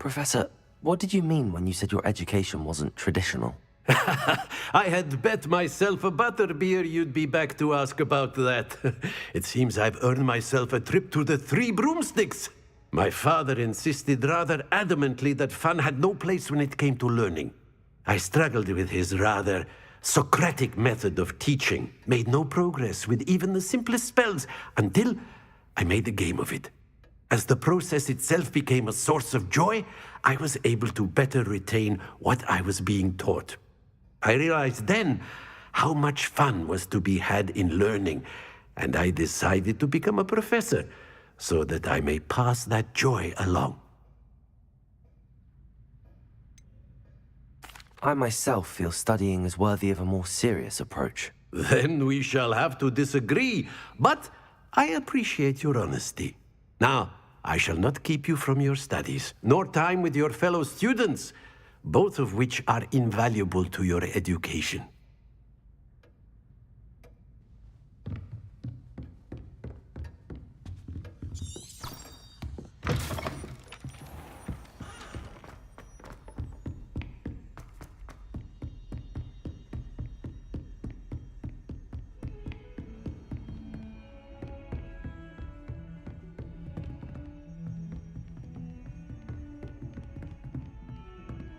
Professor, what did you mean when you said your education wasn't traditional? I had bet myself a butterbeer you'd be back to ask about that. It seems I've earned myself a trip to the Three Broomsticks. My father insisted rather adamantly that fun had no place when it came to learning. I struggled with his rather Socratic method of teaching, made no progress with even the simplest spells until I made a game of it. As the process itself became a source of joy, I was able to better retain what I was being taught. I realized then how much fun was to be had in learning, and I decided to become a professor so that I may pass that joy along. I myself feel studying is worthy of a more serious approach. Then we shall have to disagree, but I appreciate your honesty. Now, I shall not keep you from your studies, nor time with your fellow students, both of which are invaluable to your education.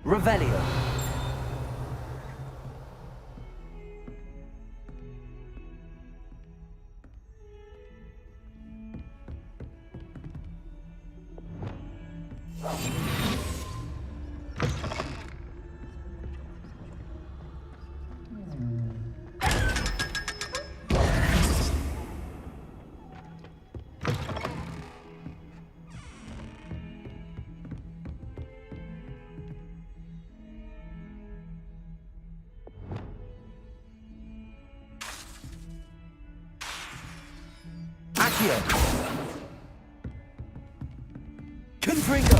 Revelio. Confringo!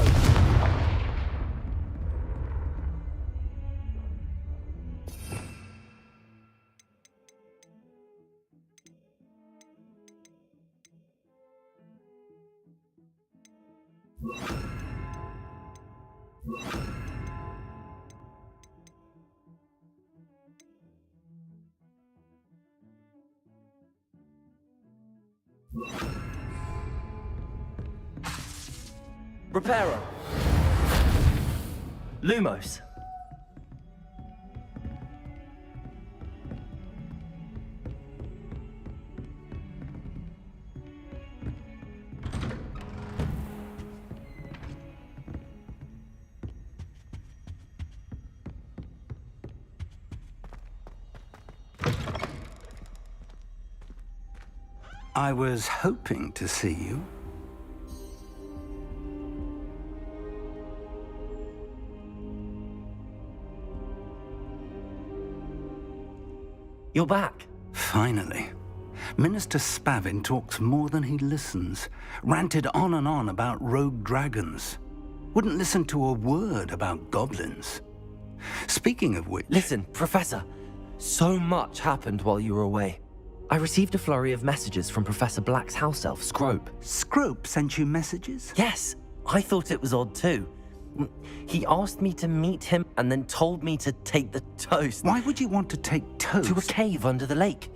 Reparo. Lumos. I was hoping to see you. You're back. Finally. Minister Spavin talks more than he listens. Ranted on and on about rogue dragons. Wouldn't listen to a word about goblins. Speaking of which... Listen, Professor. So much happened while you were away. I received a flurry of messages from Professor Black's house elf, Scrope. Scrope sent you messages? Yes. I thought it was odd too. He asked me to meet him and then told me to take the toast. Why would you want to take toast? To a cave under the lake.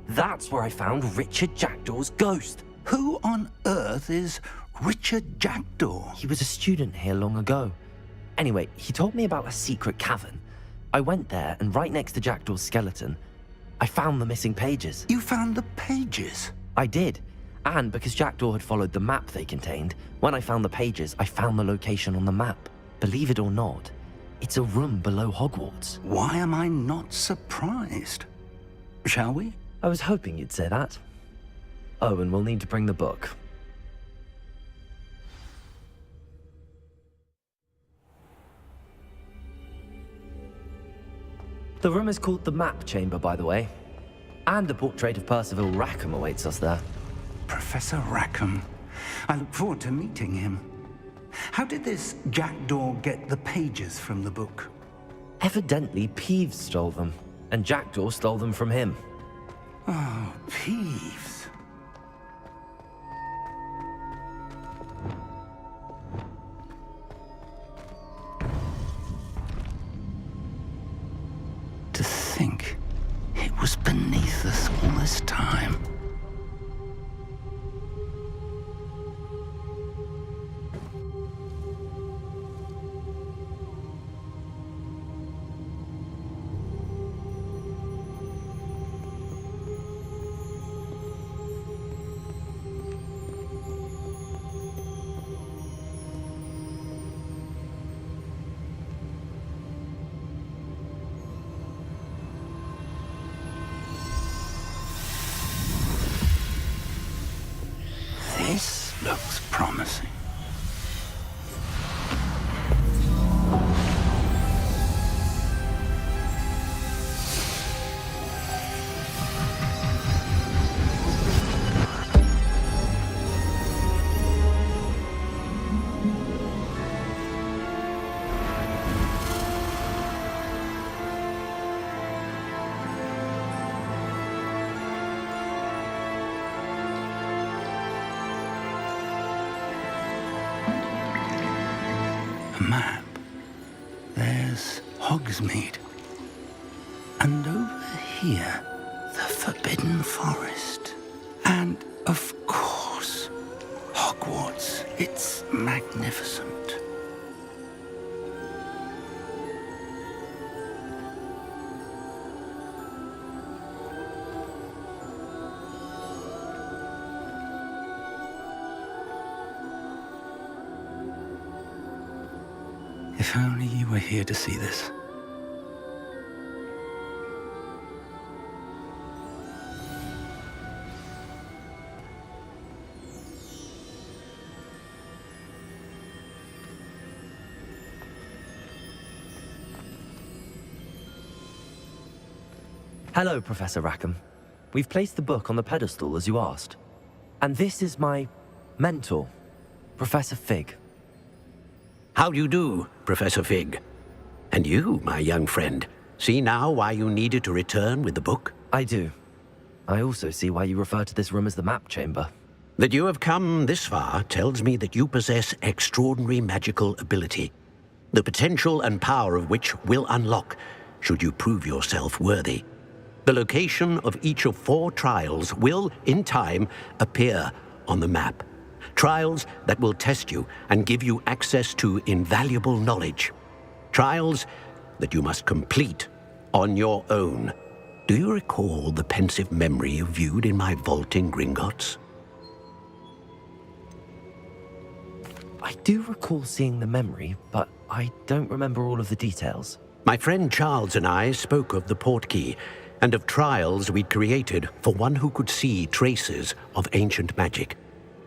That's where I found Richard Jackdaw's ghost. Who on earth is Richard Jackdaw? He was a student here long ago. Anyway, he told me about a secret cavern. I went there, and right next to Jackdaw's skeleton, I found the missing pages. You found the pages? I did. And because Jackdaw had followed the map they contained, when I found the pages, I found the location on the map. Believe it or not, it's a room below Hogwarts. Why am I not surprised? Shall we? I was hoping you'd say that. Oh, and we'll need to bring the book. The room is called the Map Chamber, by the way. And a portrait of Percival Rackham awaits us there. Professor Rackham. I look forward to meeting him. How did this Jackdaw get the pages from the book? Evidently, Peeves stole them, and Jackdaw stole them from him. Oh, Peeves. This looks promising. Map. There's Hogsmeade. And over here, the Forbidden Forest. And, of course, Hogwarts. It's magnificent. If only you were here to see this. Hello, Professor Rackham. We've placed the book on the pedestal as you asked. And this is my mentor, Professor Fig. How do you do, Professor Fig? And you, my young friend, see now why you needed to return with the book? I do. I also see why you refer to this room as the map chamber. That you have come this far tells me that you possess extraordinary magical ability, the potential and power of which will unlock should you prove yourself worthy. The location of each of 4 trials will, in time, appear on the map. Trials that will test you and give you access to invaluable knowledge. Trials that you must complete on your own. Do you recall the pensive memory you viewed in my vault in Gringotts? I do recall seeing the memory, but I don't remember all of the details. My friend Charles and I spoke of the portkey and of trials we'd created for one who could see traces of ancient magic.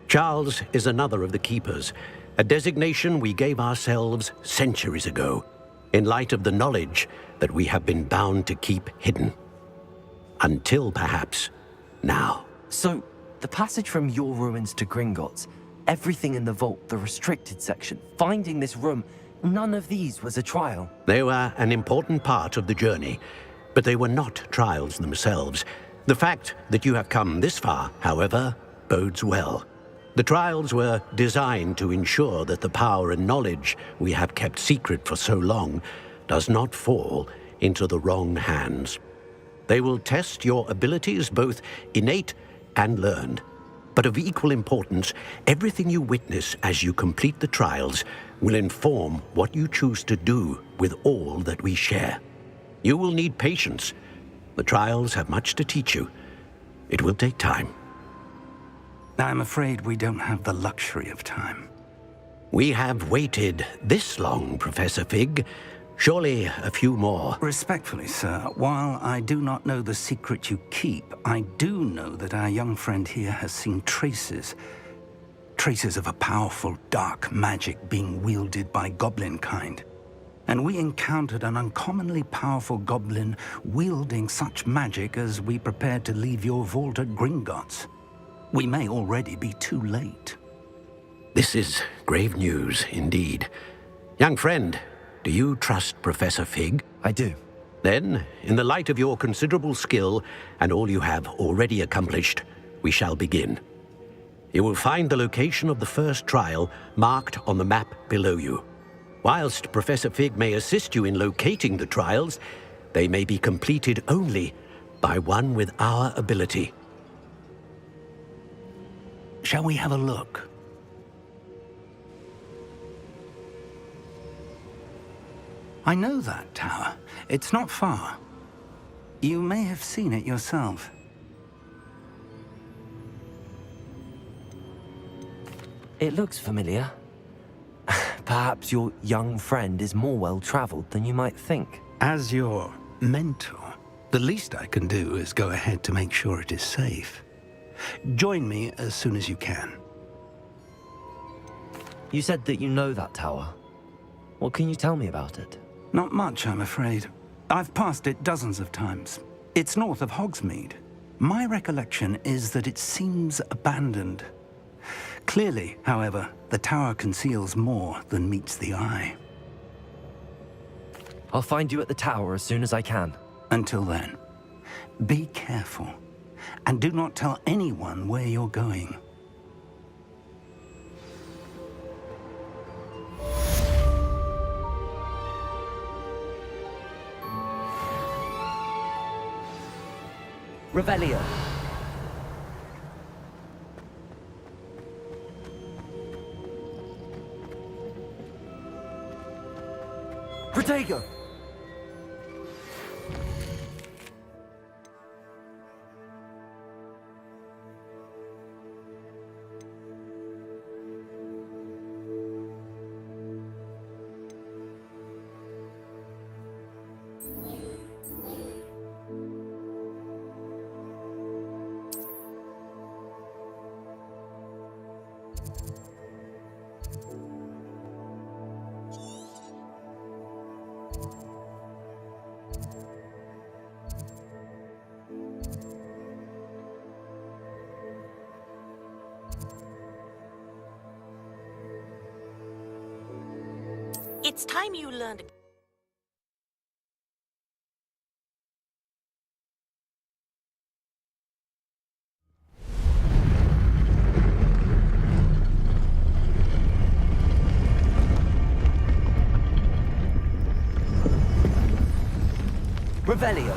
Charles is another of the keepers, a designation we gave ourselves centuries ago, in light of the knowledge that we have been bound to keep hidden. Until perhaps now. So, the passage from your ruins to Gringotts, everything in the vault, the restricted section, finding this room, none of these was a trial. They were an important part of the journey, but they were not trials themselves. The fact that you have come this far, however, bodes well. The trials were designed to ensure that the power and knowledge we have kept secret for so long does not fall into the wrong hands. They will test your abilities, both innate and learned. But of equal importance, everything you witness as you complete the trials will inform what you choose to do with all that we share. You will need patience. The trials have much to teach you. It will take time. I'm afraid we don't have the luxury of time. We have waited this long, Professor Fig. Surely a few more. Respectfully, sir, while I do not know the secret you keep, I do know that our young friend here has seen traces of a powerful dark magic being wielded by goblin kind. And we encountered an uncommonly powerful goblin wielding such magic as we prepared to leave your vault at Gringotts. We may already be too late. This is grave news indeed. Young friend, do you trust Professor Fig? I do. Then, in the light of your considerable skill and all you have already accomplished, we shall begin. You will find the location of the first trial marked on the map below you. Whilst Professor Fig may assist you in locating the trials, they may be completed only by one with our ability. Shall we have a look? I know that tower. It's not far. You may have seen it yourself. It looks familiar. Perhaps your young friend is more well-traveled than you might think. As your mentor, the least I can do is go ahead to make sure it is safe. Join me as soon as you can. You said that you know that tower. What can you tell me about it? Not much, I'm afraid. I've passed it dozens of times. It's north of Hogsmeade. My recollection is that it seems abandoned. Clearly, however, the tower conceals more than meets the eye. I'll find you at the tower as soon as I can. Until then, be careful, and do not tell anyone where you're going. Revelio. Caretaker. It's time you learned. Revelio.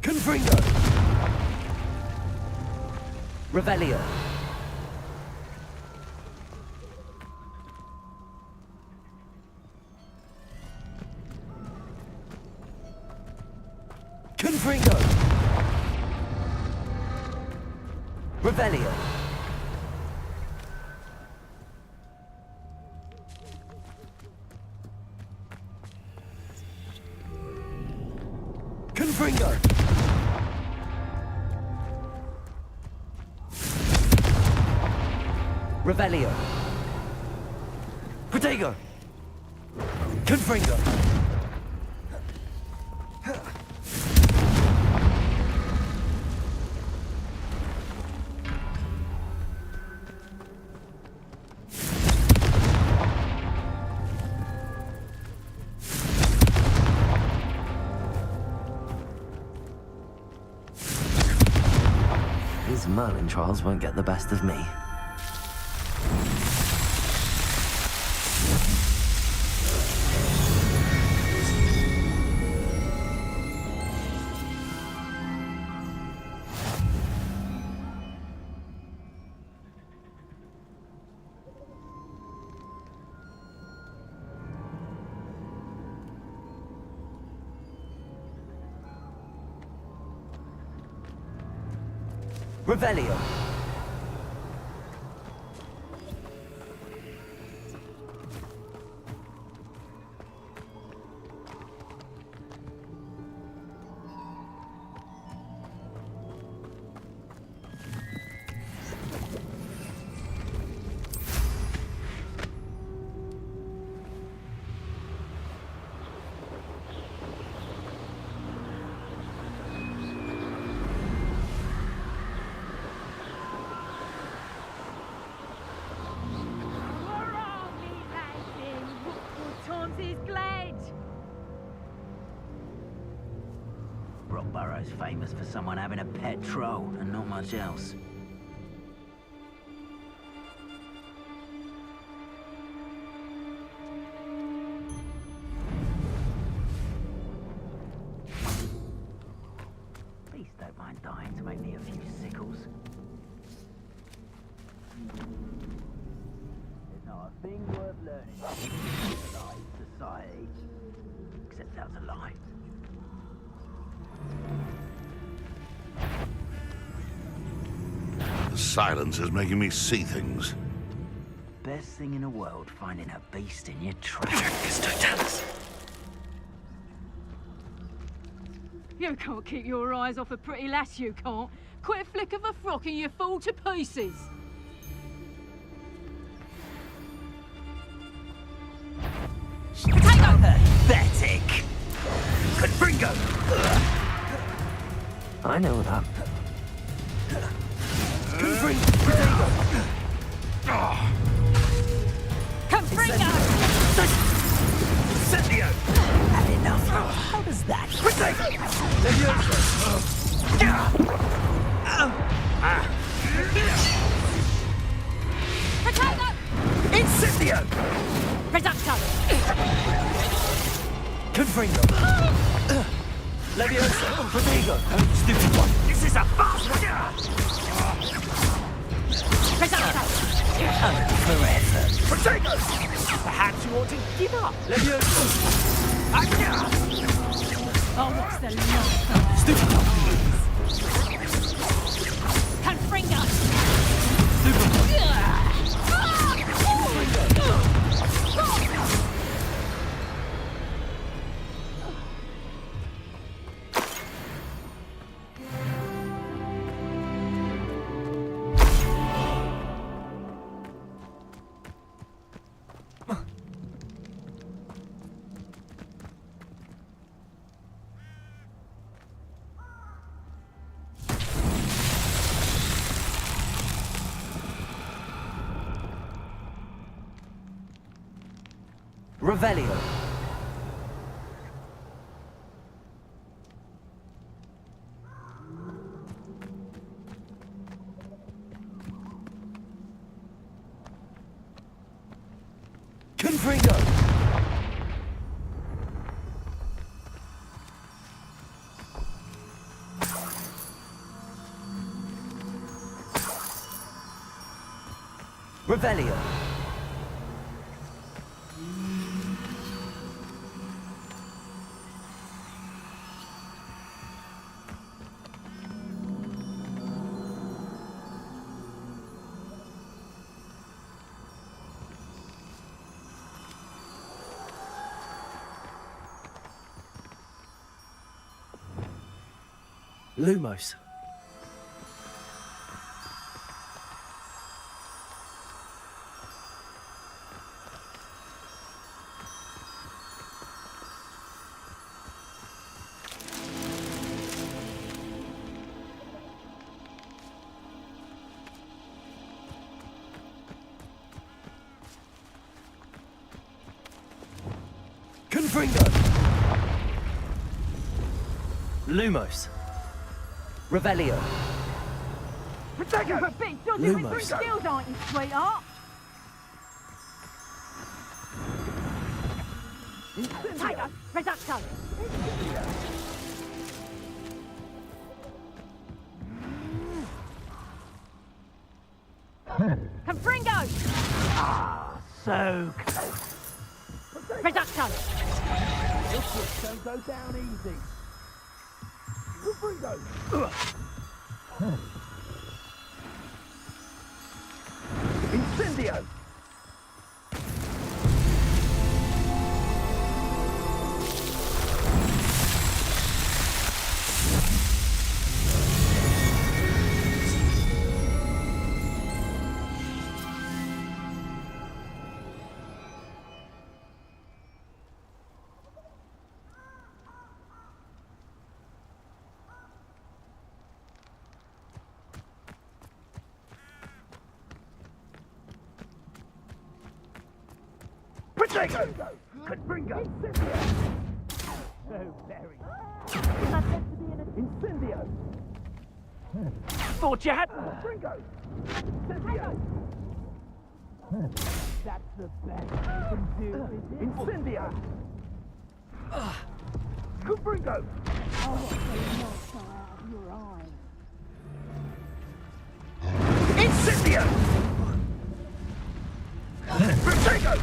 Confringo. Revelio. Confringo. Revelio. Confringo. Revelio. Caretaker. Confringo. These Merlin Trials won't get the best of me. Revelio. Hero's famous for someone having a pet troll and not much else. Please don't mind dying to make me a few sickles. There's not a thing worth learning in civilized society, except how to lie. The silence is making me see things. Best thing in the world, finding a beast in your trap. You can't keep your eyes off a pretty lass, you can't. Quit a flick of a frock and you fall to pieces. Potato! Pathetic! Confringo! I know that. Confringo! Incendio! Had enough. How does that? Potato! Incendio! Reducto! Confringo! Leviosa! Protego! Stupid one! This is a fast one! Reducto! Forever! Protego! Perhaps you ought to give up! Leviosa! Oh, what's the longtime? Stupid one! Confringo! Revelio. Confringo! Revelio. Lumos. Confringo! Lumos. Revelio. You're a bit dodgy with Lumos. brute skills, aren't you, sweetheart? Potato! Reducto! Confringo! So close. Reducto! Don't go down easy. Incendio! Protego! Confringo! So very. Was I meant to be in a Incendio! Thought you had... Gringo! Incendio! That's the best you can do, is it? Incendio! Confringo! I want to knock out of your eye. Incendio! Protego!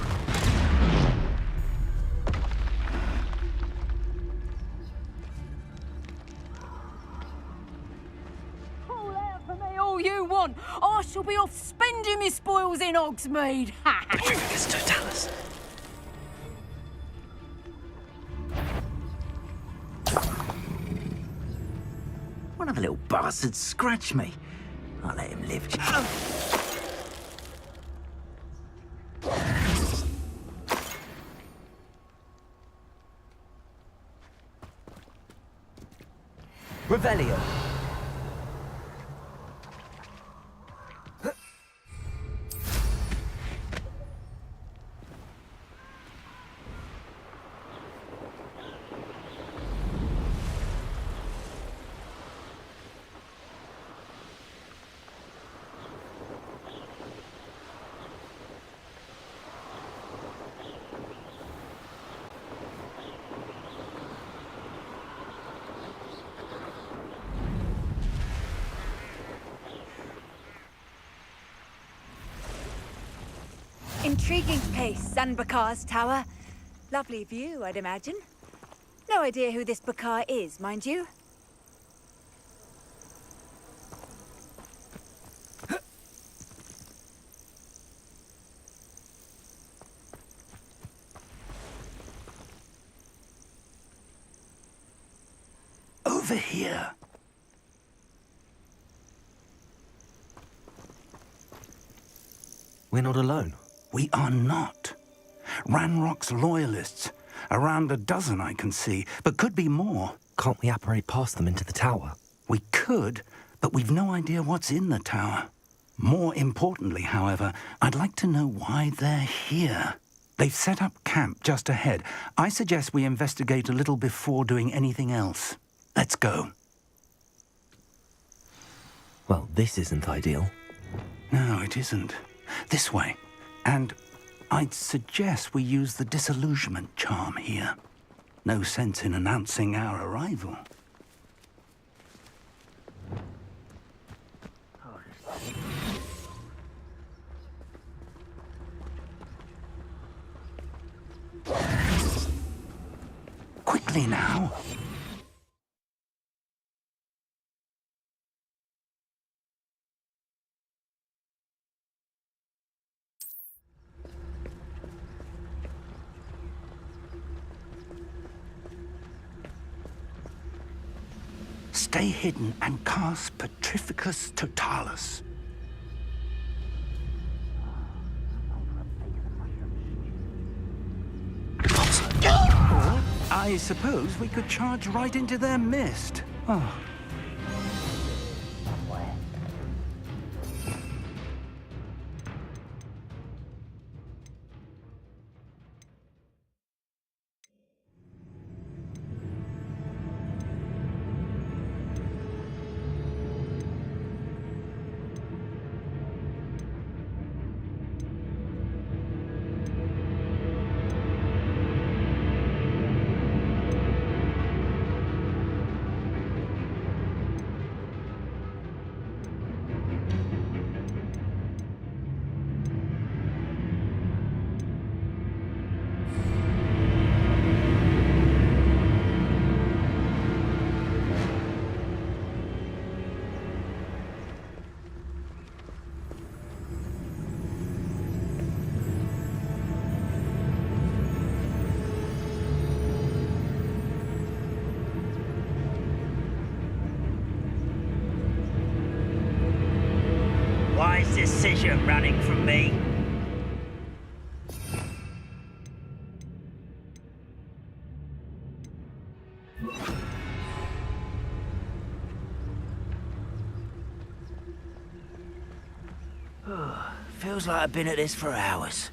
Call out for me all you want. I shall be off spending my spoils in Hogsmeade. It's Totalis. One of the little bastards scratched me. I'll let him live. Revelio. Intriguing place, Sanbakar's tower. Lovely view, I'd imagine. No idea who this Bakar is, mind you. Over here. We're not alone. We are not. Ranrock's loyalists. Around a dozen I can see, but could be more. Can't we apparate past them into the tower? We could, but we've no idea what's in the tower. More importantly, however, I'd like to know why they're here. They've set up camp just ahead. I suggest we investigate a little before doing anything else. Let's go. Well, this isn't ideal. No, it isn't. This way. And I'd suggest we use the disillusionment charm here. No sense in announcing our arrival. Quickly now. Stay hidden and cast Petrificus Totalis. I suppose we could charge right into their mist. Oh. Why is decision running from me? Feels like I've been at this for hours.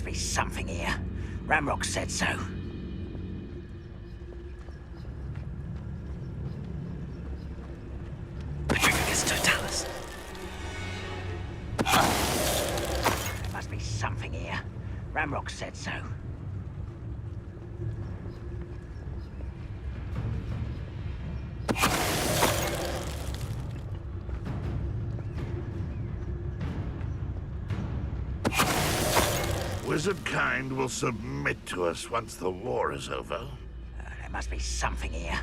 be something here. Ramrock said so. Totalis. There must be something here. Ramrock said so. Wizard kind will submit to us once the war is over. There must be something here.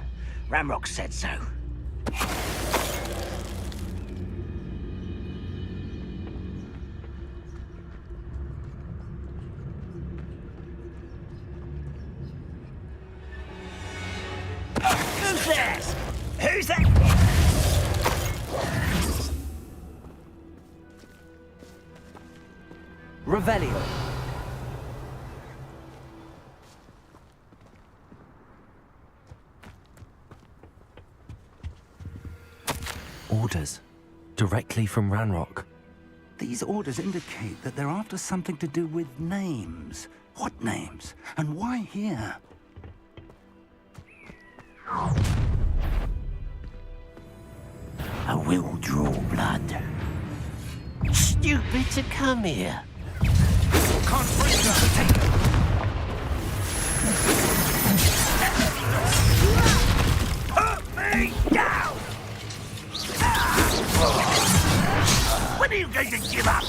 Ramrock said so. Who's there? Who's that? Revelio. Orders. Directly from Ranrock. These orders indicate that they're after something to do with names. What names? And why here? I will draw blood. Stupid to come here. Put me down! When are you going to give up?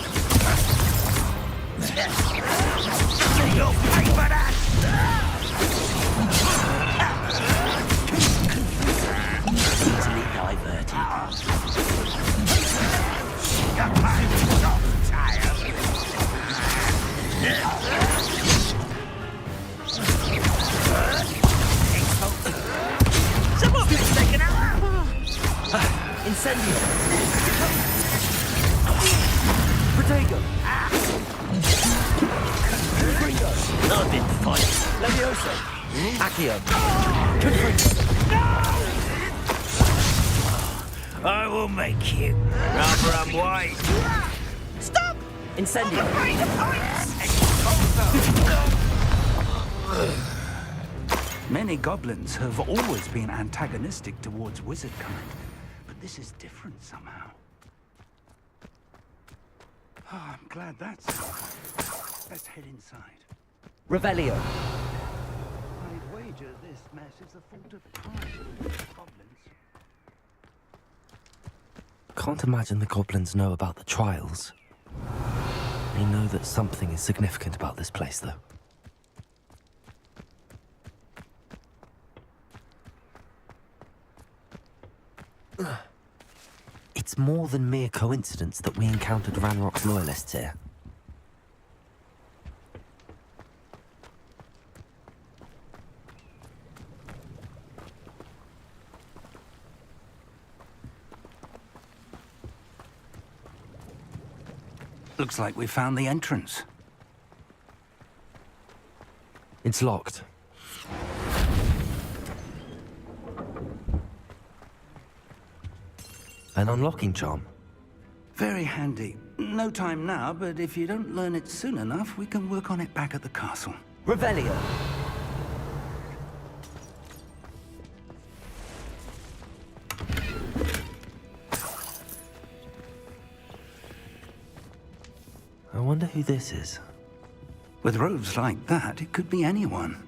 You'll pay for that! Easily diverted. I'm so tired. Someone's been taken out! Incendio. Protego. Gringo. I've been fighting. Levioso. Accio. Confringo. I will make you. Rather unwise. Stop! Incendio. Many goblins have always been antagonistic towards wizard kind, but this is different somehow. Oh, I'm glad that's over. Let's head inside. Revelio. I'd wager this mess is the fault of pride. Goblins. Can't imagine the goblins know about the trials. They know that something is significant about this place, though. It's more than mere coincidence that we encountered Ranrock's loyalists here. Looks like we found the entrance. It's locked. An unlocking charm. Very handy. No time now, but if you don't learn it soon enough, we can work on it back at the castle. Revelio. I wonder who this is. With robes like that, it could be anyone.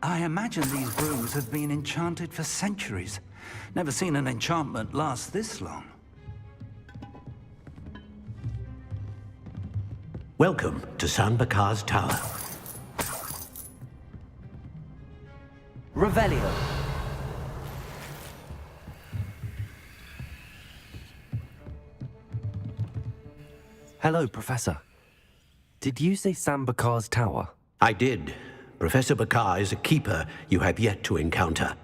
I imagine these rooms have been enchanted for centuries. Never seen an enchantment last this long. Welcome to San Bakar's Tower. Revelio. Hello, Professor. Did you say San Bakar's Tower? I did. Professor Bakar is a keeper you have yet to encounter.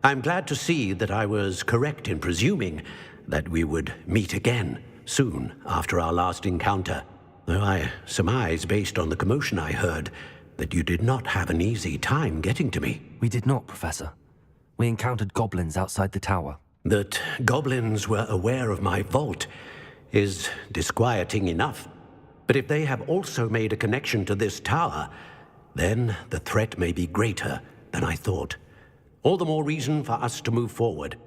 I'm glad to see that I was correct in presuming that we would meet again soon after our last encounter, though I surmise, based on the commotion I heard, that you did not have an easy time getting to me. We did not, Professor. We encountered goblins outside the tower. That goblins were aware of my vault is disquieting enough. But if they have also made a connection to this tower, then the threat may be greater than I thought. All the more reason for us to move forward.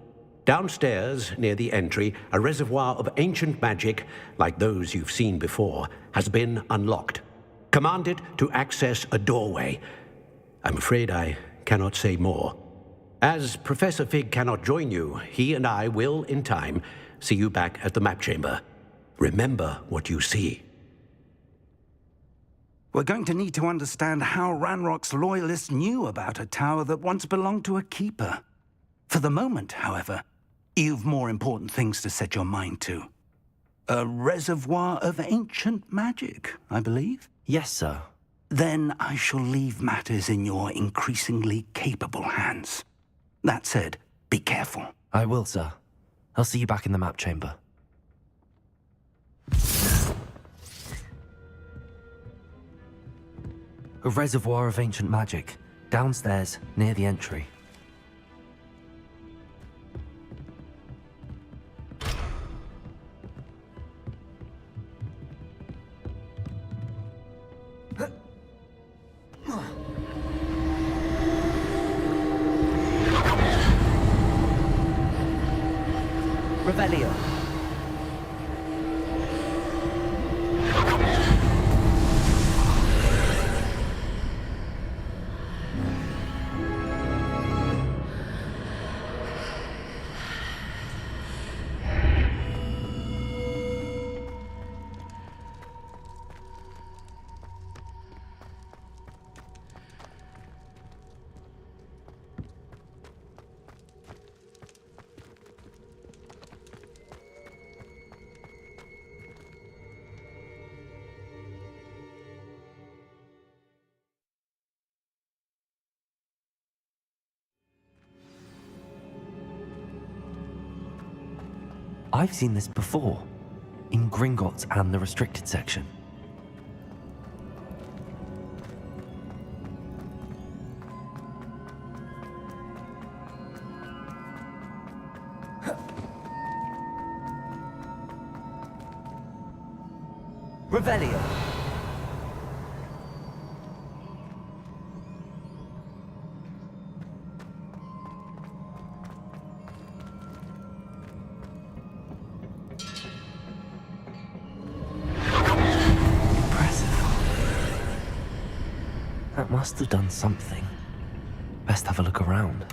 Downstairs, near the entry, a reservoir of ancient magic, like those you've seen before, has been unlocked. Command it to access a doorway. I'm afraid I cannot say more. As Professor Fig cannot join you, he and I will, in time, see you back at the map chamber. Remember what you see. We're going to need to understand how Ranrock's loyalists knew about a tower that once belonged to a keeper. For the moment, however, you've more important things to set your mind to. A reservoir of ancient magic, I believe? Yes, sir. Then I shall leave matters in your increasingly capable hands. That said, be careful. I will, sir. I'll see you back in the map chamber. A reservoir of ancient magic, downstairs, near the entry. Revelio. I've seen this before, in Gringotts and the restricted section. Revelio. That must have done something. Best have a look around.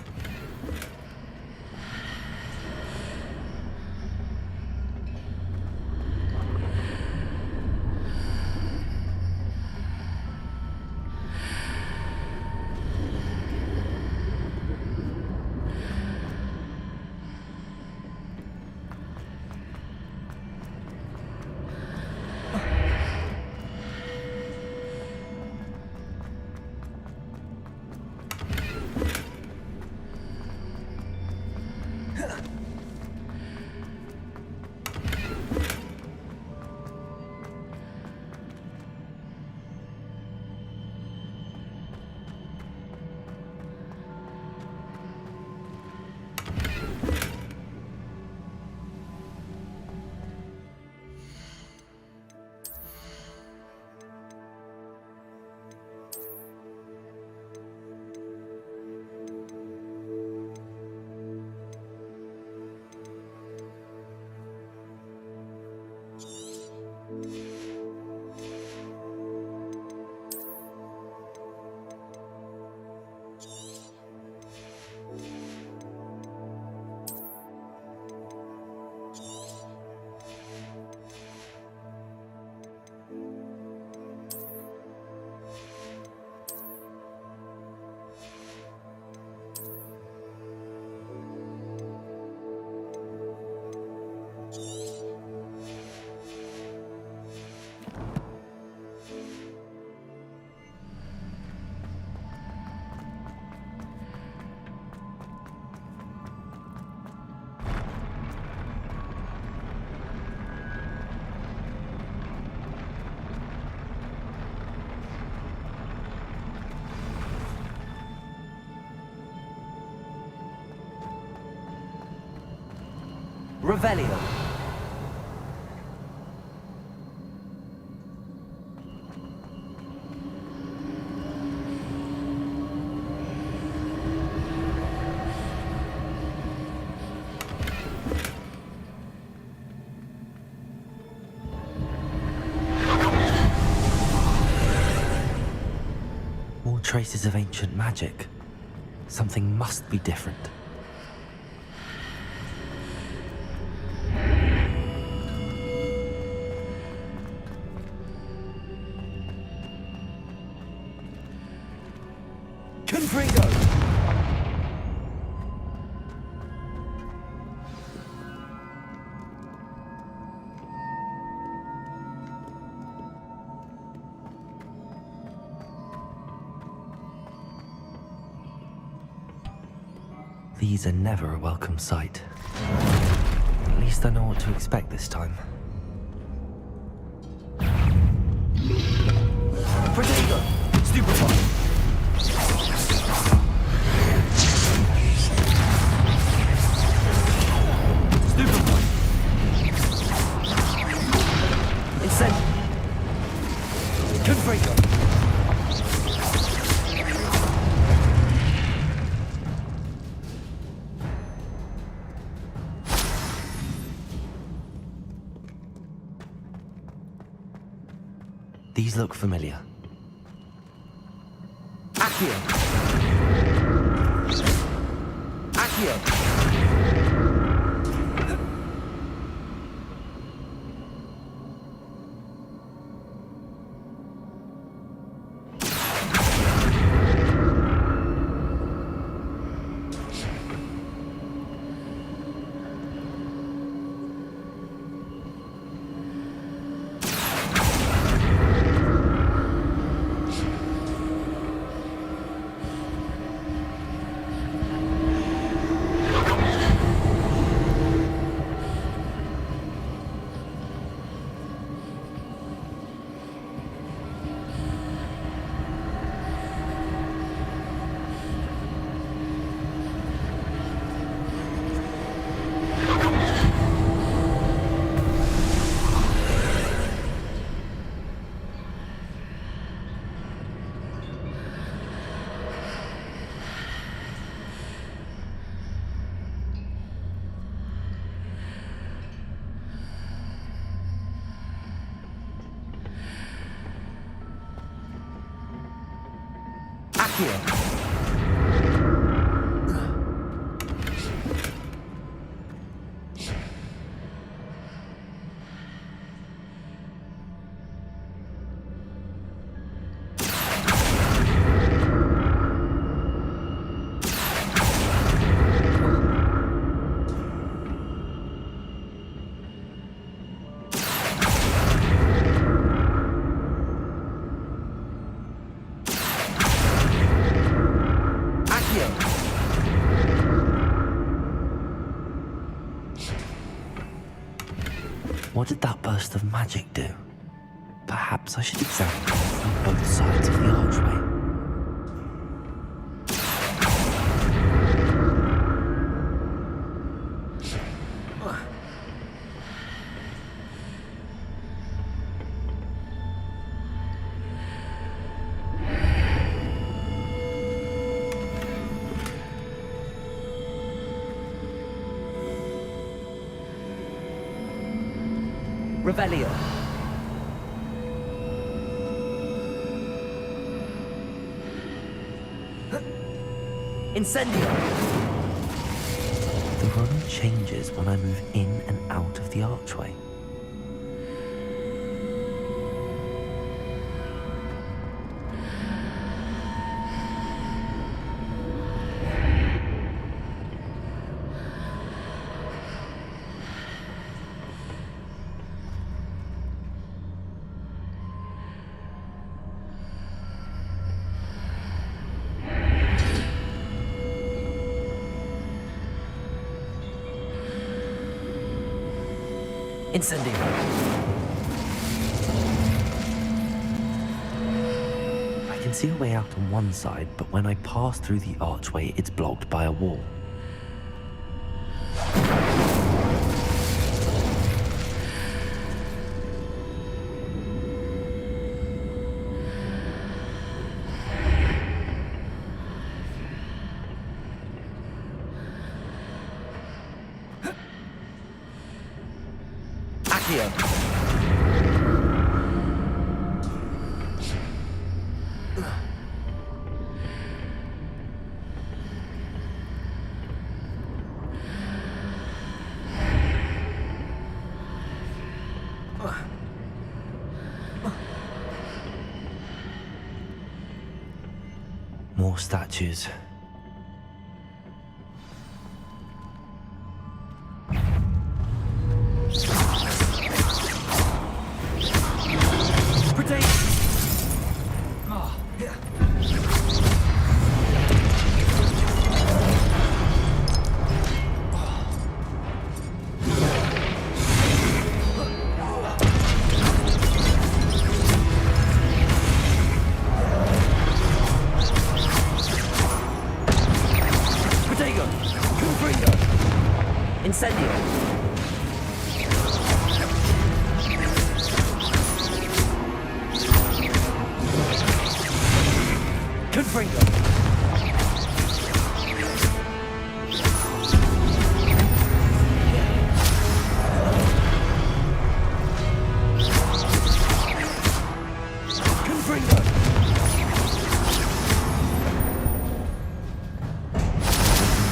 Revelio. More traces of ancient magic. Something must be different. These are never a welcome sight. At least I know what to expect this time. Protego! Stupefy! Stupefy! Incend! Confront! These look familiar. Accio! Accio! Accio! What did that burst of magic do? Perhaps I should examine it from both sides of the archway. Revelio. Incendio. The run changes when I move in and out of the archway. Incendio. I can see a way out on one side, but when I pass through the archway, it's blocked by a wall. More statues. Incendio! Confringo! Confringo!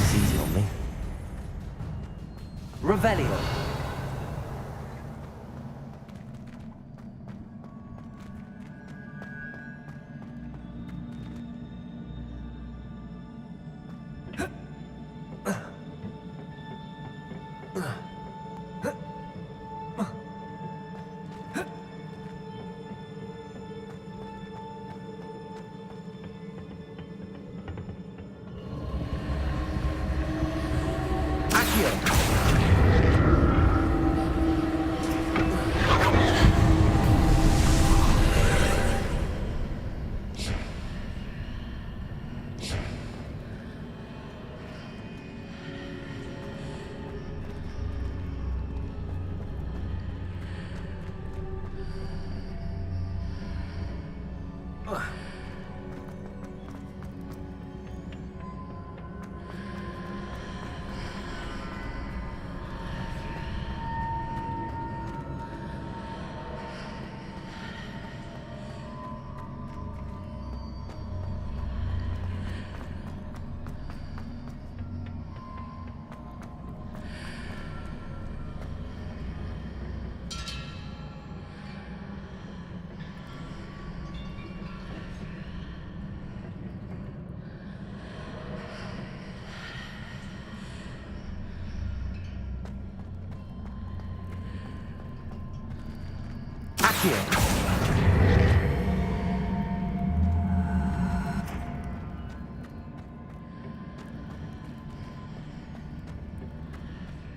It's easy on me. Revelio.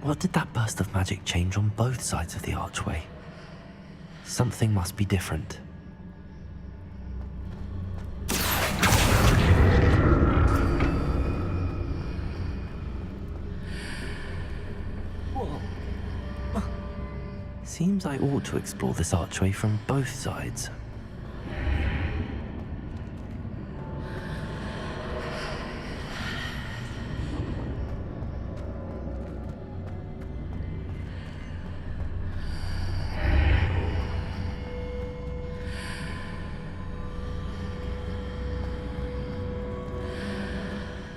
What did that burst of magic change on both sides of the archway? Something must be different. Seems I ought to explore this archway from both sides.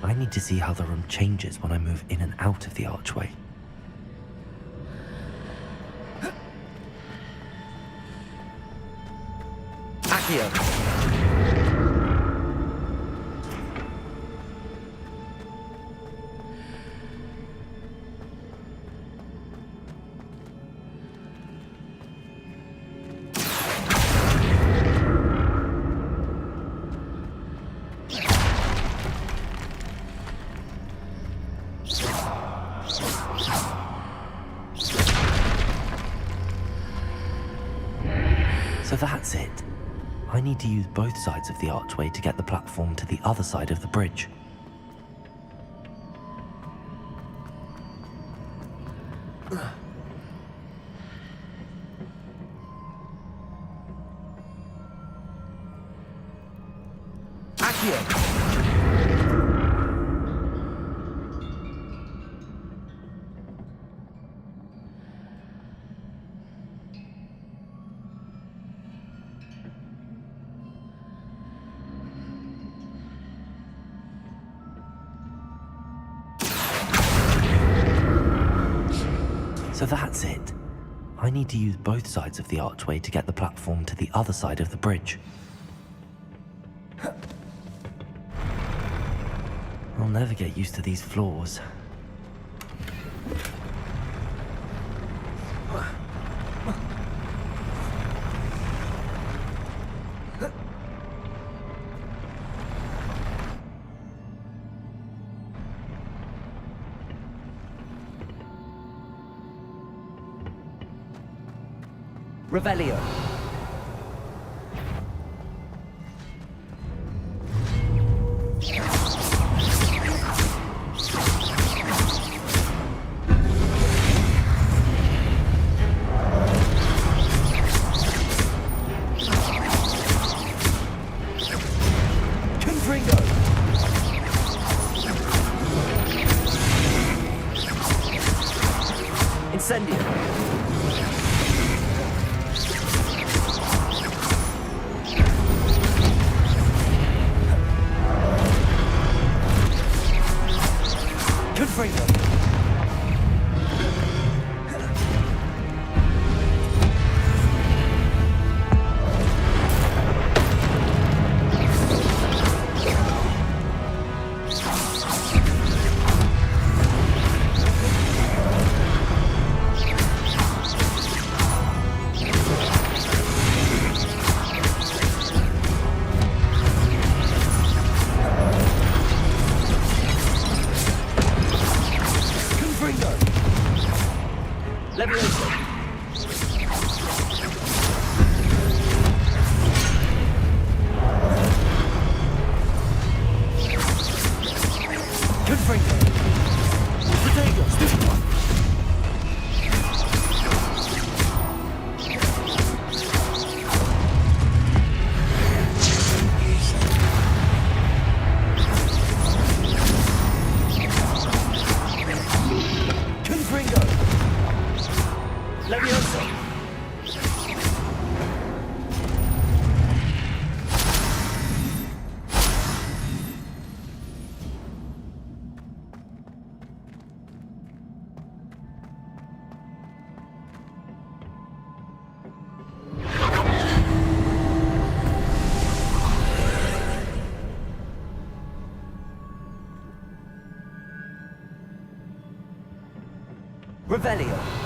I need to see how the room changes when I move in and out of the archway. So that's it. I need to use both sides of the archway to get the platform to the other side of the bridge. So that's it. I need to use both sides of the archway to get the platform to the other side of the bridge. I'll never get used to these floors. Revelio. Incendio. Confringo. Revelio.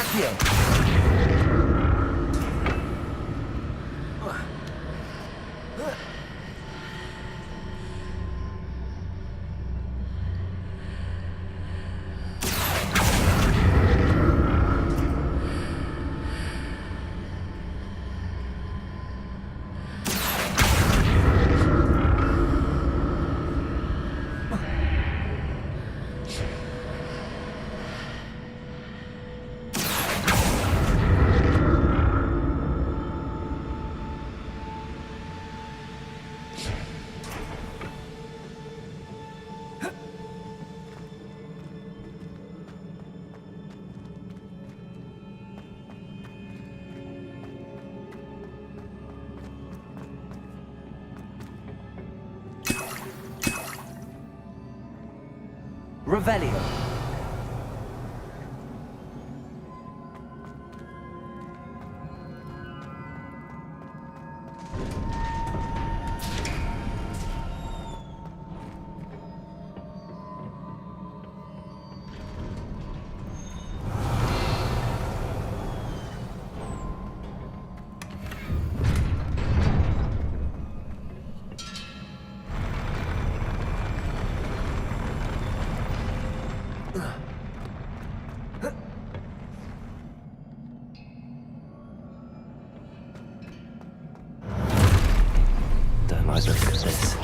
Accio. Revelio. Don't like the look of this.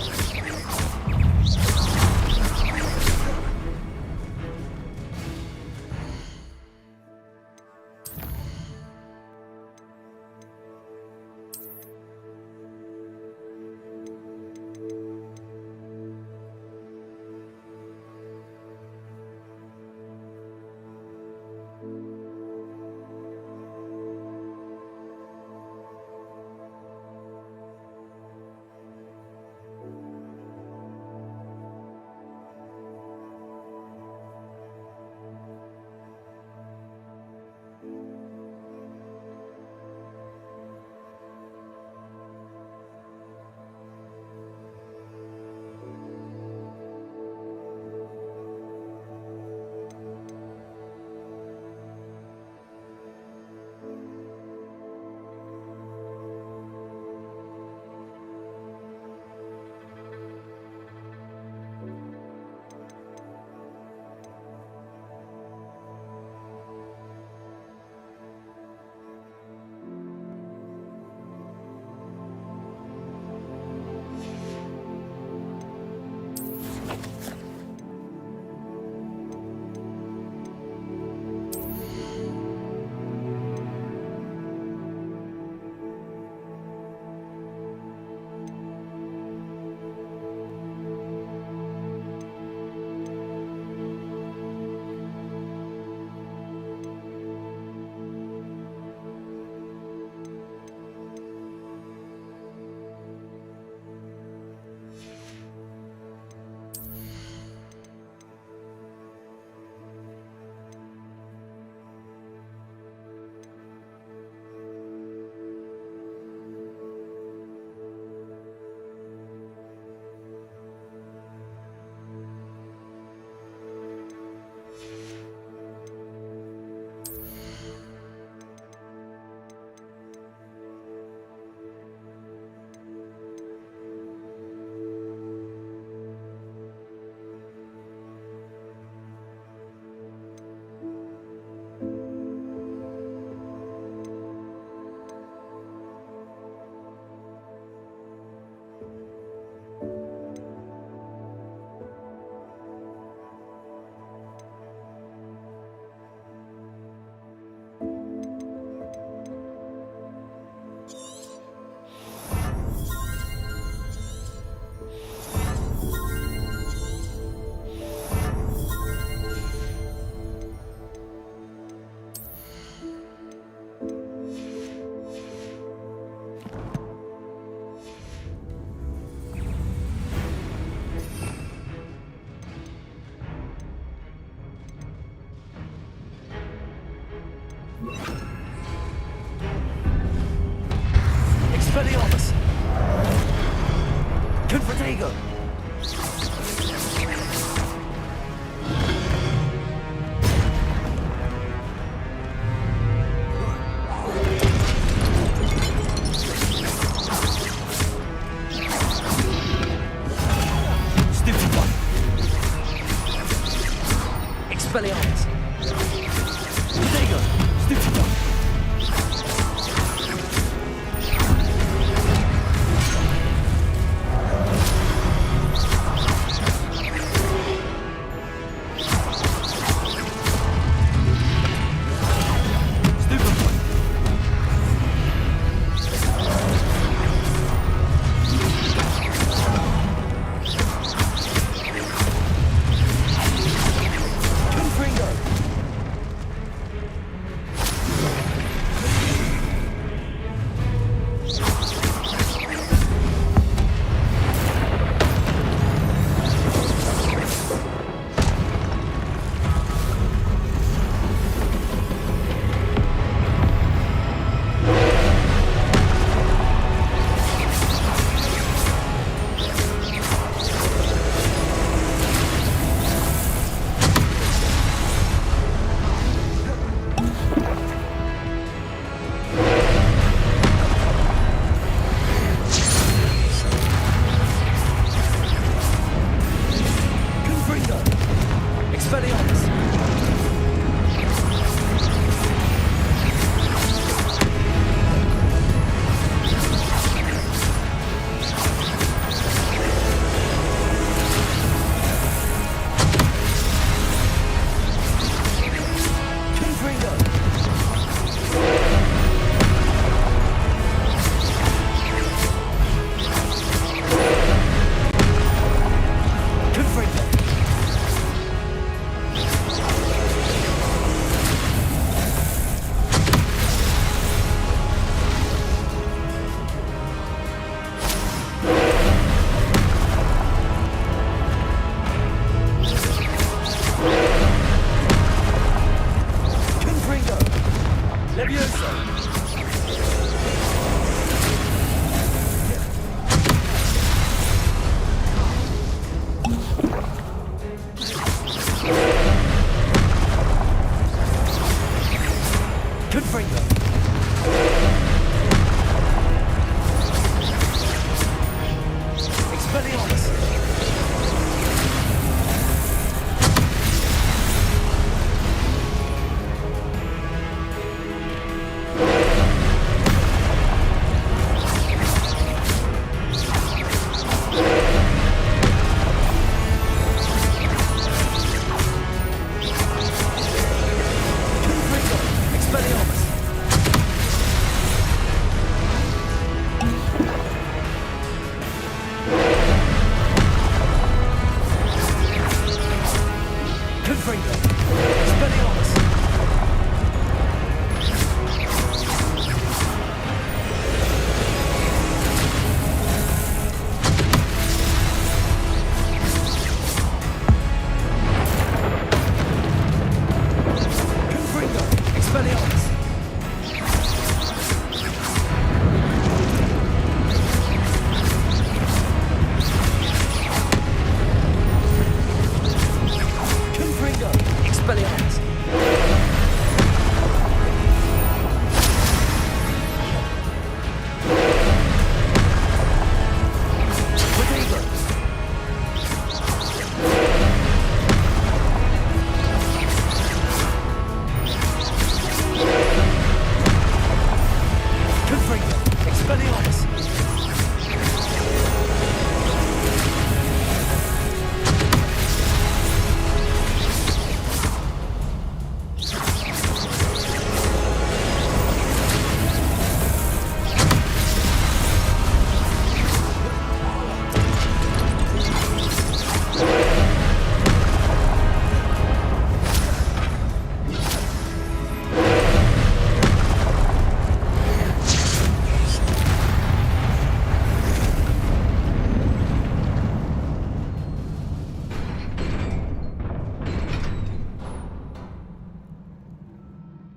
Expelliarmus! Confront! Stupid one! Expelliarmus! Protego! Stupid one! Confringo! Confringo. Expelliarmus.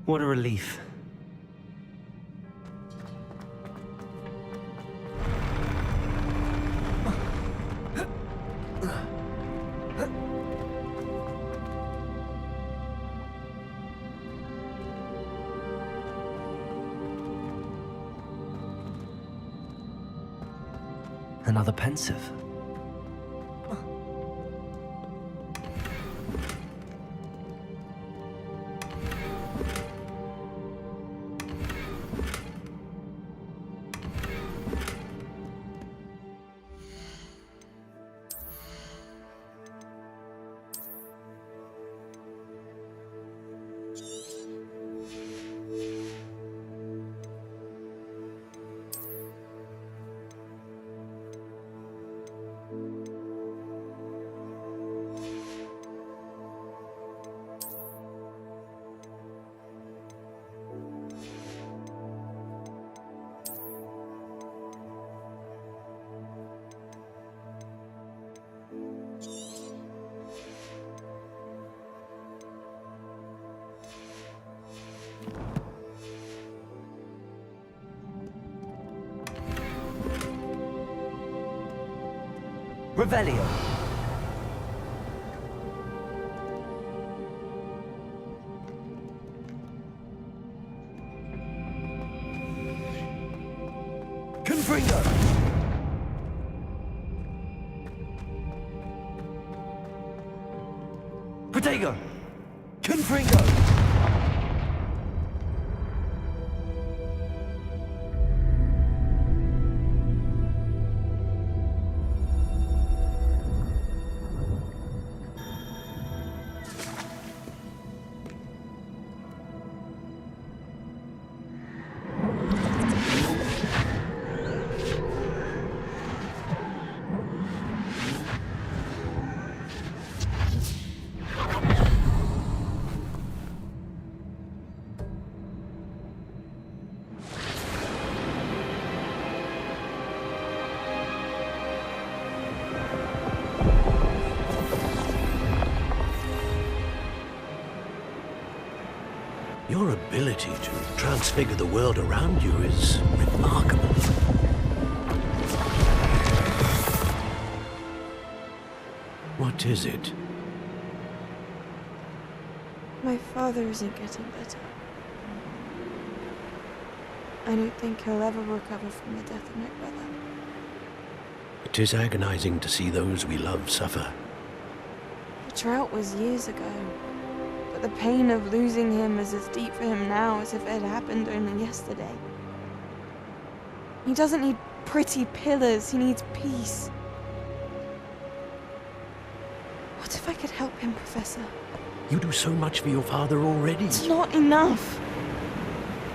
What a relief. Another pensive. Revelio. Confringo. Protego. Confringo. Your ability to transfigure the world around you is remarkable. What is it? My father isn't getting better. I don't think he'll ever recover from the death of my brother. It is agonizing to see those we love suffer. The drought was years ago, but the pain of losing him is as deep for him now as if it had happened only yesterday. He doesn't need pretty pillars, he needs peace. What if I could help him, Professor? You do so much for your father already. It's not enough.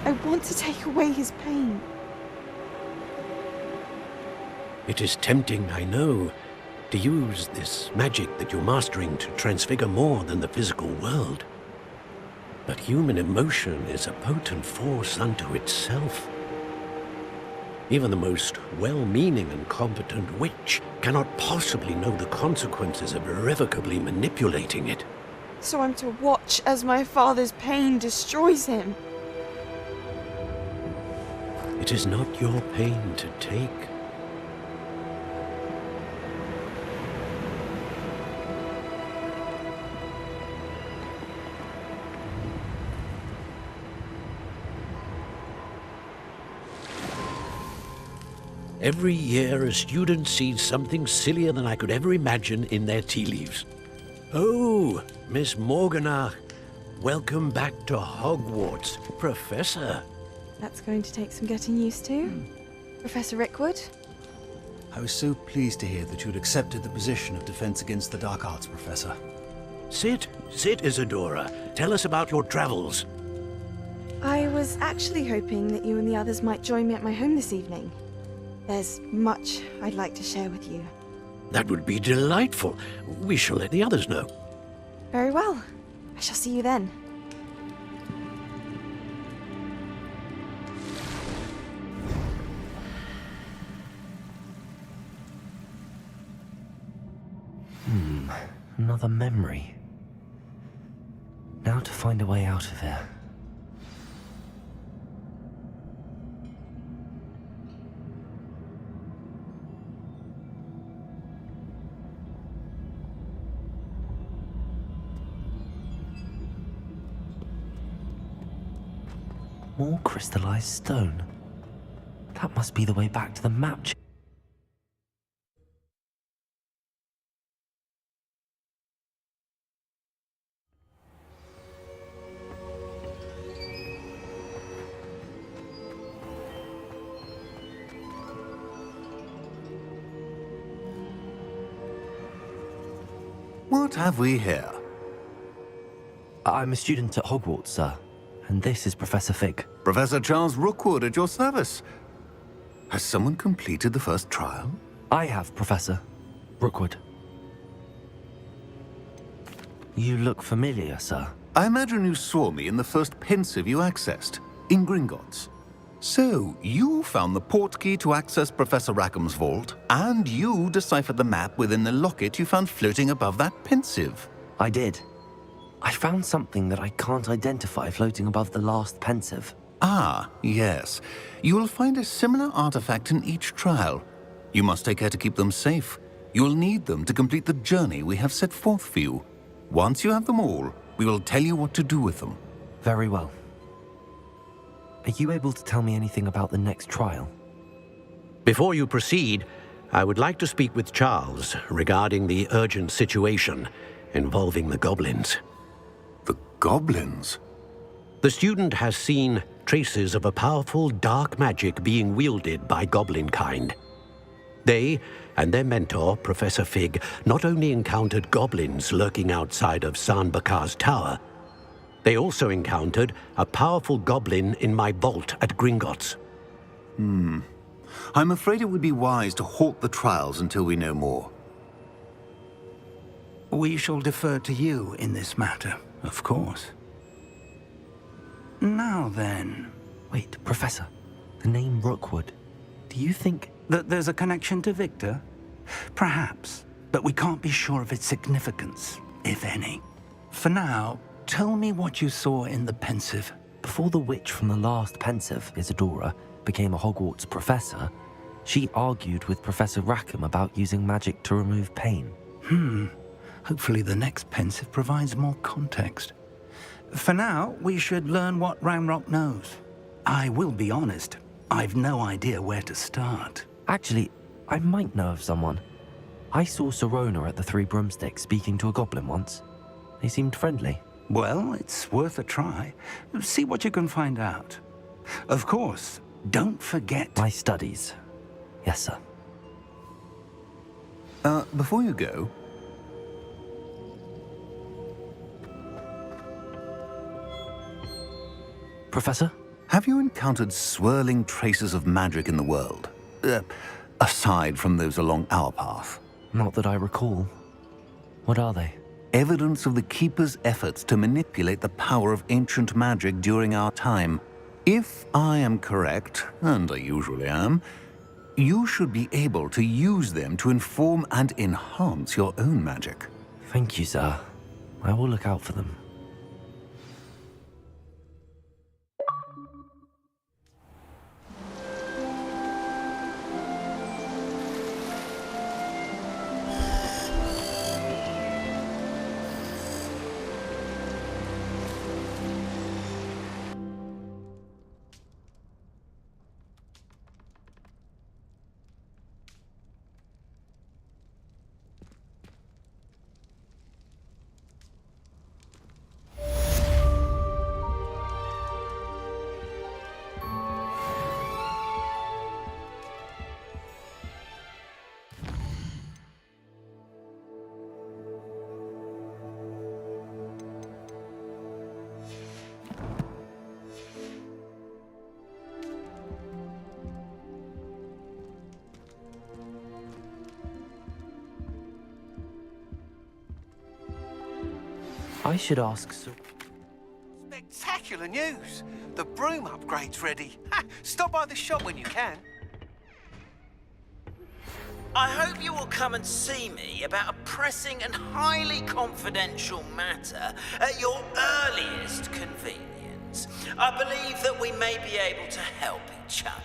I want to take away his pain. It is tempting, I know, to use this magic that you're mastering to transfigure more than the physical world. But human emotion is a potent force unto itself. Even the most well-meaning and competent witch cannot possibly know the consequences of irrevocably manipulating it. So I'm to watch as my father's pain destroys him. It is not your pain to take. Every year, a student sees something sillier than I could ever imagine in their tea leaves. Oh, Miss Morganach, welcome back to Hogwarts, Professor. That's going to take some getting used to. Professor Rickwood? I was so pleased to hear that you'd accepted the position of Defense Against the Dark Arts, Professor. Sit, Isadora. Tell us about your travels. I was actually hoping that you and the others might join me at my home this evening. There's much I'd like to share with you. That would be delightful. We shall let the others know. Very well. I shall see you then. Another memory. Now to find a way out of here. More crystallized stone. That must be the way back to the map. What have we here? I'm a student at Hogwarts, sir. And this is Professor Fig. Professor Charles Rookwood at your service. Has someone completed the first trial? I have, Professor Rookwood. You look familiar, sir. I imagine you saw me in the first pensive you accessed, in Gringotts. So, you found the portkey to access Professor Rackham's vault, and you deciphered the map within the locket you found floating above that pensive. I did. I found something that I can't identify floating above the last pensive. Ah, yes. You will find a similar artifact in each trial. You must take care to keep them safe. You will need them to complete the journey we have set forth for you. Once you have them all, we will tell you what to do with them. Very well. Are you able to tell me anything about the next trial? Before you proceed, I would like to speak with Charles regarding the urgent situation involving the goblins. The goblins? The student has seen traces of a powerful dark magic being wielded by goblin kind. They and their mentor, Professor Fig, not only encountered goblins lurking outside of Sanbakar's tower, they also encountered a powerful goblin in my vault at Gringotts. I'm afraid it would be wise to halt the trials until we know more. We shall defer to you in this matter, of course. Now then... Wait, Professor. The name Rookwood. Do you think... that there's a connection to Victor? Perhaps, but we can't be sure of its significance, if any. For now, tell me what you saw in the pensive. Before the witch from the last pensive, Isadora, became a Hogwarts professor, she argued with Professor Rackham about using magic to remove pain. Hopefully the next pensive provides more context. For now, we should learn what Ranrock knows. I will be honest, I've no idea where to start. Actually, I might know of someone. I saw Sirona at the Three Broomsticks speaking to a goblin once. They seemed friendly. Well, it's worth a try. See what you can find out. Of course, don't forget... My studies. Yes, sir. Before you go... Professor? Have you encountered swirling traces of magic in the world? Aside from those along our path? Not that I recall. What are they? Evidence of the Keeper's efforts to manipulate the power of ancient magic during our time. If I am correct, and I usually am, you should be able to use them to inform and enhance your own magic. Thank you, sir. I will look out for them. I should ask... Spectacular news! The broom upgrade's ready. Ha! Stop by the shop when you can. I hope you will come and see me about a pressing and highly confidential matter at your earliest convenience. I believe that we may be able to help each other.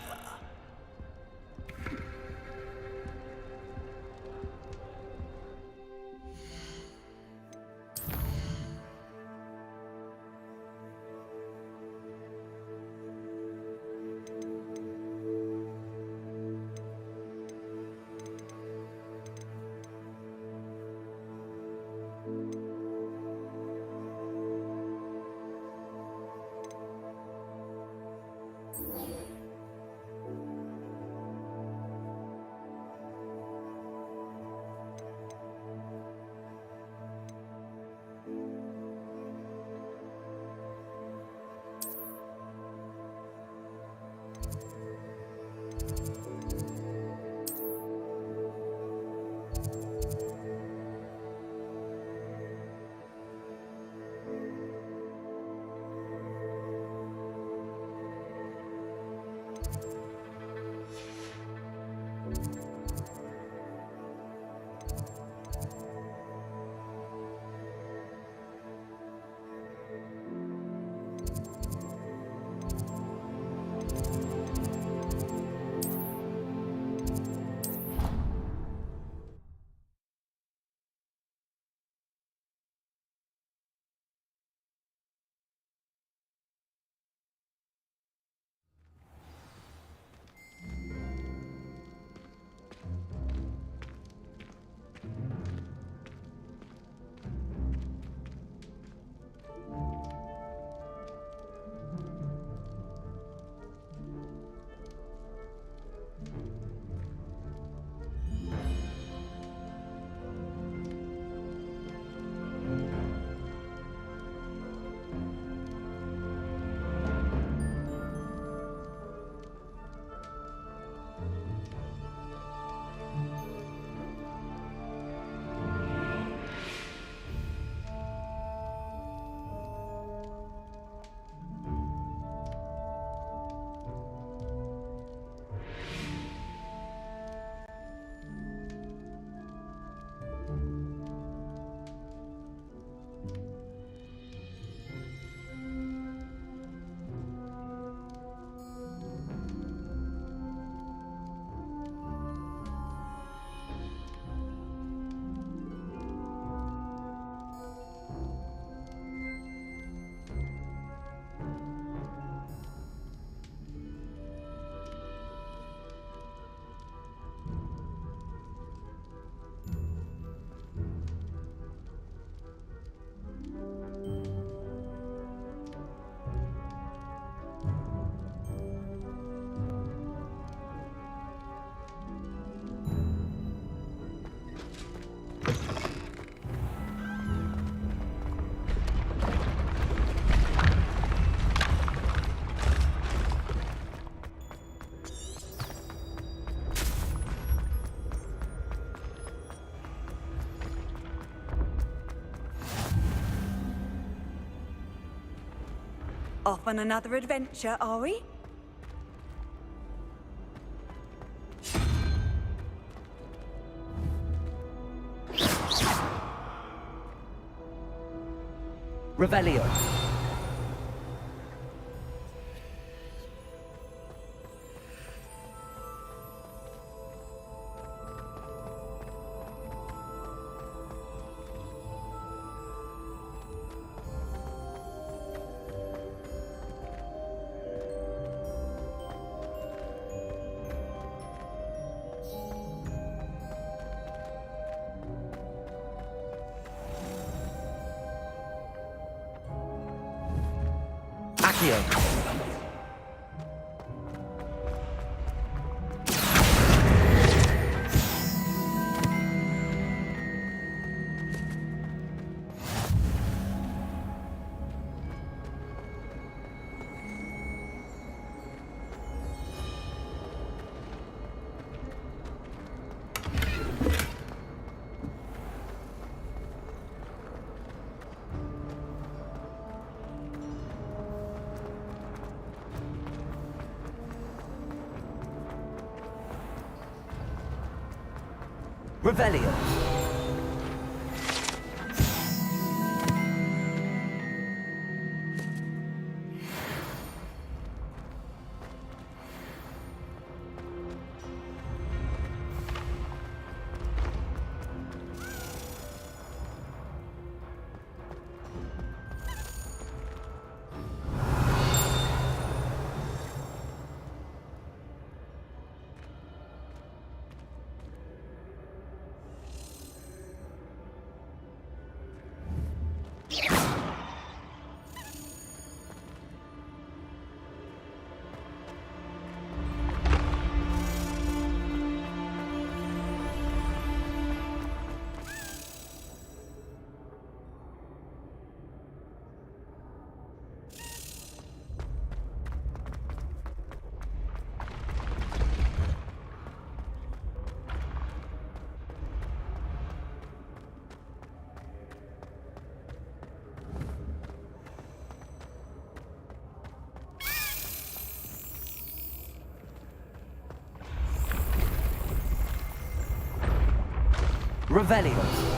Off on another adventure, are we? Revelio. Accio. Revelio. Revelio.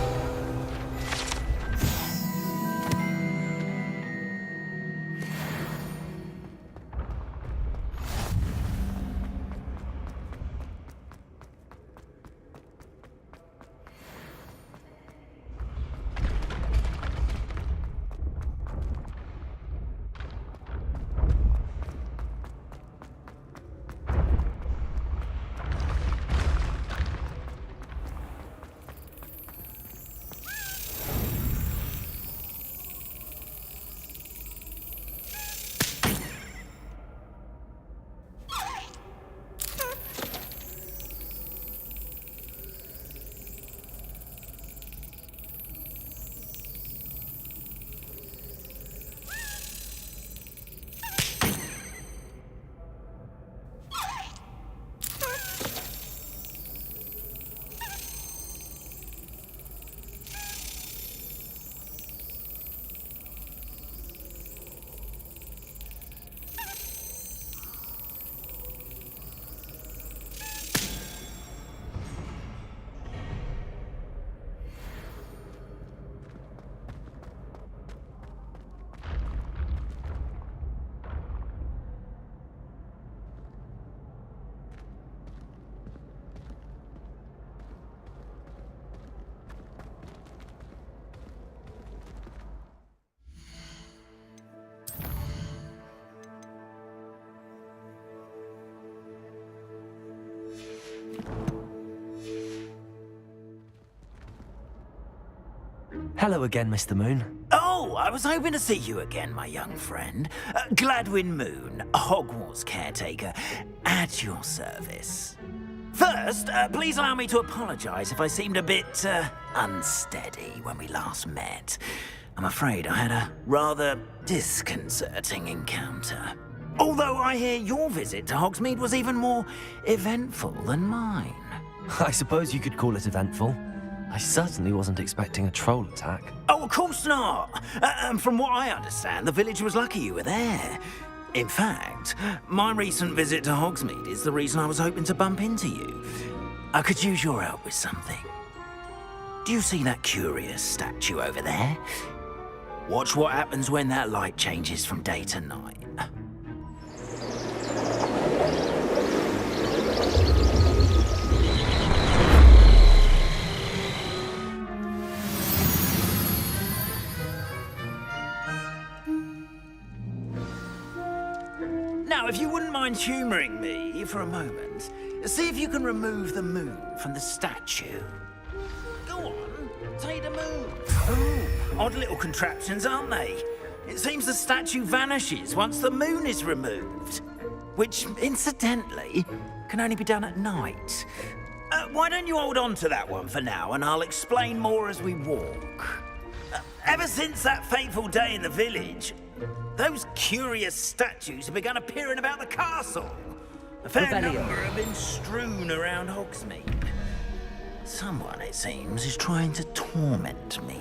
Hello again, Mr. Moon. Oh, I was hoping to see you again, my young friend. Gladwin Moon, Hogwarts Caretaker, at your service. First, please allow me to apologize if I seemed a bit, unsteady when we last met. I'm afraid I had a rather disconcerting encounter. Although I hear your visit to Hogsmeade was even more eventful than mine. I suppose you could call it eventful. I certainly wasn't expecting a troll attack. Oh, of course not. And from what I understand, the village was lucky you were there. In fact, my recent visit to Hogsmeade is the reason I was hoping to bump into you. I could use your help with something. Do you see that curious statue over there? Watch what happens when that light changes from day to night. Now, if you wouldn't mind humouring me for a moment, see if you can remove the moon from the statue. Go on, take the moon. Oh, odd little contraptions, aren't they? It seems the statue vanishes once the moon is removed. Which, incidentally, can only be done at night. Why don't you hold on to that one for now, and I'll explain more as we walk. Ever since that fateful day in the village, those curious statues have begun appearing about the castle. A fair number have been strewn around Hogsmeade. Someone, it seems, is trying to torment me.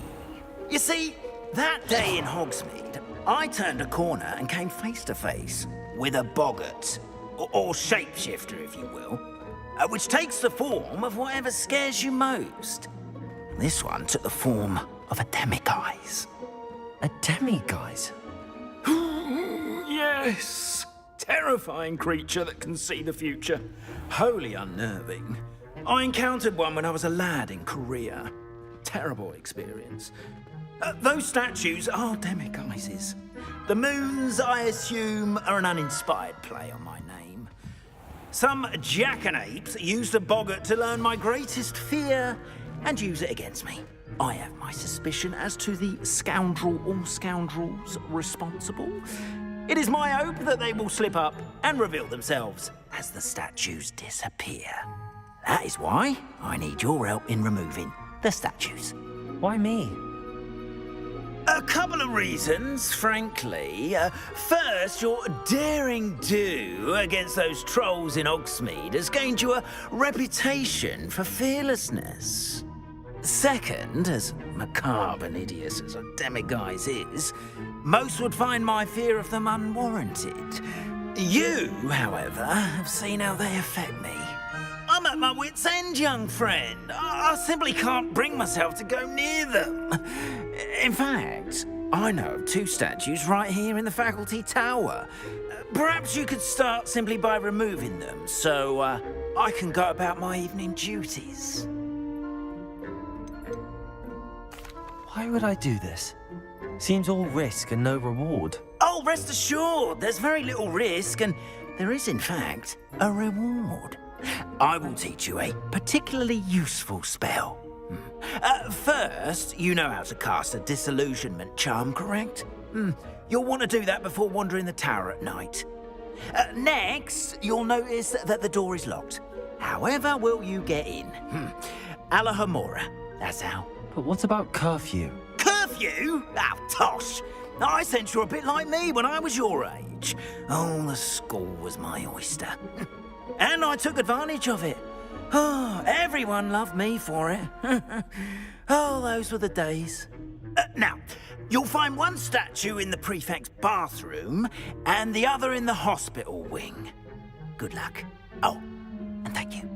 You see, that day in Hogsmeade, I turned a corner and came face to face with a boggart, or shapeshifter, if you will, which takes the form of whatever scares you most. This one took the form of a demiguise. A demiguise? Yes! Terrifying creature that can see the future. Wholly unnerving. I encountered one when I was a lad in Korea. Terrible experience. Those statues are demiguises. The moons, I assume, are an uninspired play on my name. Some jackanapes used a boggart to learn my greatest fear and use it against me. I have my suspicion as to the scoundrel or scoundrels responsible. It is my hope that they will slip up and reveal themselves as the statues disappear. That is why I need your help in removing the statues. Why me? A couple of reasons, frankly. First, your daring do against those trolls in Hogsmeade has gained you a reputation for fearlessness. Second, as macabre and hideous as a demiguise is, most would find my fear of them unwarranted. You, however, have seen how they affect me. I'm at my wit's end, young friend. I simply can't bring myself to go near them. In fact, I know of two statues right here in the faculty tower. Perhaps you could start simply by removing them, so I can go about my evening duties. Why would I do this? Seems all risk and no reward. Oh, rest assured, there's very little risk, and there is, in fact, a reward. I will teach you a particularly useful spell. First, you know how to cast a disillusionment charm, correct? You'll want to do that before wandering the tower at night. Next, you'll notice that the door is locked. However will you get in? Alahomora, that's how. But what about curfew? Curfew? Oh, tosh! I sense you're a bit like me when I was your age. Oh, the school was my oyster. And I took advantage of it. Oh, everyone loved me for it. Oh, those were the days. Now, you'll find one statue in the prefect's bathroom and the other in the hospital wing. Good luck. Oh, and thank you.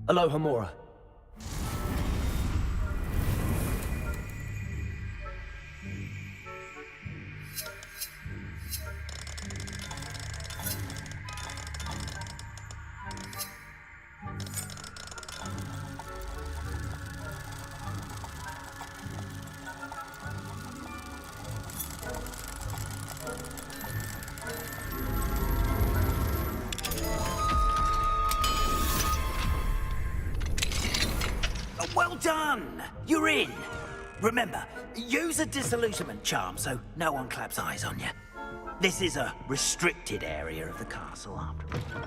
Alohomora. done. You're in. Remember, use a disillusionment charm so no one claps eyes on you. This is a restricted area of the castle after all.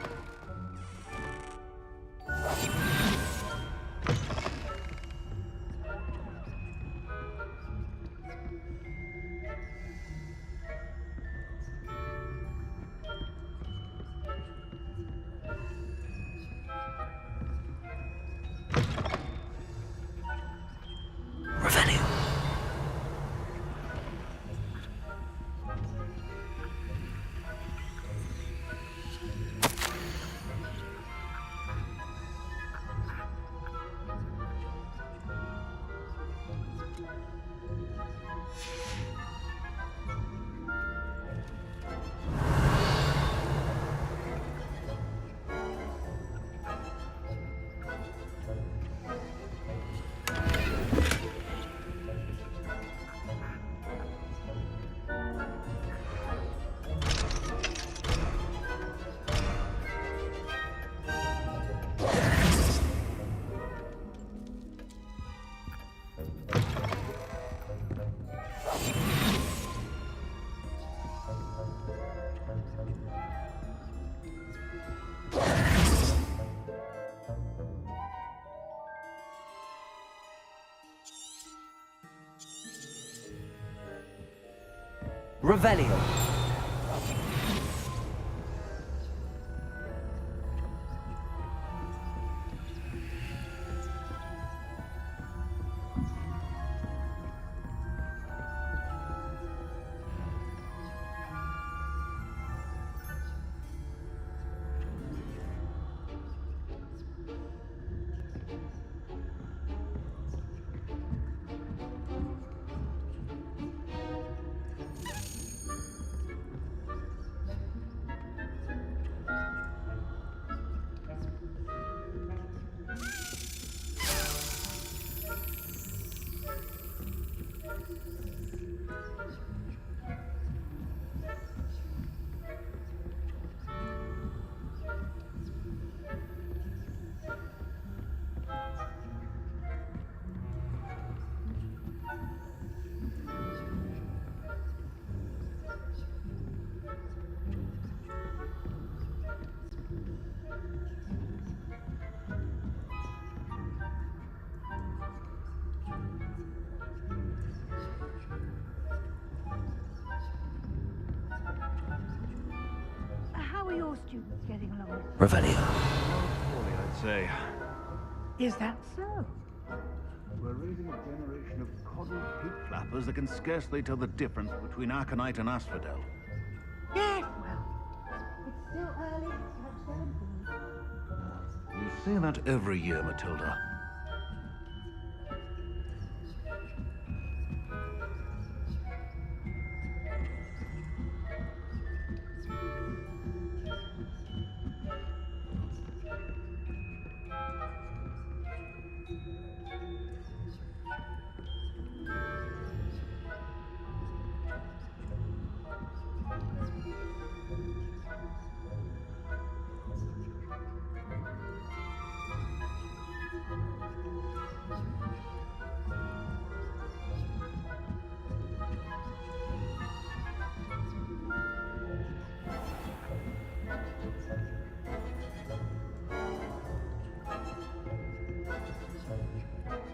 Revelio. How are your students getting along? Revelio. Poorly, I'd say. Is that so? We're raising a generation of coddled pig flappers that can scarcely tell the difference between aconite and asphodel. Yes, well, it's still early to touch them. You say that every year, Matilda.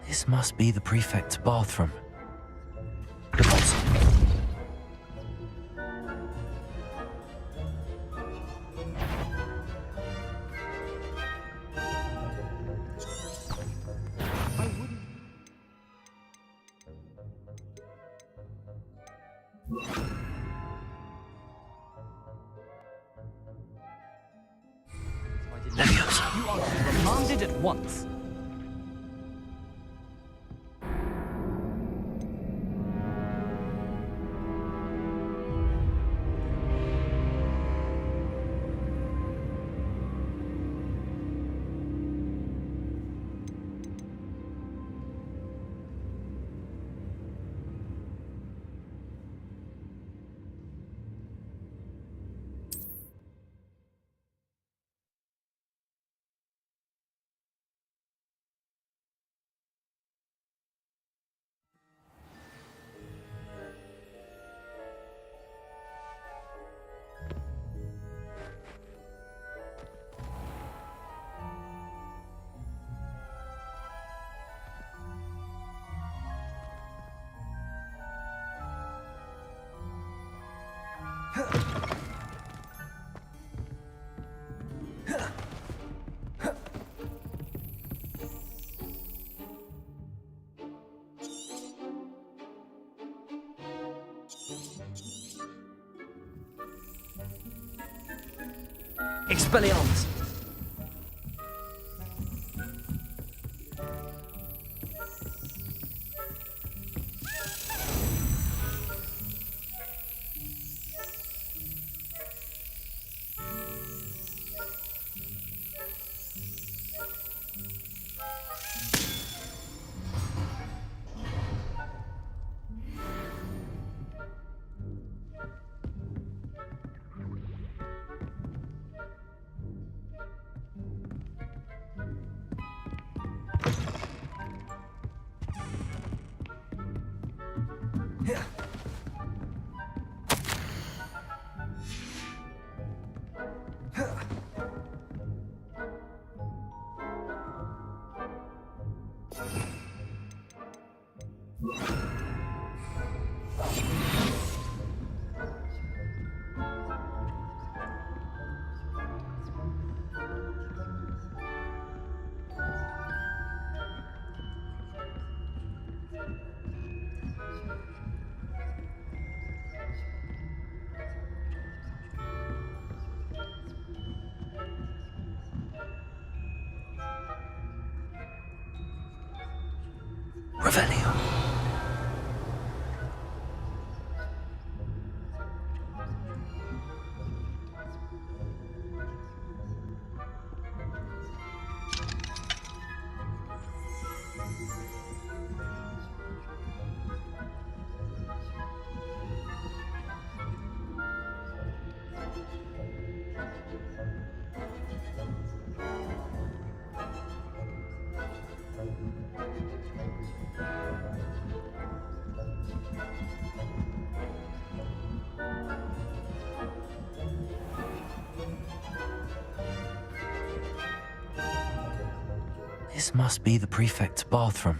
This must be the prefect's bathroom. Leviosa. You are remanded at once. Expelliarmus! Revelio. This must be the prefect's bathroom.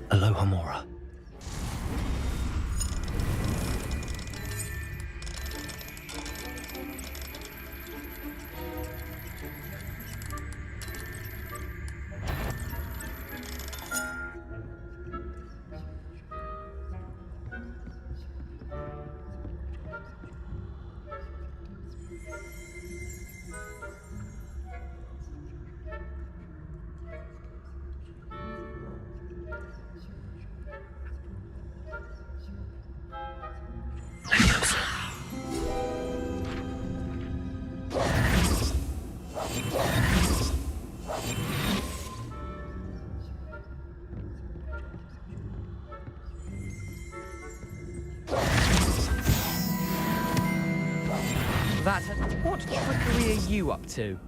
Aloha Mora. What trickery are you up to?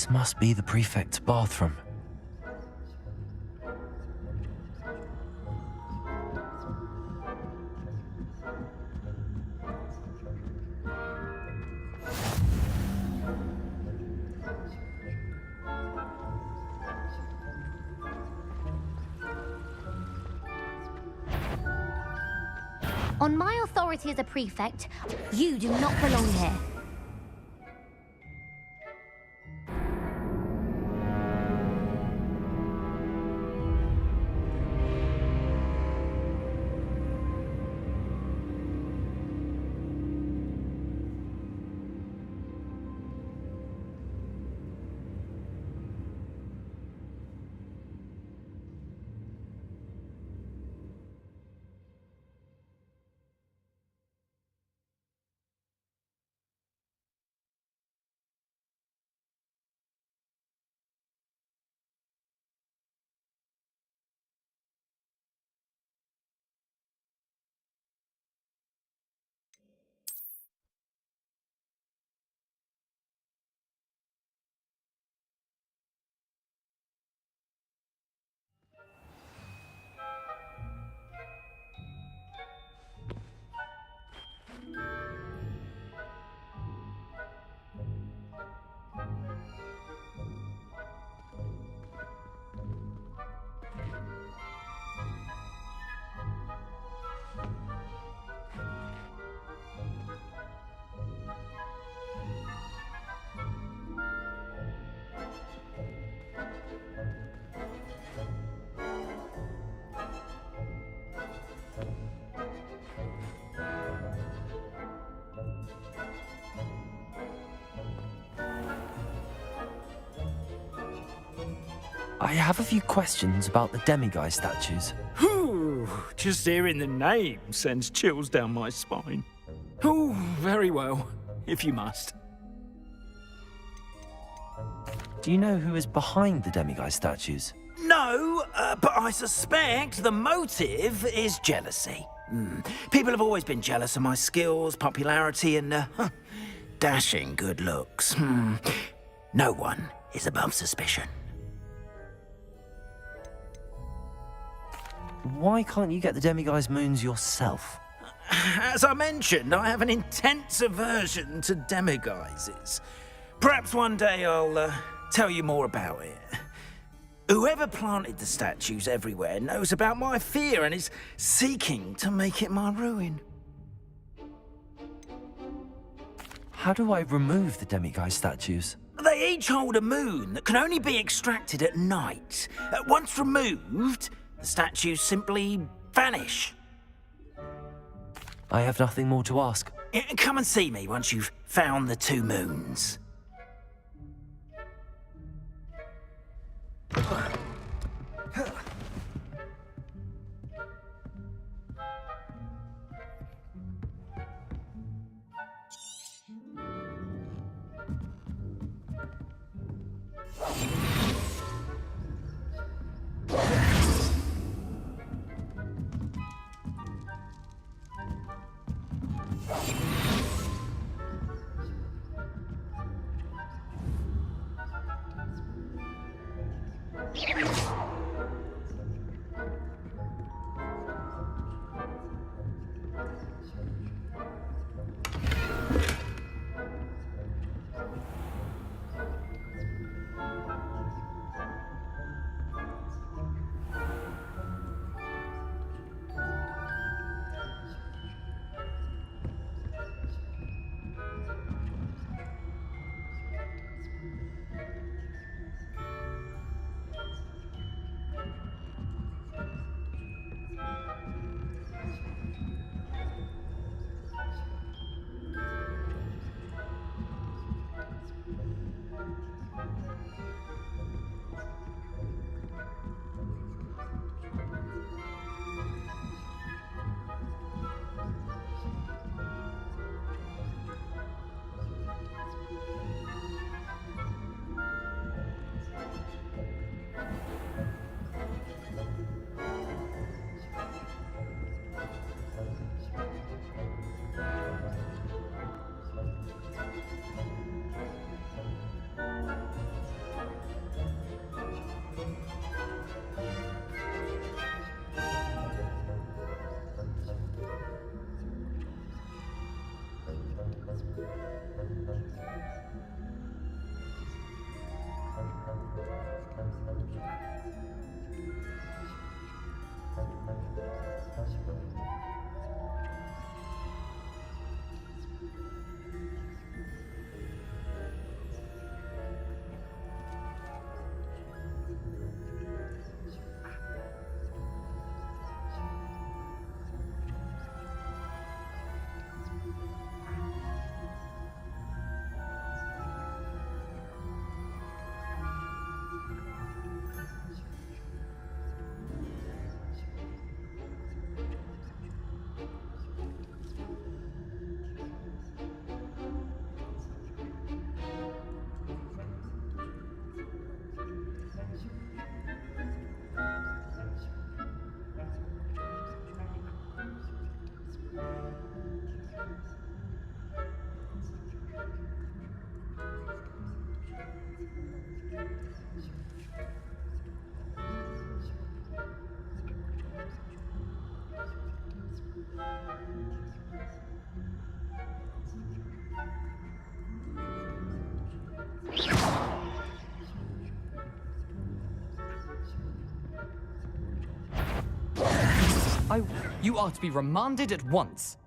This must be the prefect's bathroom. On my authority as a prefect, you do not belong here. I have a few questions about the demiguise statues. Ooh, just hearing the name sends chills down my spine. Oh, very well, if you must. Do you know who is behind the demiguise statues? No, but I suspect the motive is jealousy. People have always been jealous of my skills, popularity, and dashing good looks. No one is above suspicion. Why can't you get the demiguise moons yourself? As I mentioned, I have an intense aversion to demiguises. Perhaps one day I'll tell you more about it. Whoever planted the statues everywhere knows about my fear and is seeking to make it my ruin. How do I remove the demiguise statues? They each hold a moon that can only be extracted at night. Once removed, the statues simply vanish. I have nothing more to ask. Come and see me once you've found the 2 moons. You are to be remanded at once.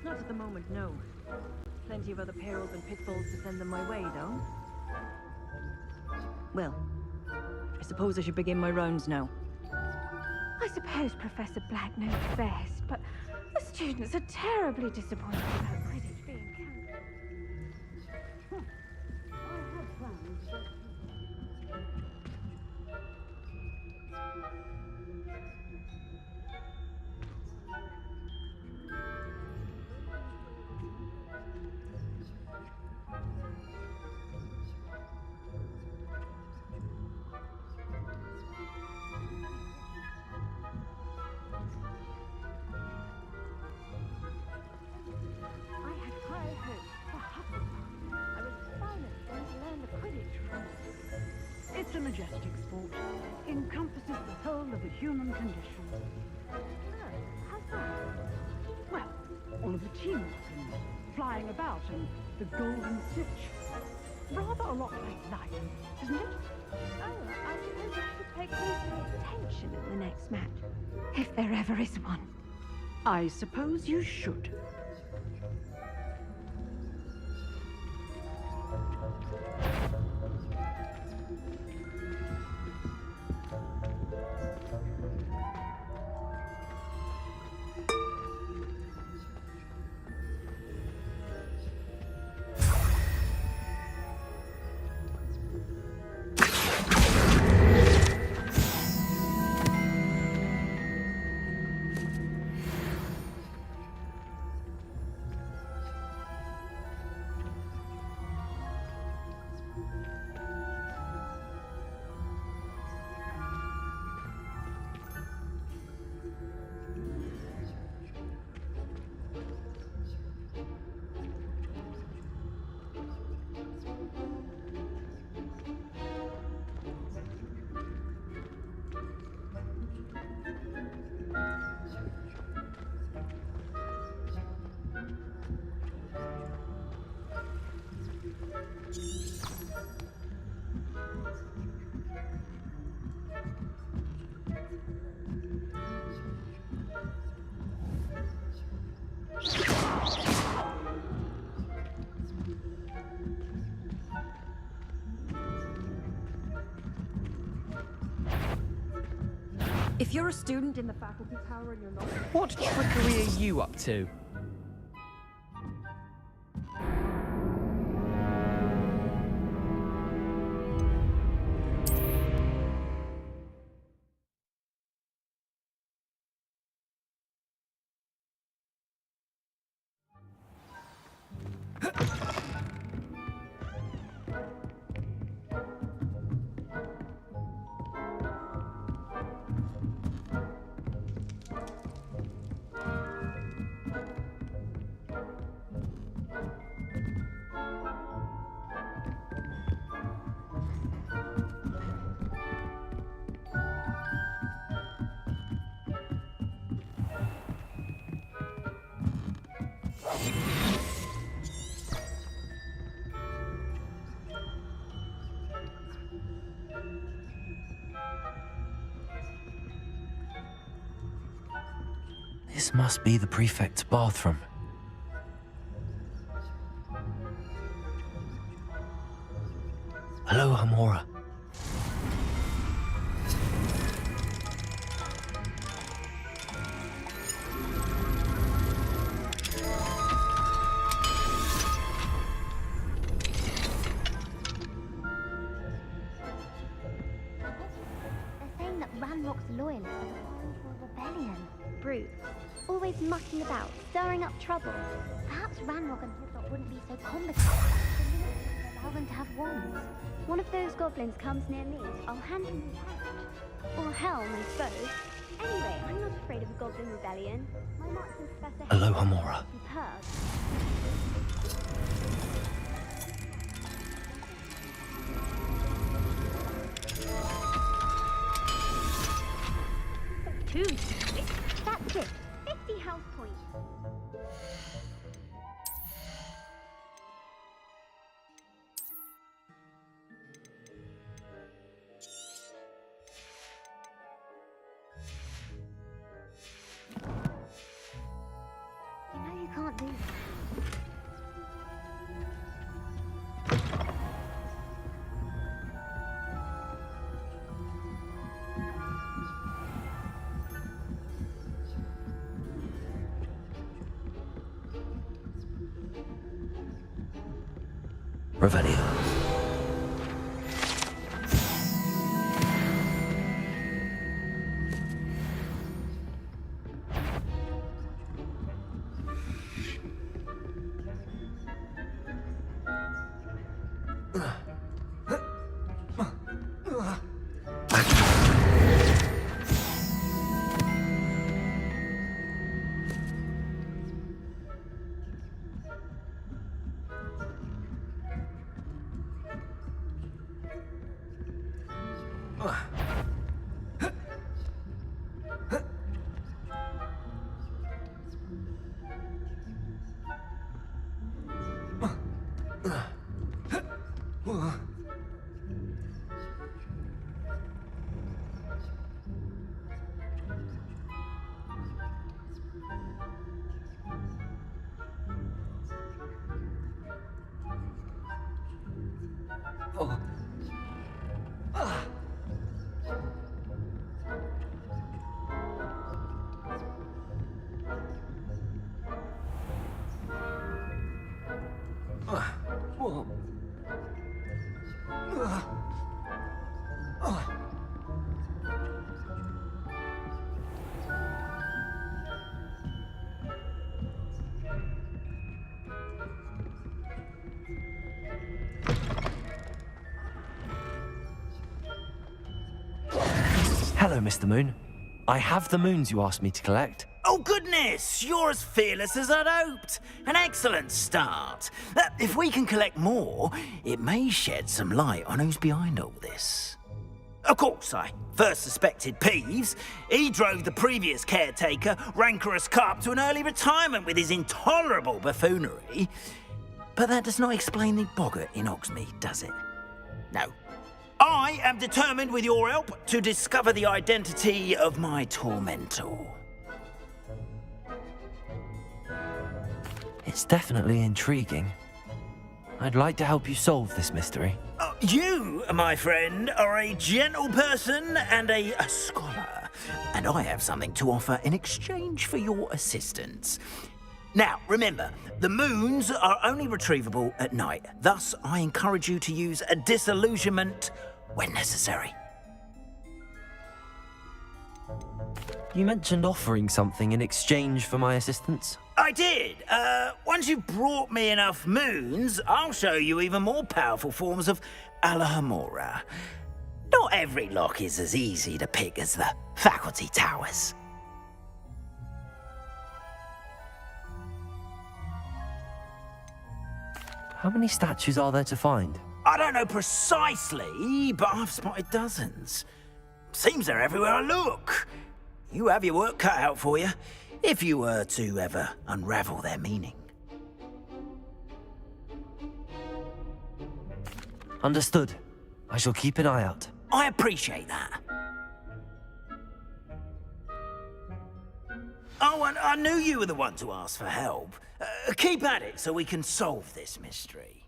Not at the moment, no. Plenty of other perils and pitfalls to send them my way, though. Well, I suppose I should begin my rounds now. I suppose Professor Black knows best, but the students are terribly disappointed about Quidditch being cancelled. I had plans, but... It's a majestic sport. Encompasses the whole of the human condition. Oh, how's that? Well, all of the teamwork and flying about and the golden stitch. Rather a lot like life, isn't it? Oh, I suppose I should pay closer attention at the next match, if there ever is one. I suppose you should. If you're a student in the faculty tower and you're not... What trickery are you up to? This must be the prefect's bathroom. Hello, Hamora. They're saying that Ranrock's loyalists are preparing for a rebellion. Brutes. Always mucking about, stirring up trouble. Perhaps Ranrock and Hogwarts wouldn't be so combative. Allow them to have wands. One of those goblins comes near me, I'll hand him his hat. Or helm, I suppose. Anyway, I'm not afraid of a goblin rebellion. My marksman Professor Hello, Hamora. Superb. 2 That's it. 50 health points. You know you can't do that. Revelio. Hello, Mr. Moon. I have the moons you asked me to collect. Oh, goodness! You're as fearless as I'd hoped. An excellent start. If we can collect more, it may shed some light on who's behind all this. Of course, I first suspected Peeves. He drove the previous caretaker, rancorous Carp, to an early retirement with his intolerable buffoonery. But that does not explain the boggart in Hogsmeade, does it? No. I am determined, with your help, to discover the identity of my tormentor. It's definitely intriguing. I'd like to help you solve this mystery. You, my friend, are a gentle person and a scholar, and I have something to offer in exchange for your assistance. Now, remember, the moons are only retrievable at night. Thus, I encourage you to use a disillusionment when necessary. You mentioned offering something in exchange for my assistance? I did. Once you've brought me enough moons, I'll show you even more powerful forms of Alohomora. Not every lock is as easy to pick as the faculty towers. How many statues are there to find? I don't know precisely, but I've spotted dozens. Seems they're everywhere I look. You have your work cut out for you, if you were to ever unravel their meaning. Understood. I shall keep an eye out. I appreciate that. Oh, and I knew you were the one to ask for help. Keep at it so we can solve this mystery.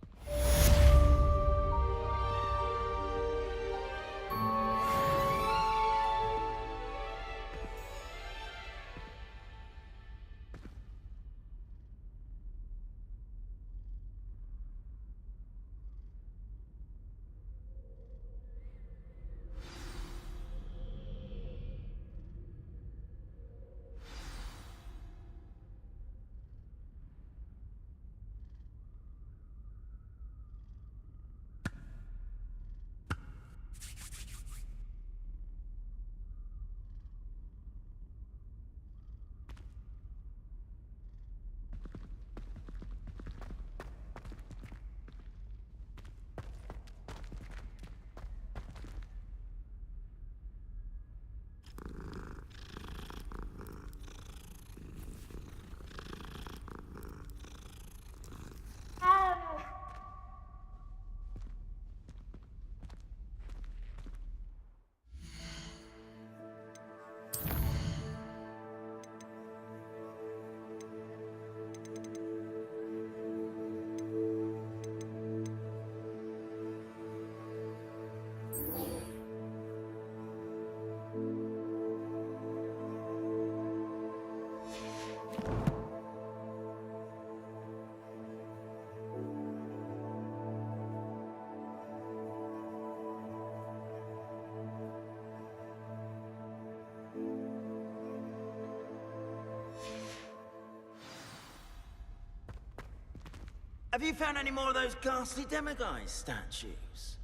Have you found any more of those ghastly demiguise statues?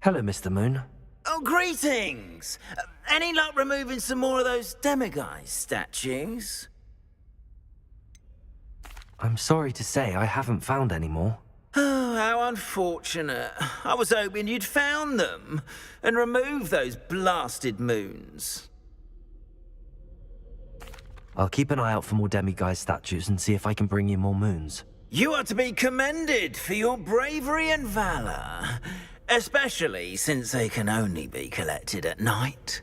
Hello, Mr. Moon. Oh, greetings! Any luck removing some more of those demiguise statues? I'm sorry to say I haven't found any more. Oh, how unfortunate. I was hoping you'd found them and removed those blasted moons. I'll keep an eye out for more demiguise statues and see if I can bring you more moons. You are to be commended for your bravery and valor, especially since they can only be collected at night.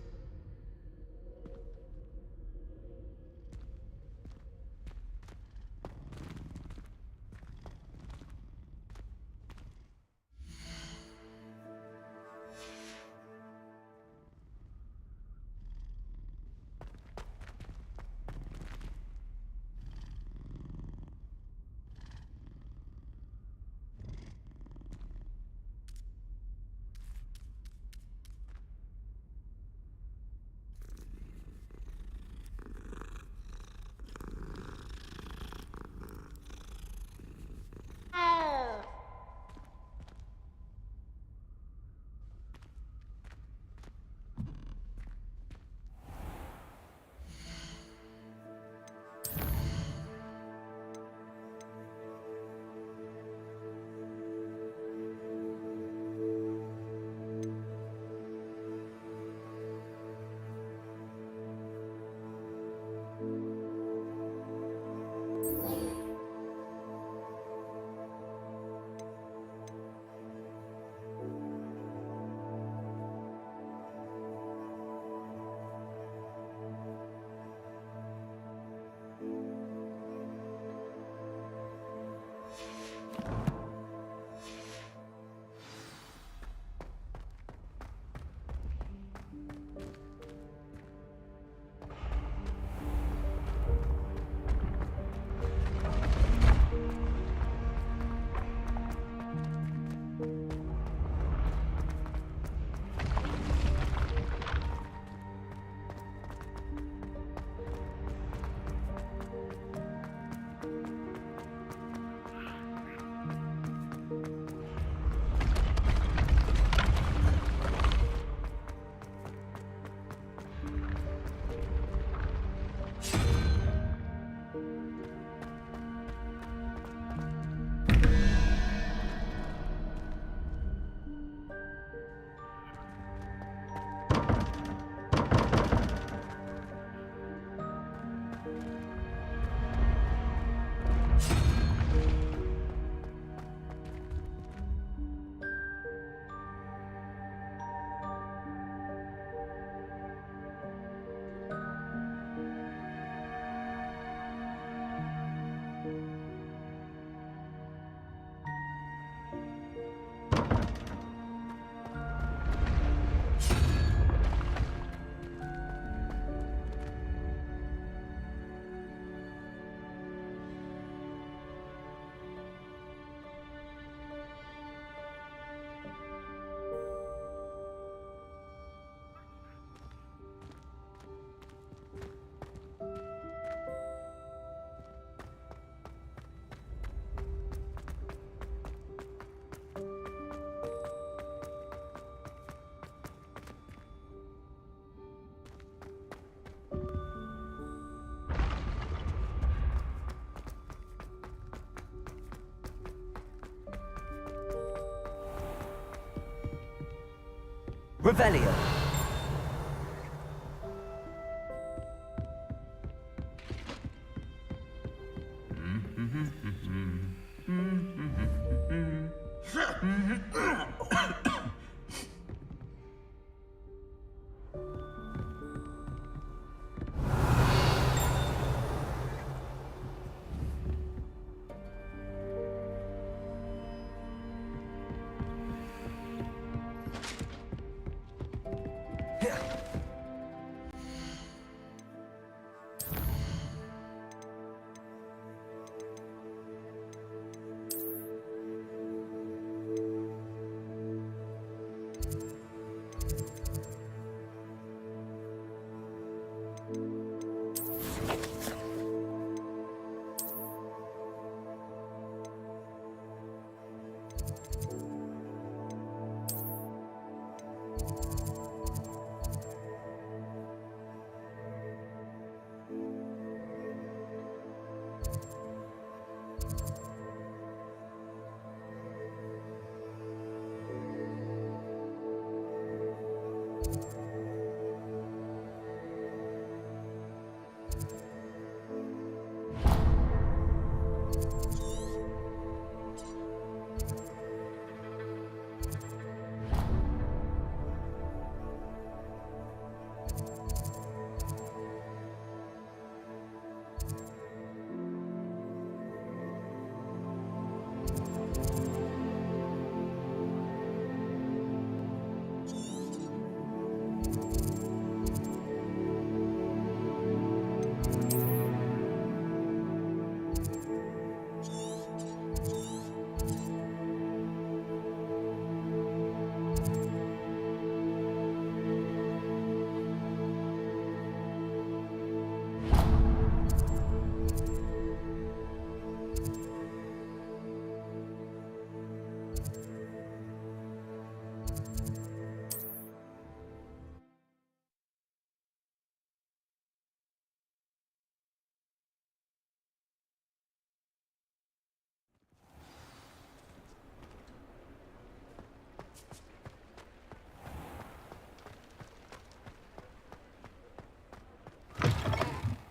Revelio.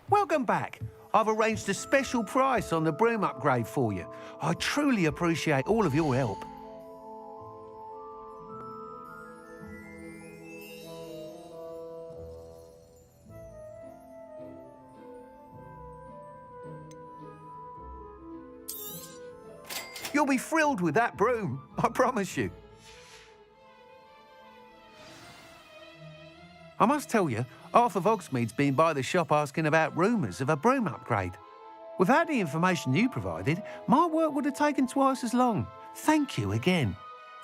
Welcome back. I've arranged a special price on the broom upgrade for you. I truly appreciate all of your help. You'll be thrilled with that broom, I promise you. I must tell you, half of Hogsmeade's been by the shop asking about rumours of a broom upgrade. Without the information you provided, my work would have taken twice as long. Thank you again.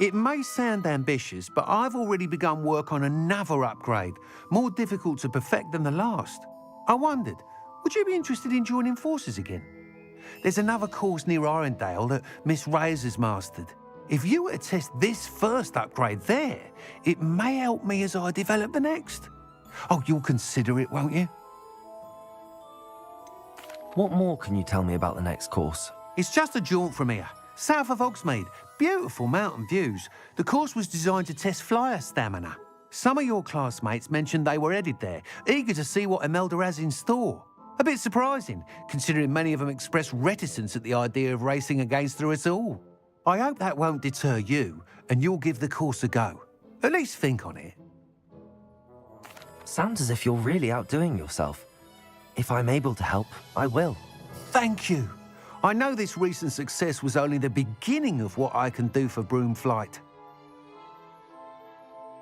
It may sound ambitious, but I've already begun work on another upgrade, more difficult to perfect than the last. I wondered, would you be interested in joining forces again? There's another course near Arendale that Miss Reyes has mastered. If you were to test this first upgrade there, it may help me as I develop the next. Oh, you'll consider it, won't you? What more can you tell me about the next course? It's just a jaunt from here, south of Hogsmeade. Beautiful mountain views. The course was designed to test flyer stamina. Some of your classmates mentioned they were headed there, eager to see what Imelda has in store. A bit surprising, considering many of them expressed reticence at the idea of racing against her at all. I hope that won't deter you, and you'll give the course a go. At least think on it. Sounds as if you're really outdoing yourself. If I'm able to help, I will. Thank you. I know this recent success was only the beginning of what I can do for broom flight.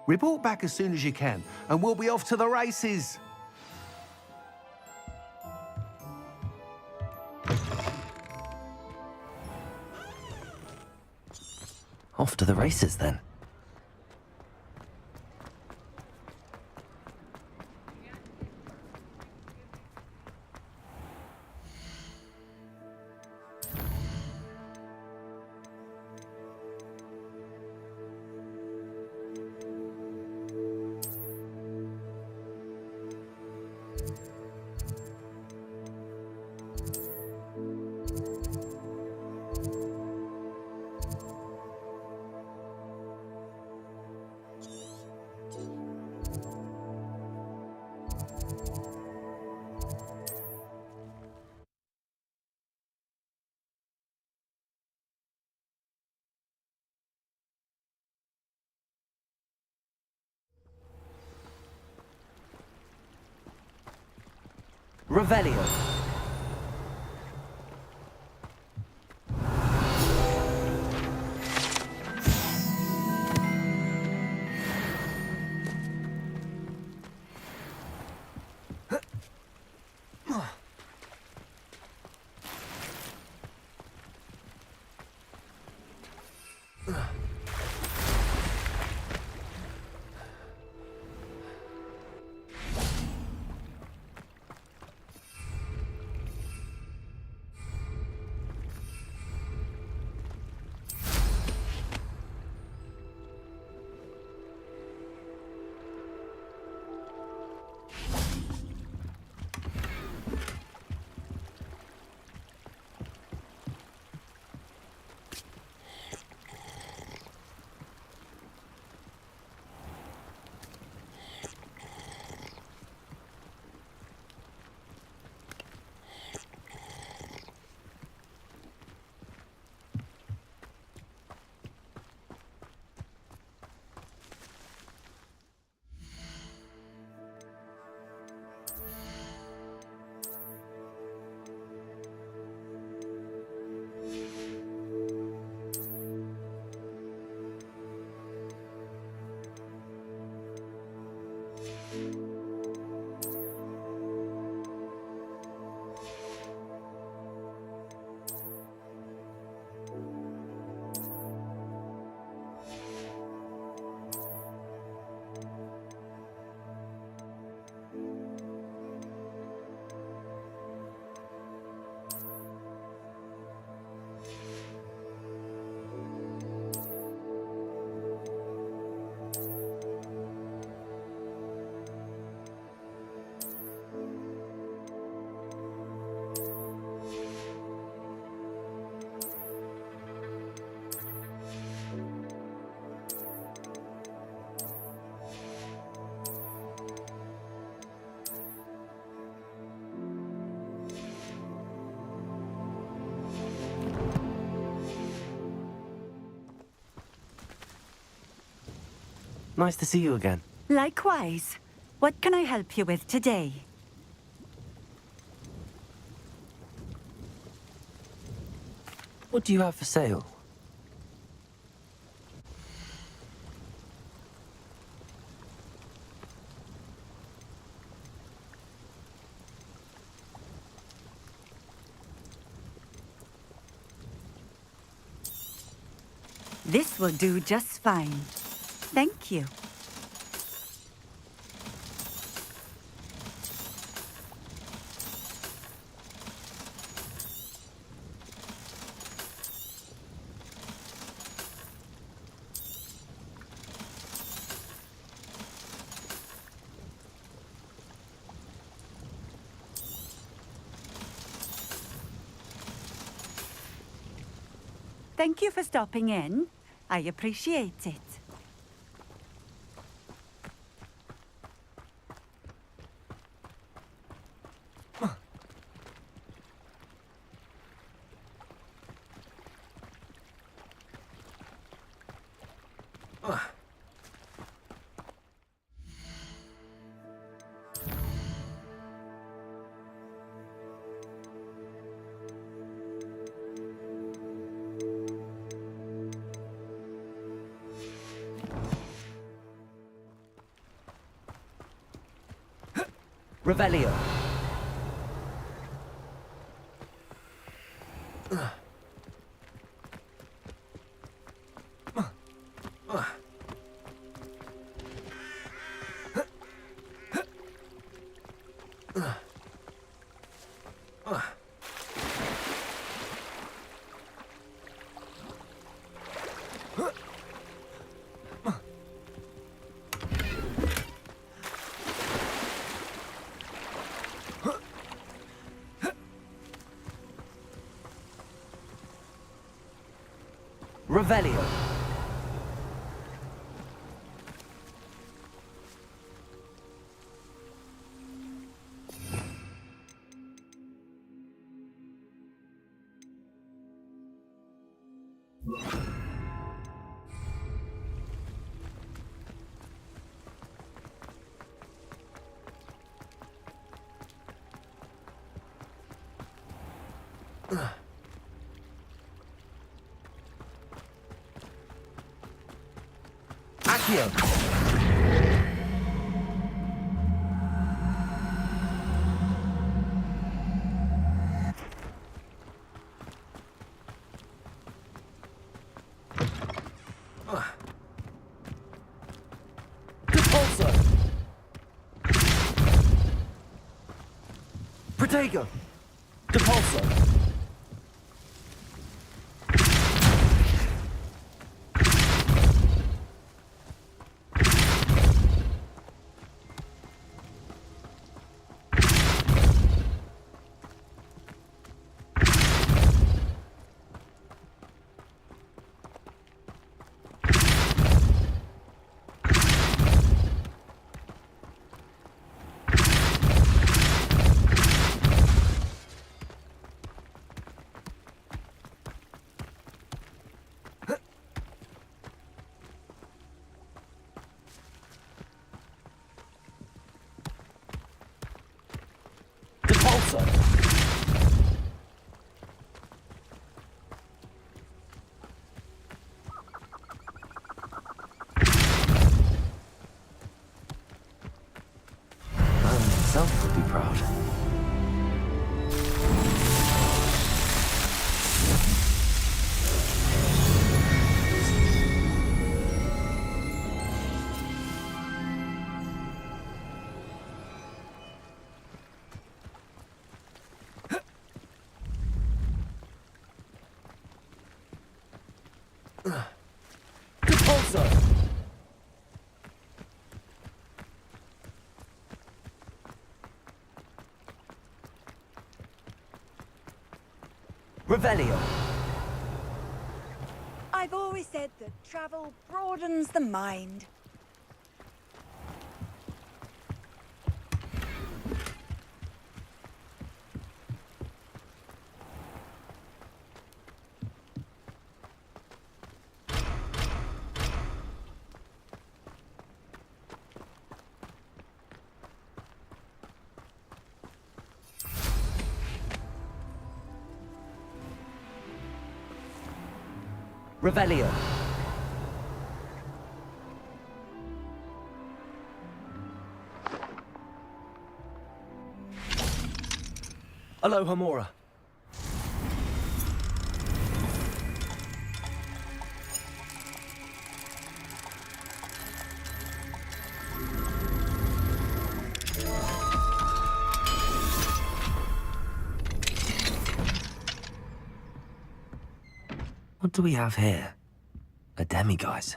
Report back as soon as you can, and we'll be off to the races. Off to the races, then. Revelio. Nice to see you again. Likewise. What can I help you with today? What do you have for sale? This will do just fine. Thank you. Thank you for stopping in. I appreciate it. Revelio. Revelio. Accio! Repulsor! Protego! Repulsor! Merlin himself would be proud. Repulsor! Revelio! I've always said that travel broadens the mind. Revelio! Alohomora! What do we have here? A demiguise.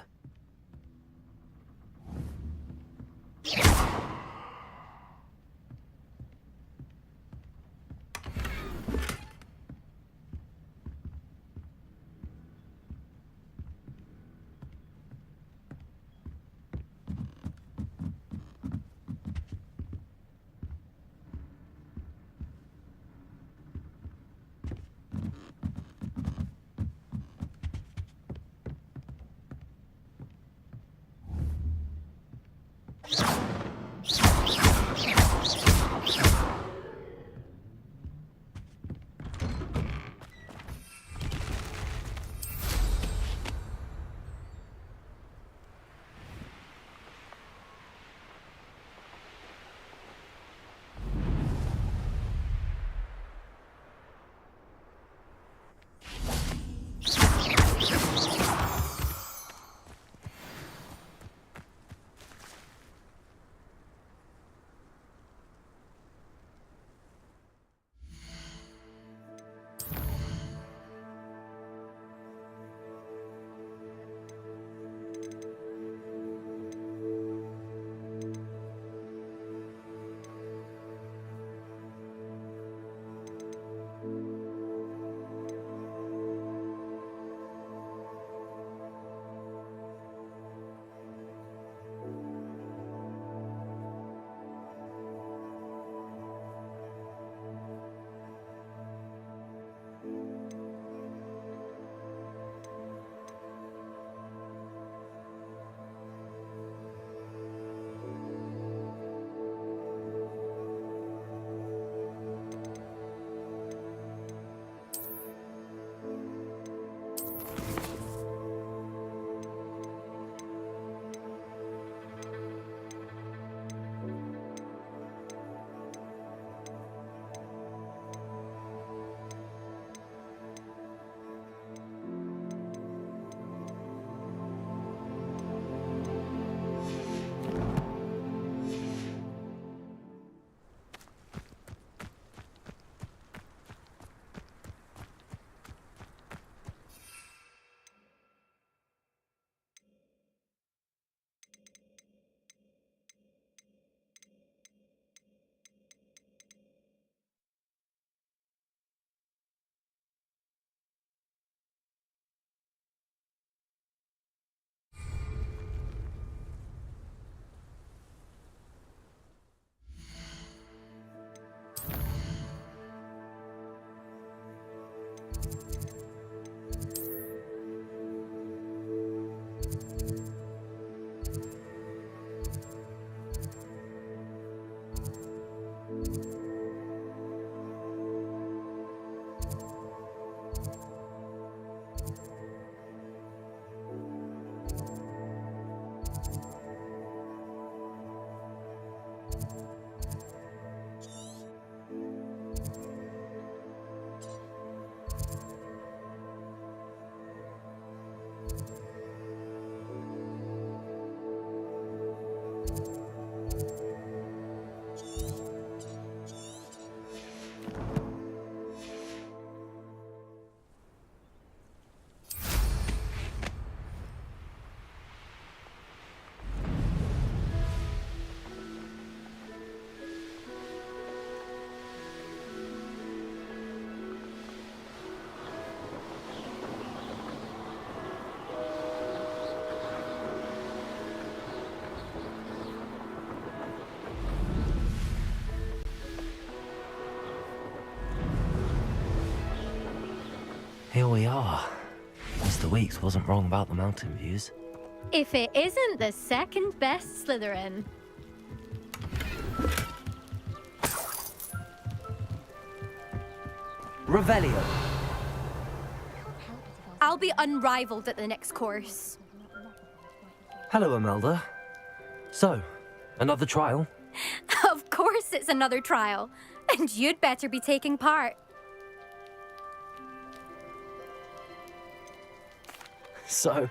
Here we are. Mr. Weeks wasn't wrong about the mountain views. If it isn't the second best Slytherin. Revelio. I'll be unrivaled at the next course. Hello, Imelda. So, another trial? Of course it's another trial. And you'd better be taking part. So,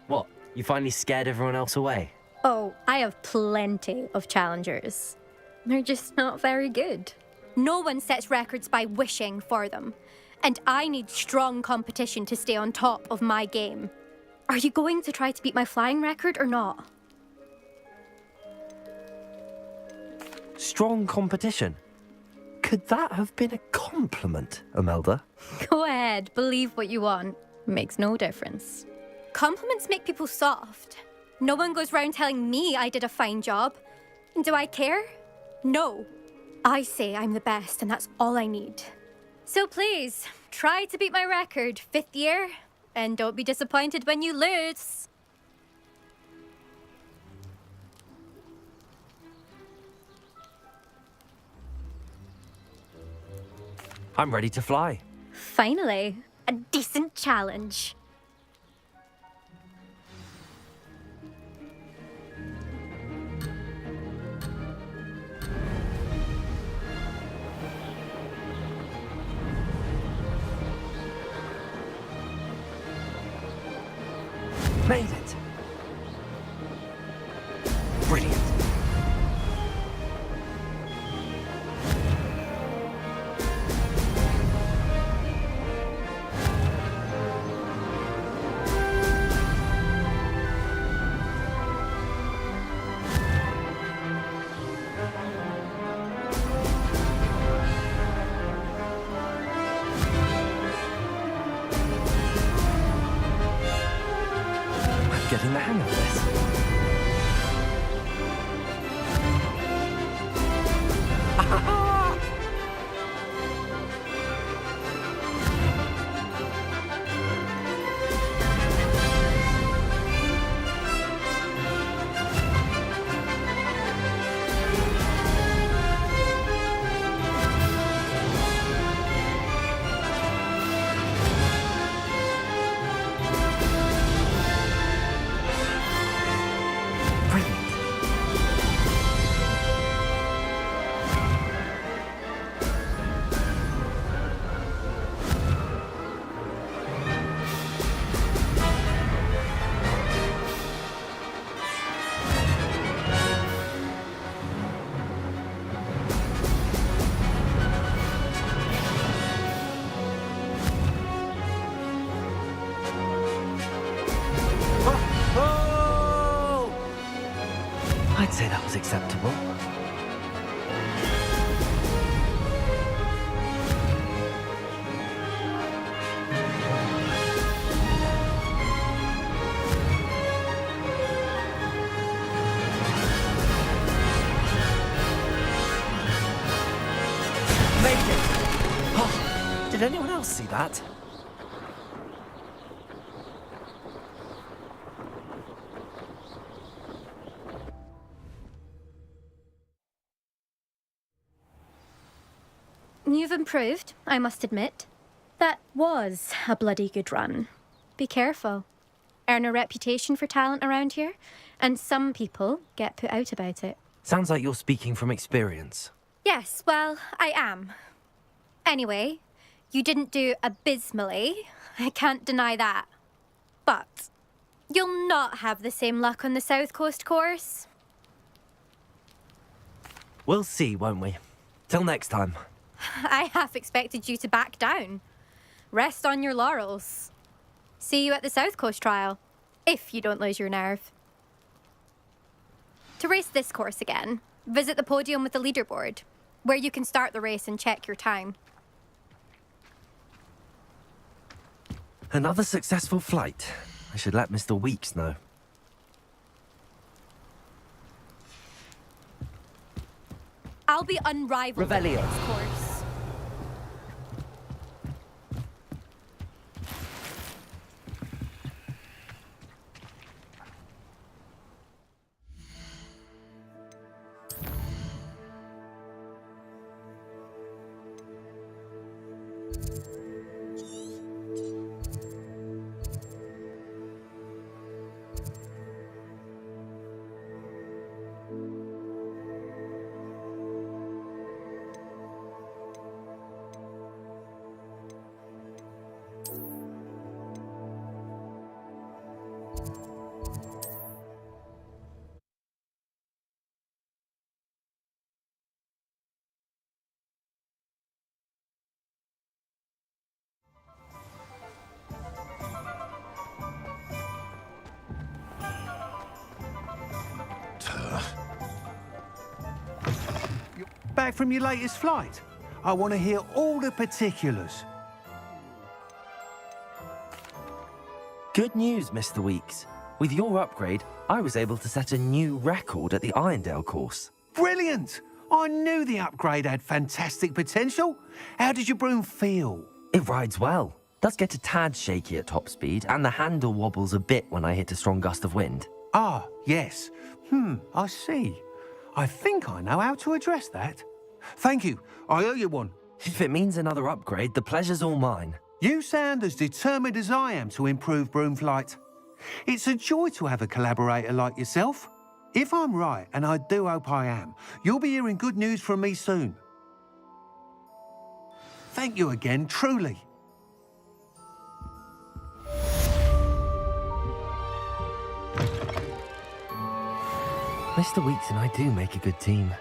what? You finally scared everyone else away? Oh, I have plenty of challengers. They're just not very good. No one sets records by wishing for them. And I need strong competition to stay on top of my game. Are you going to try to beat my flying record or not? Strong competition? Could that have been a compliment, Imelda? Go ahead, believe what you want. Makes no difference. Compliments make people soft. No one goes round telling me I did a fine job. And do I care? No. I say I'm the best, and that's all I need. So please, try to beat my record, 5th year, and don't be disappointed when you lose. I'm ready to fly. Finally, a decent challenge. Made it! Brilliant. Getting the hang of this. I'd say that was acceptable. Make it! Oh, did anyone else see that? You've improved, I must admit. That was a bloody good run. Be careful. Earn a reputation for talent around here, and some people get put out about it. Sounds like you're speaking from experience. Yes, well, I am. Anyway, you didn't do abysmally. I can't deny that. But you'll not have the same luck on the South Coast course. We'll see, won't we? Till next time. I half expected you to back down. Rest on your laurels. See you at the South Coast trial, if you don't lose your nerve. To race this course again, visit the podium with the leaderboard, where you can start the race and check your time. Another successful flight. I should let Mr. Weeks know. I'll be unrivaled Revelio. at this course. Back from your latest flight? I want to hear all the particulars. Good news, Mr. Weeks. With your upgrade, I was able to set a new record at the Irondale course. Brilliant! I knew the upgrade had fantastic potential. How did your broom feel? It rides well. Does get a tad shaky at top speed, and the handle wobbles a bit when I hit a strong gust of wind. Ah, yes. I see. I think I know how to address that. Thank you. I owe you one. If it means another upgrade, the pleasure's all mine. You sound as determined as I am to improve broom flight. It's a joy to have a collaborator like yourself. If I'm right, and I do hope I am, you'll be hearing good news from me soon. Thank you again, truly. Mr. Weeks and I do make a good team.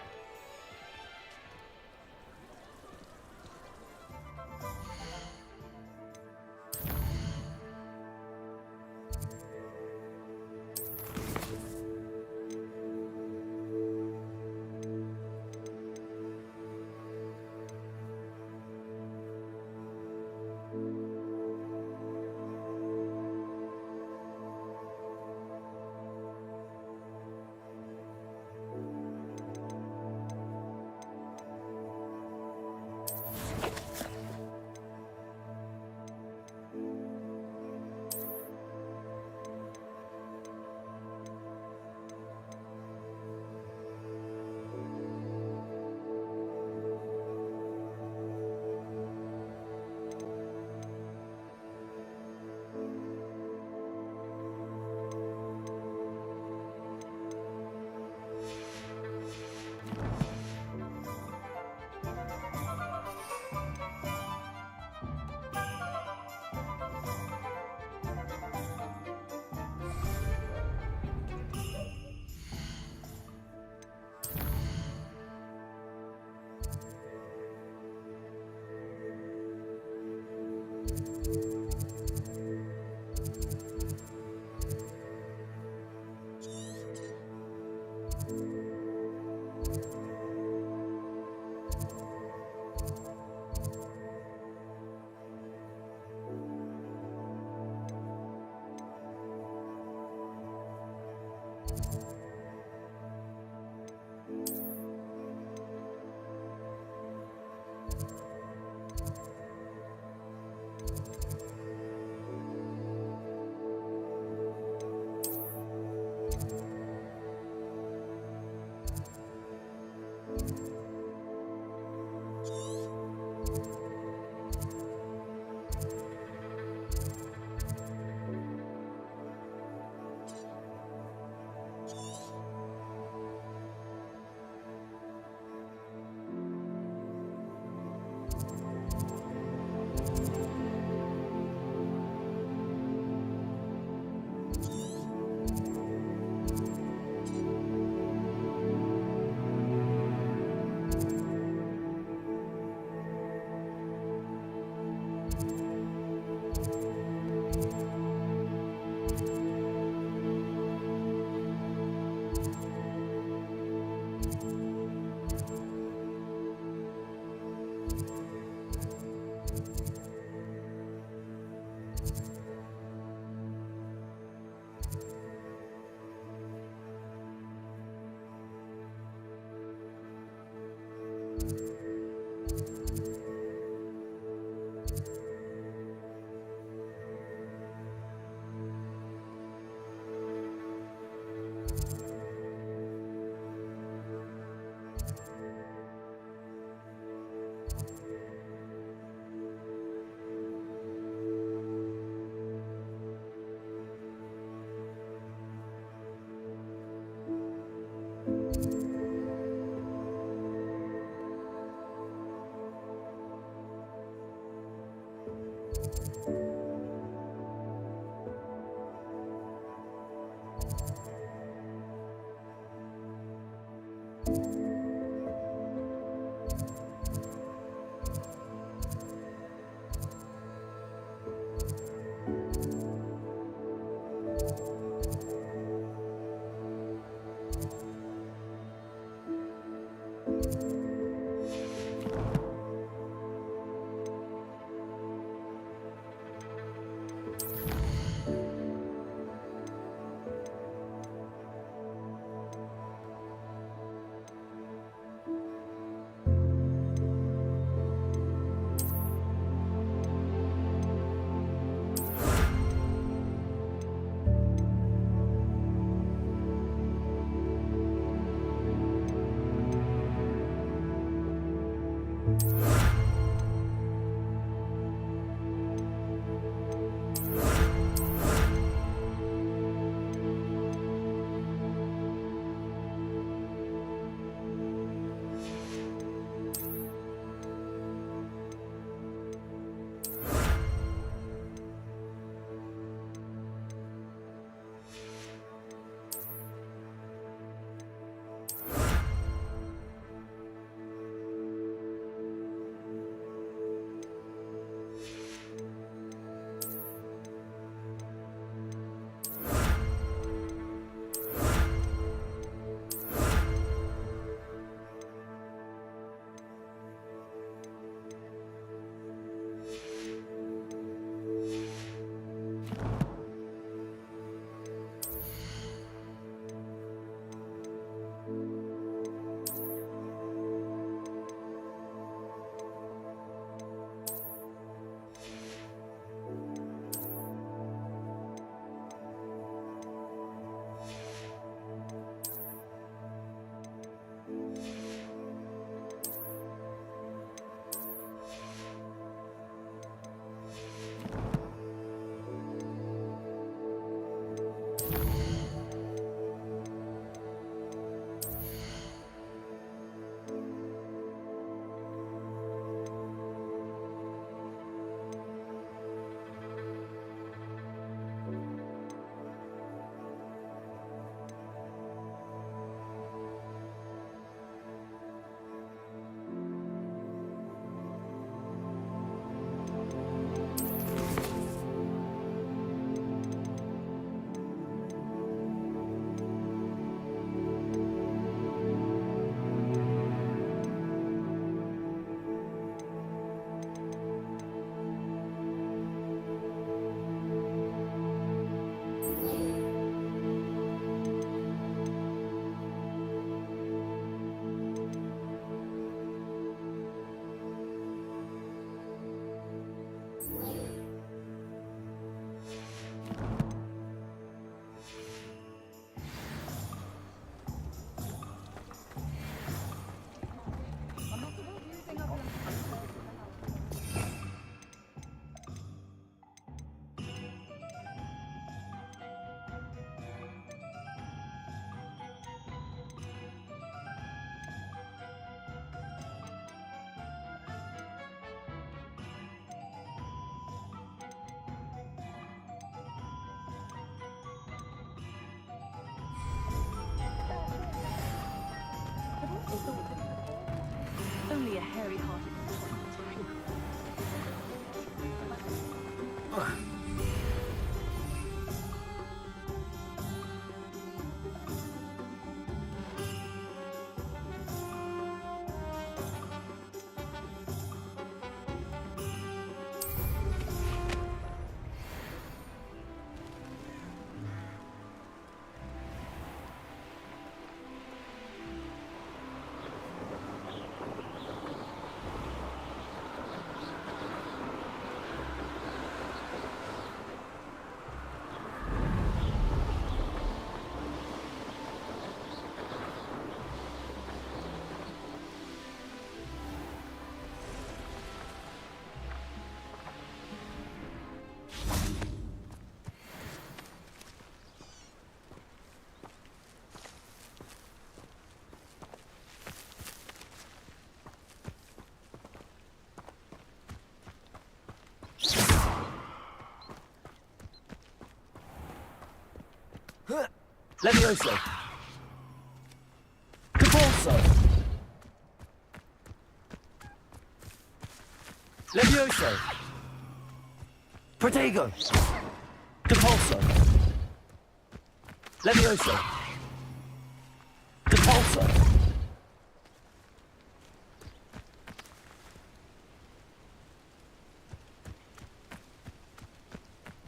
Only a hairy-hearted Levioso! Capolso! Levioso! Protego! Capolso! Levioso! Capolso!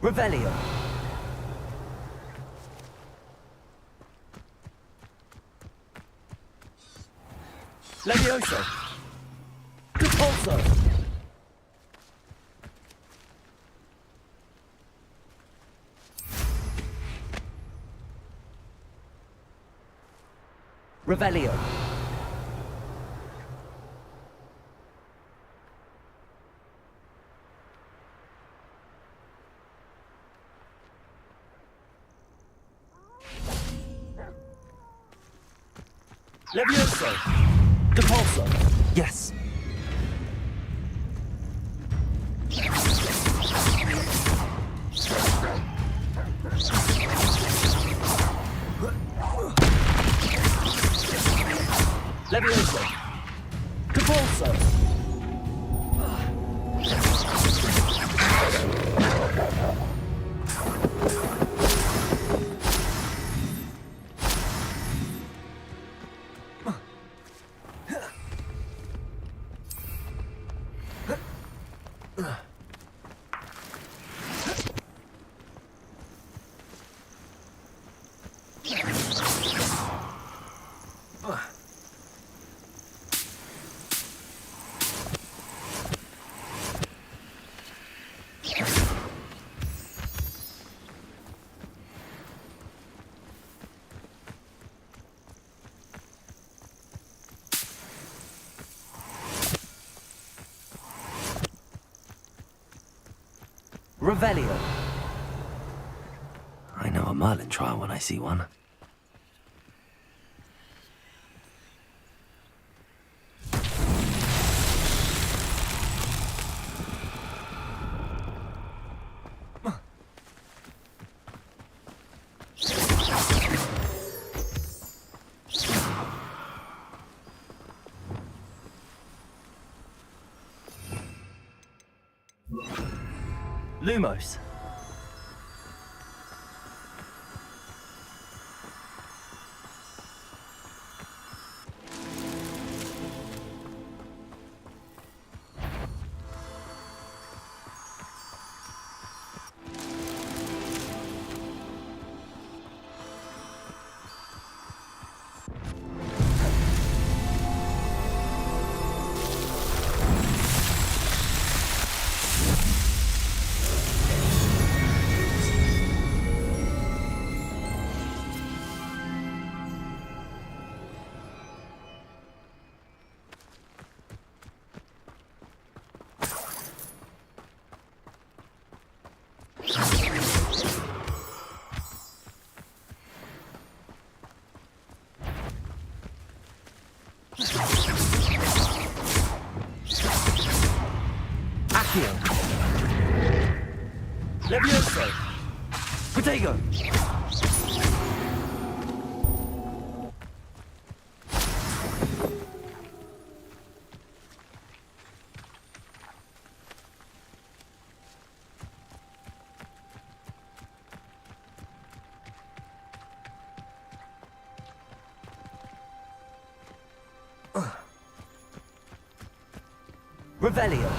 Revelio! Levioso! Capolso! Revelio! Levioso! Depulso! Yes. Levioso! Depulso! Revelio. I know a Merlin trial when I see one. Lumos. Accio. Levioso. Protego. Revelio.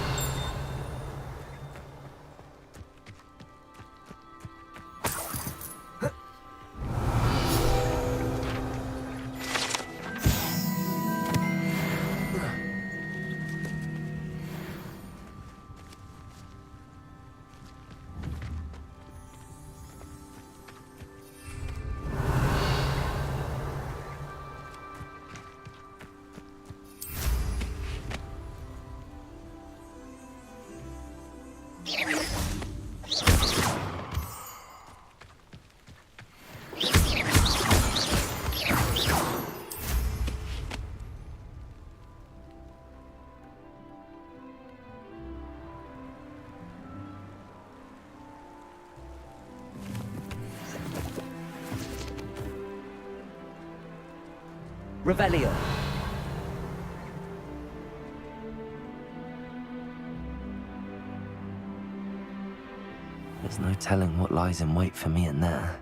Revelio. There's no telling what lies in wait for me in there.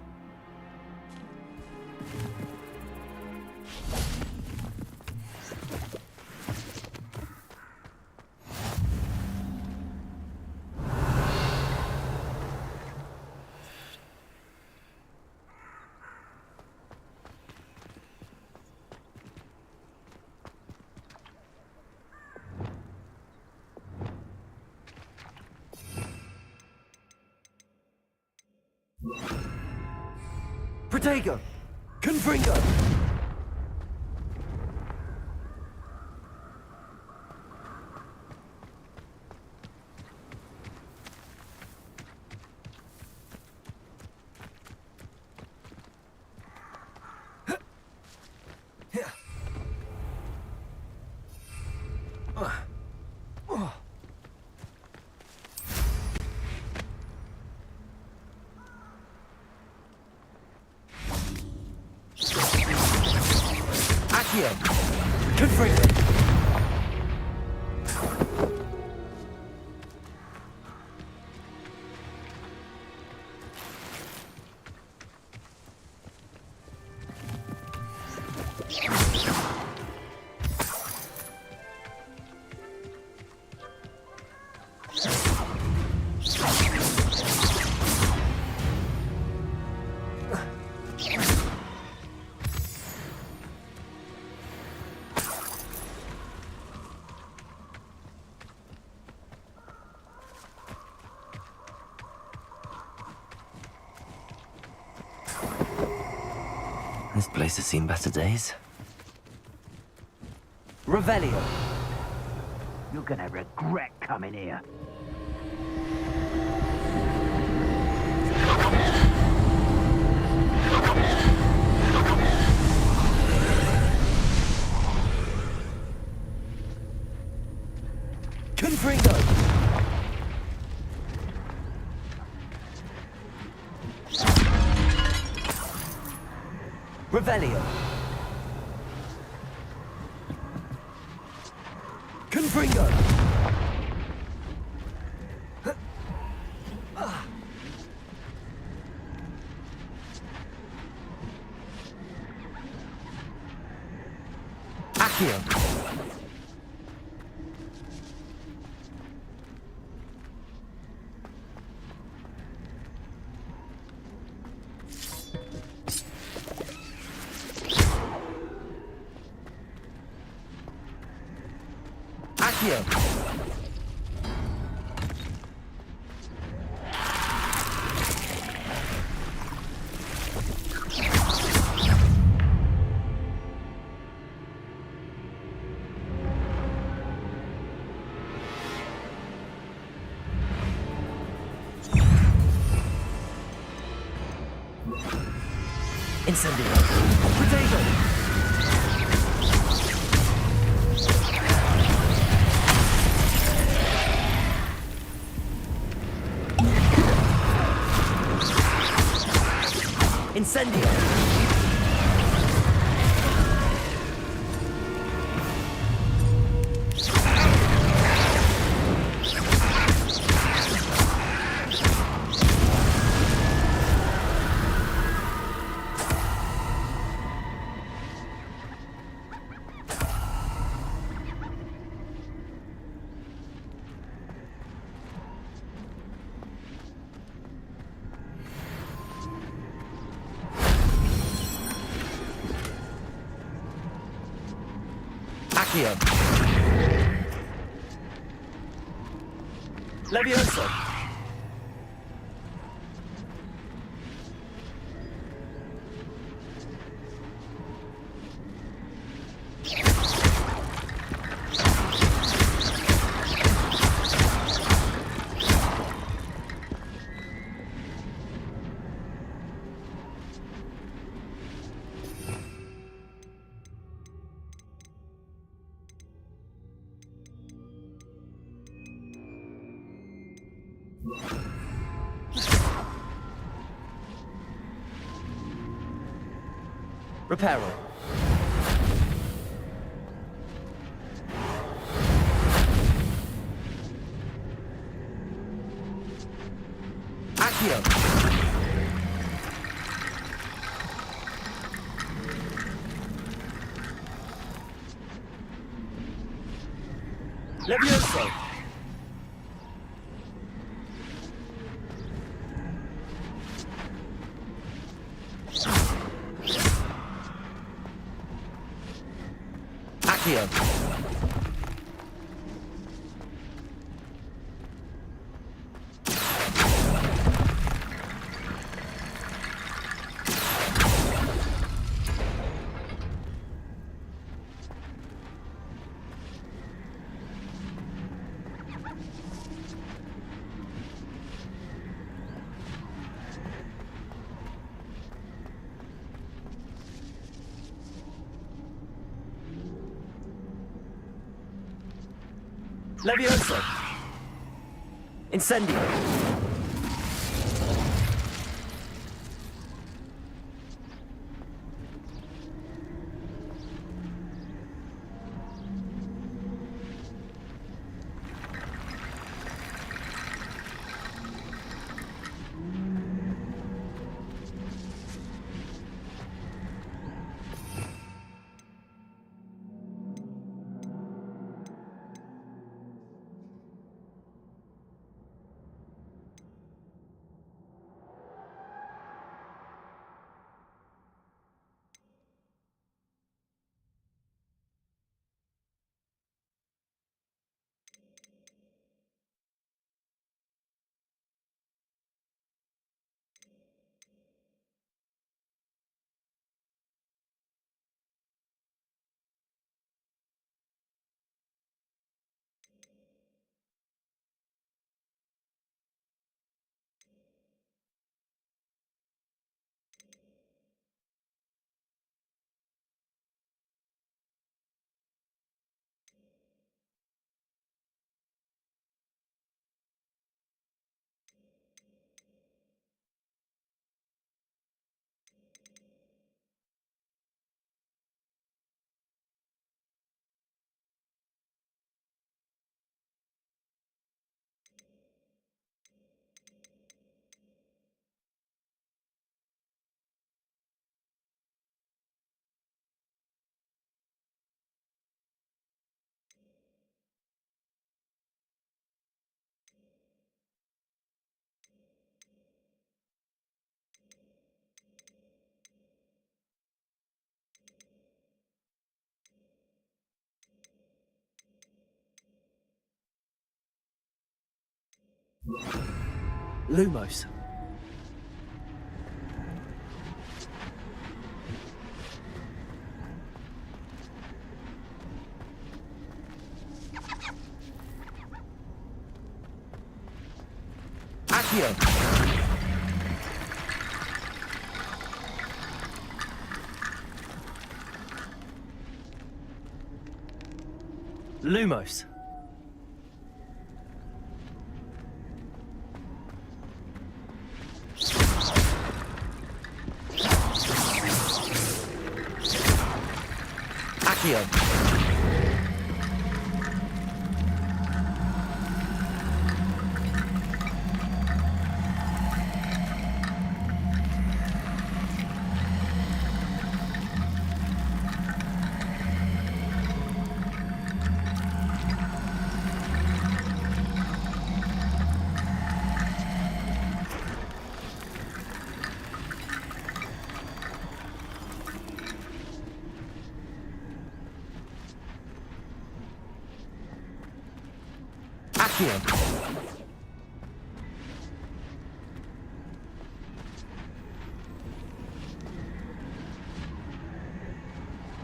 Protego. Confringo. Accio! Confringo! This place has seen better days. Revelio. You're gonna regret coming here. Confringo! Revelio. Confringo. Accio. Accio. Incendio. Potato. Incendio. Accio. Levioso. Reparo. Accio. Levioso. Accio. Levioso. Incendio. Lumos. Accio. Lumos. Accio. Accio.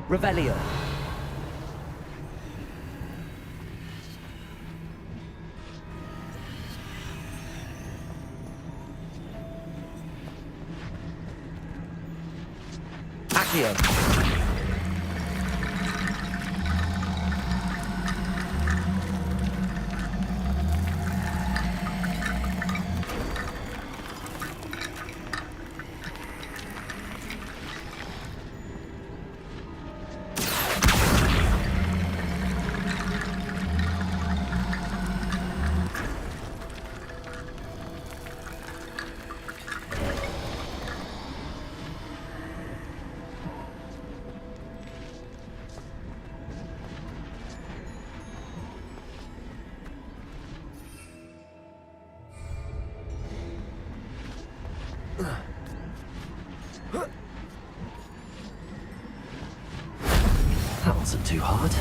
Revelio. Accio. That wasn't too hard.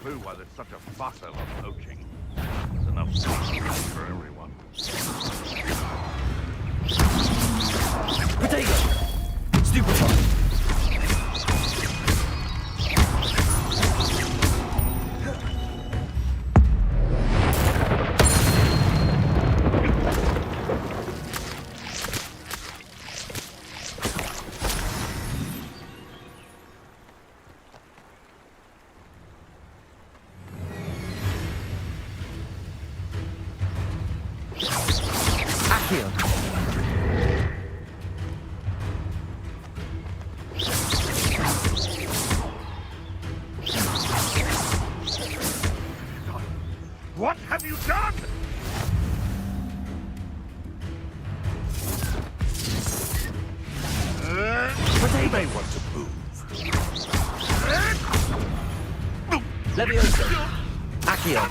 clue why there's such a fuss over poaching. There's enough stuff for everyone. Potato! Stupefy! What have you done? You may want to move. Leviosa! Accio!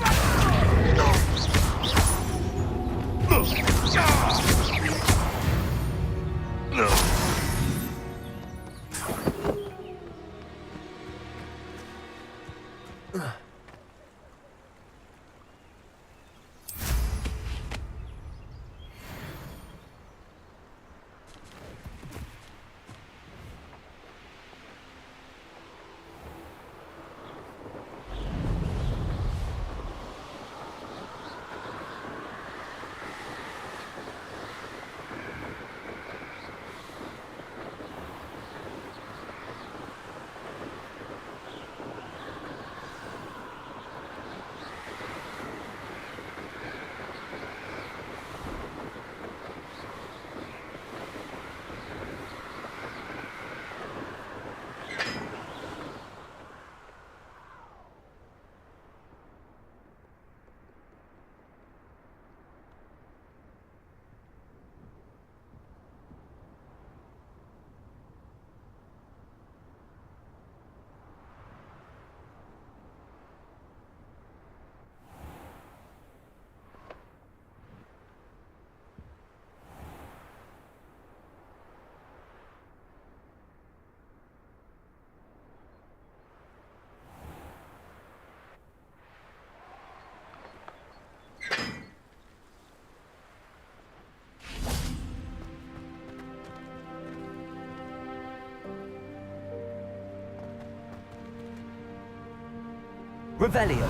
Revelio.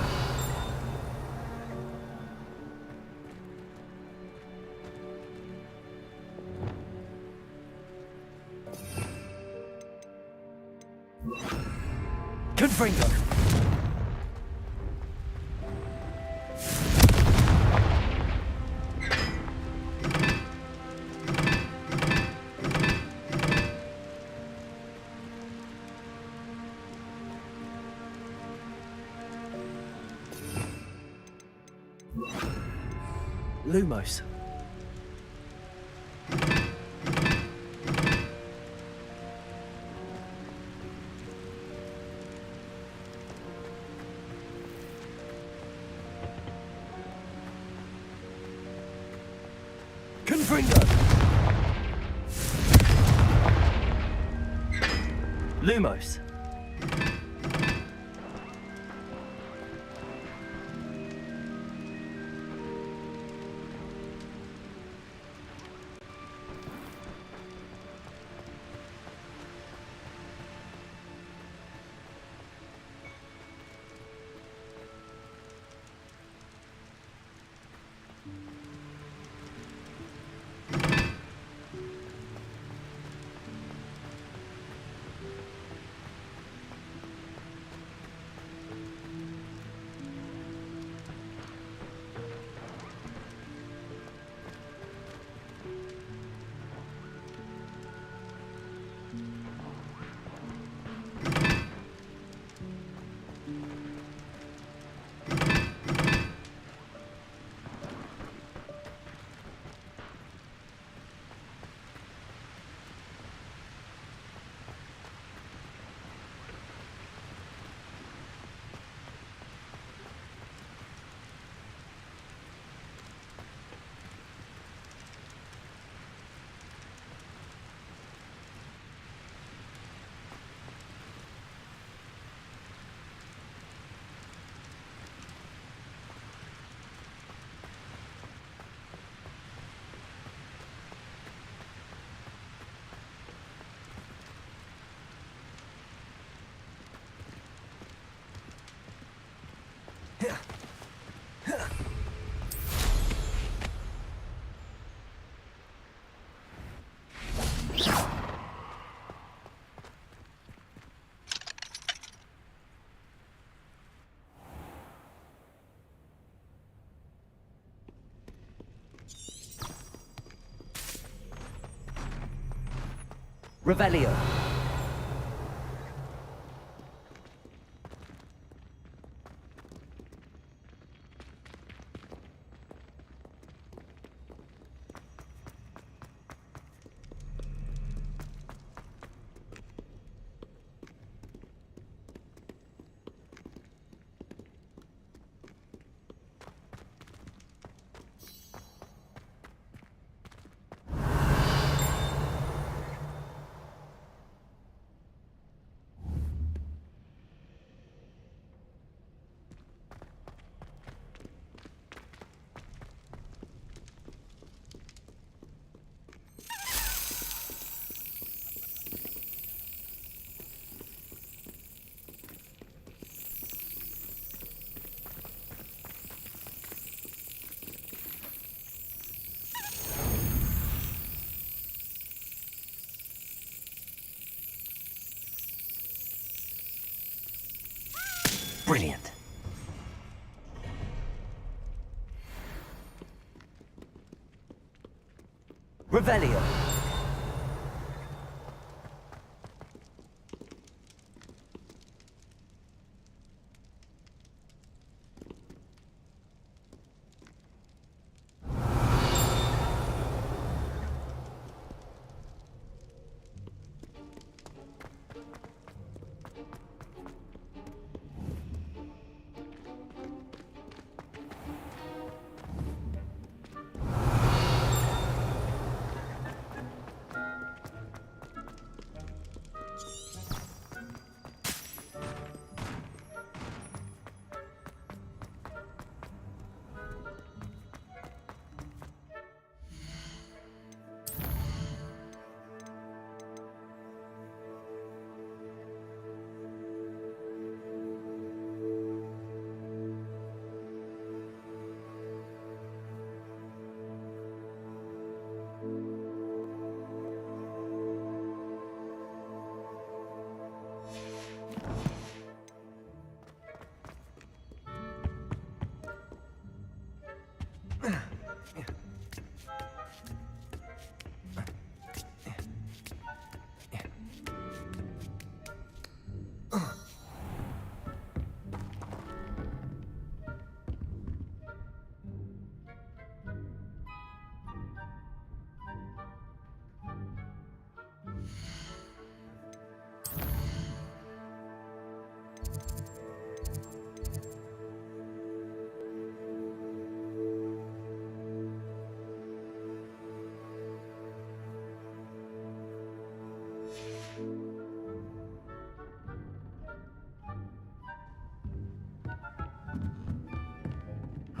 Confringo. Lumos. Confringo. Lumos. Revelio. Brilliant. Revelio.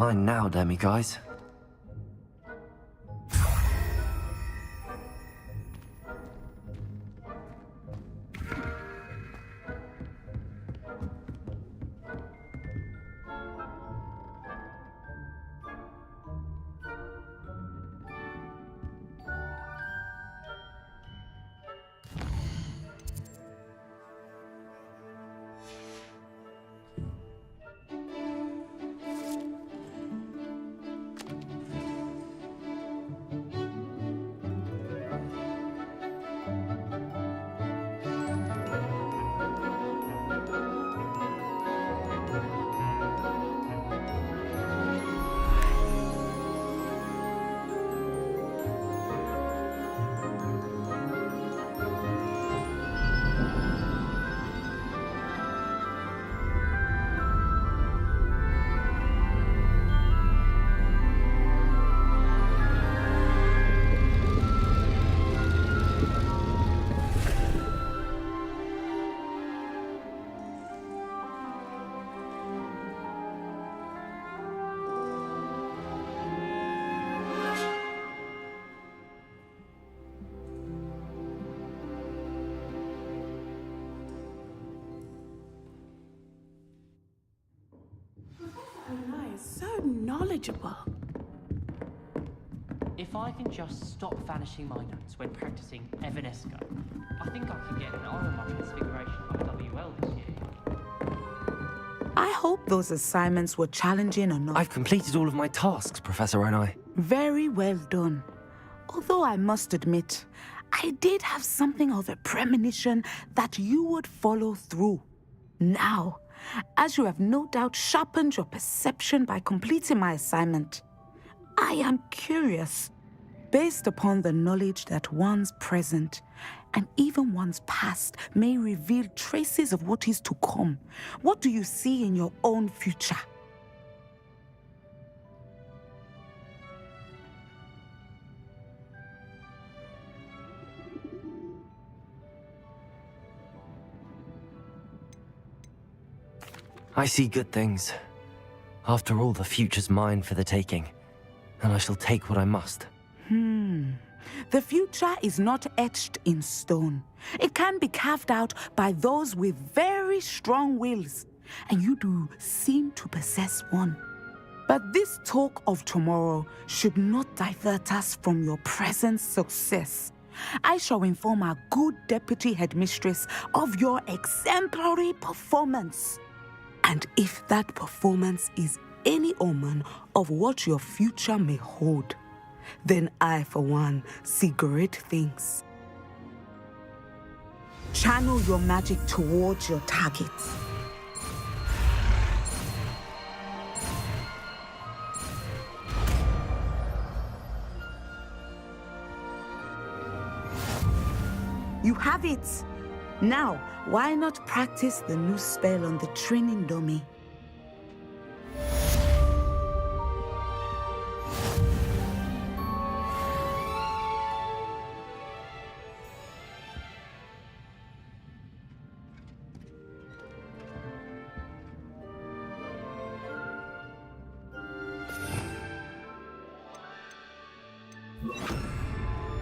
Mine now, Demi guys. Onai is so knowledgeable. If I can just stop vanishing my notes when practicing Evanesco, I think I can get an O on my Transfiguration IWL this year. I hope those assignments were challenging enough. I've completed all of my tasks, Professor Onai. Very well done. Although I must admit, I did have something of a premonition that you would follow through. Now, as you have no doubt sharpened your perception by completing my assignment, I am curious, based upon the knowledge that one's present and even one's past may reveal traces of what is to come. What do you see in your own future? I see good things. After all, the future's mine for the taking, and I shall take what I must. The future is not etched in stone. It can be carved out by those with very strong wills, and you do seem to possess one. But this talk of tomorrow should not divert us from your present success. I shall inform our good deputy headmistress of your exemplary performance. And if that performance is any omen of what your future may hold, then I, for one, see great things. Channel your magic towards your targets. You have it! Now, why not practice the new spell on the training dummy?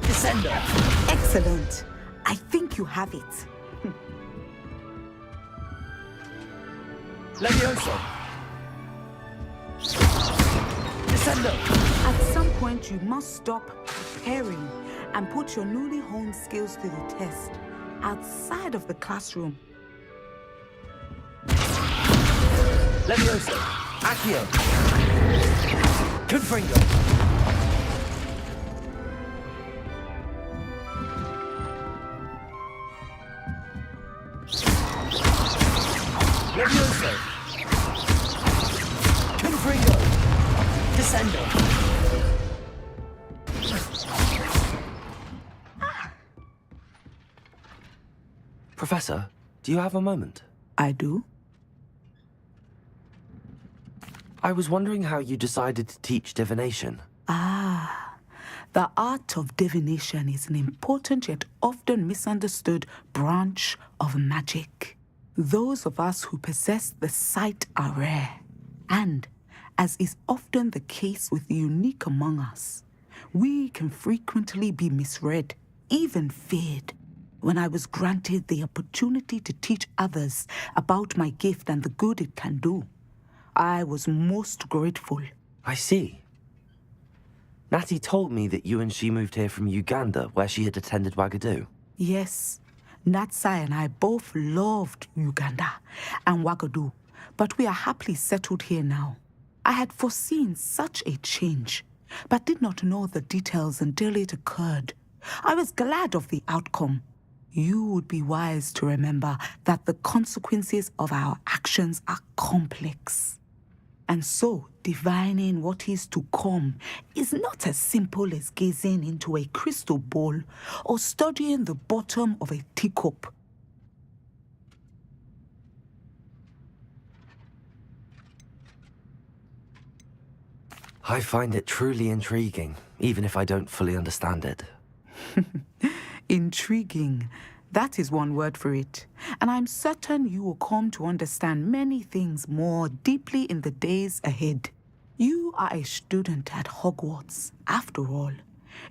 Descender! Excellent! I think you have it. Levioso! Descender! At some point, you must stop preparing and put your newly honed skills to the test outside of the classroom. Levioso! Accio! Confringo! Levioso! Confringo! Descendo! Professor, do you have a moment? I do. I was wondering how you decided to teach divination. The art of divination is an important yet often misunderstood branch of magic. Those of us who possess the sight are rare, and, as is often the case with the unique among us, we can frequently be misread, even feared. When I was granted the opportunity to teach others about my gift and the good it can do, I was most grateful. I see. Natty told me that you and she moved here from Uganda, where she had attended Wagadu. Yes, Natsai and I both loved Uganda and Wagadu, but we are happily settled here now. I had foreseen such a change, but did not know the details until it occurred. I was glad of the outcome. You would be wise to remember that the consequences of our actions are complex. And so, divining what is to come is not as simple as gazing into a crystal ball or studying the bottom of a teacup. I find it truly intriguing, even if I don't fully understand it. Intriguing. That is one word for it. And I'm certain you will come to understand many things more deeply in the days ahead. You are a student at Hogwarts, after all.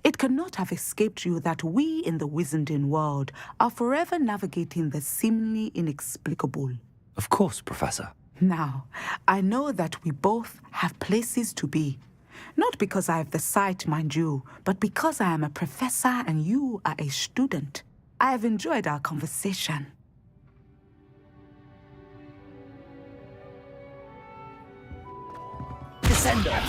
It cannot have escaped you that we in the Wizarding world are forever navigating the seemingly inexplicable. Of course, Professor. Now, I know that we both have places to be. Not because I have the sight, mind you, but because I am a professor and you are a student. I have enjoyed our conversation. Descender!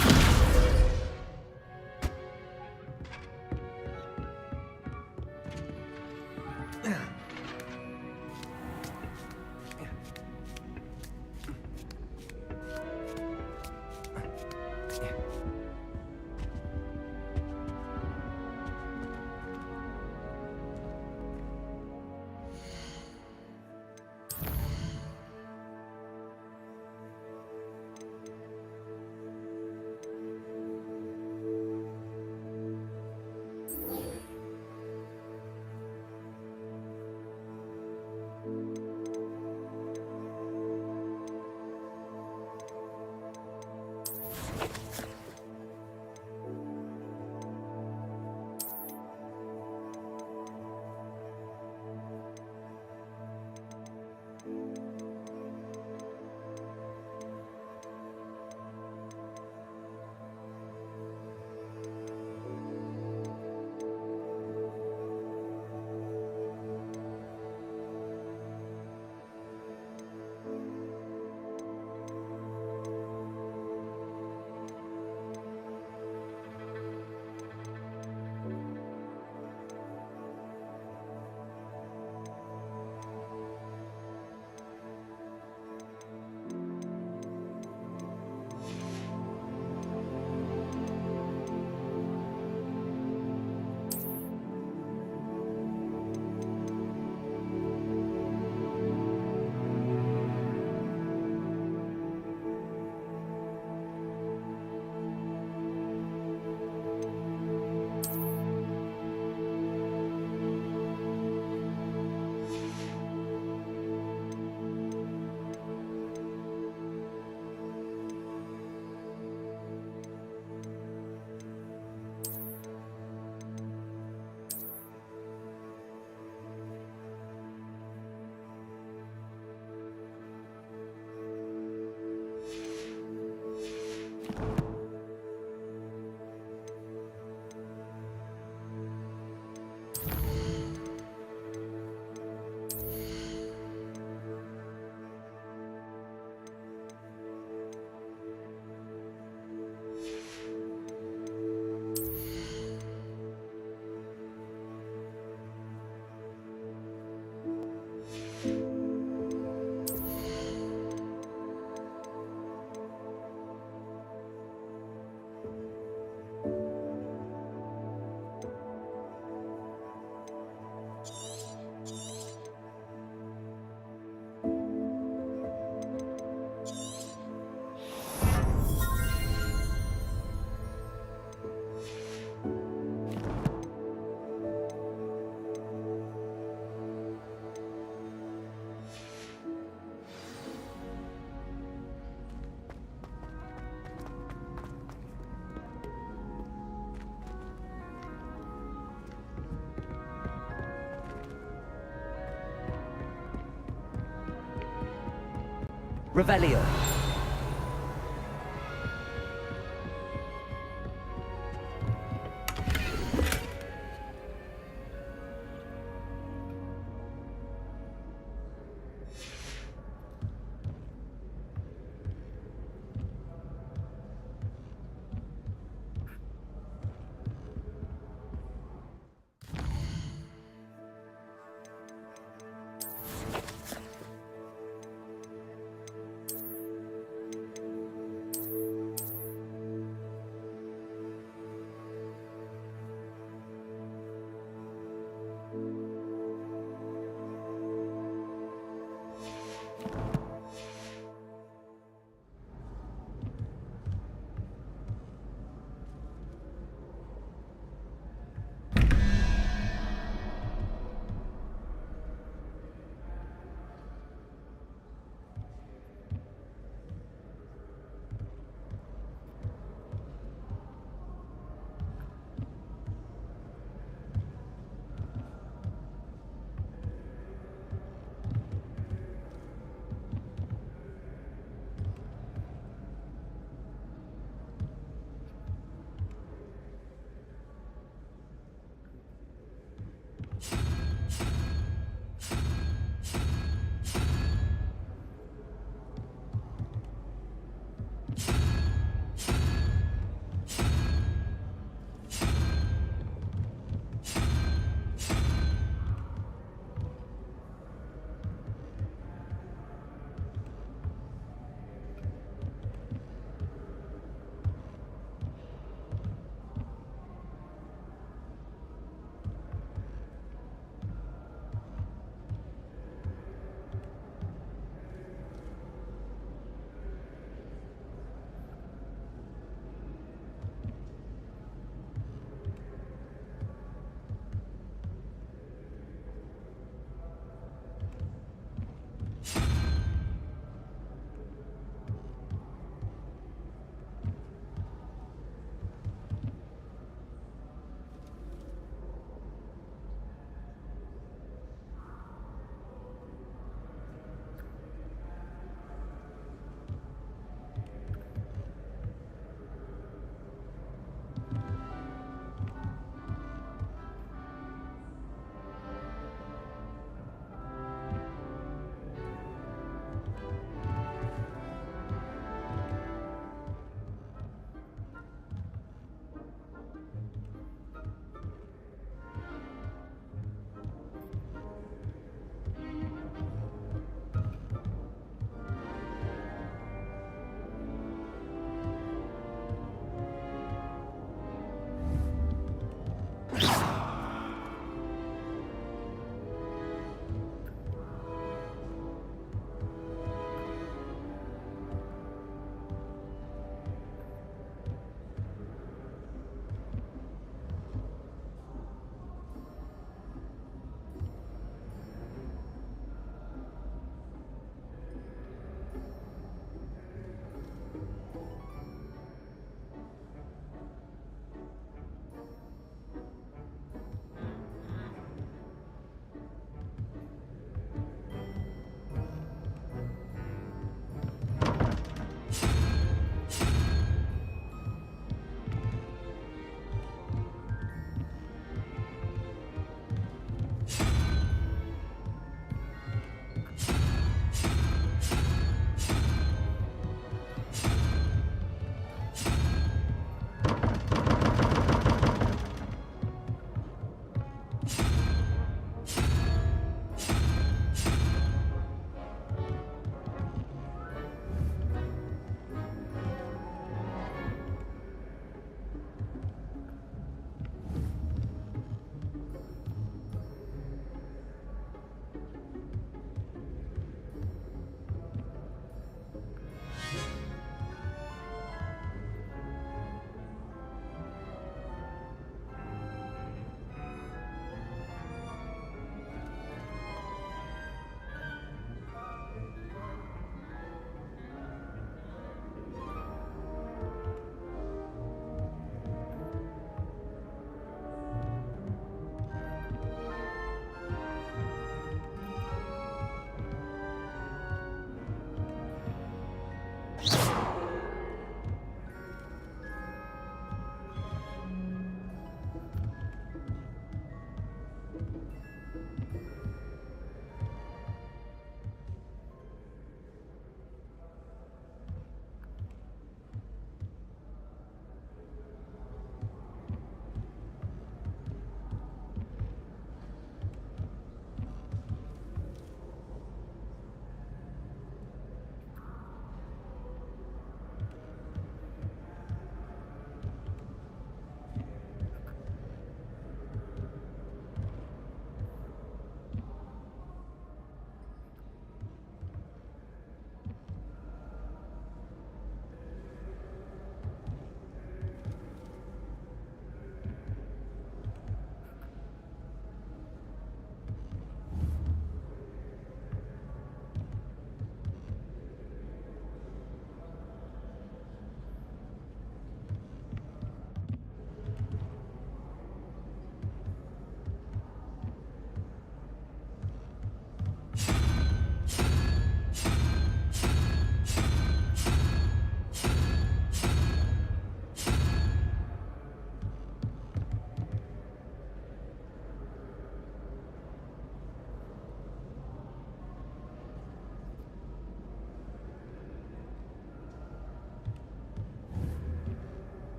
Revelio.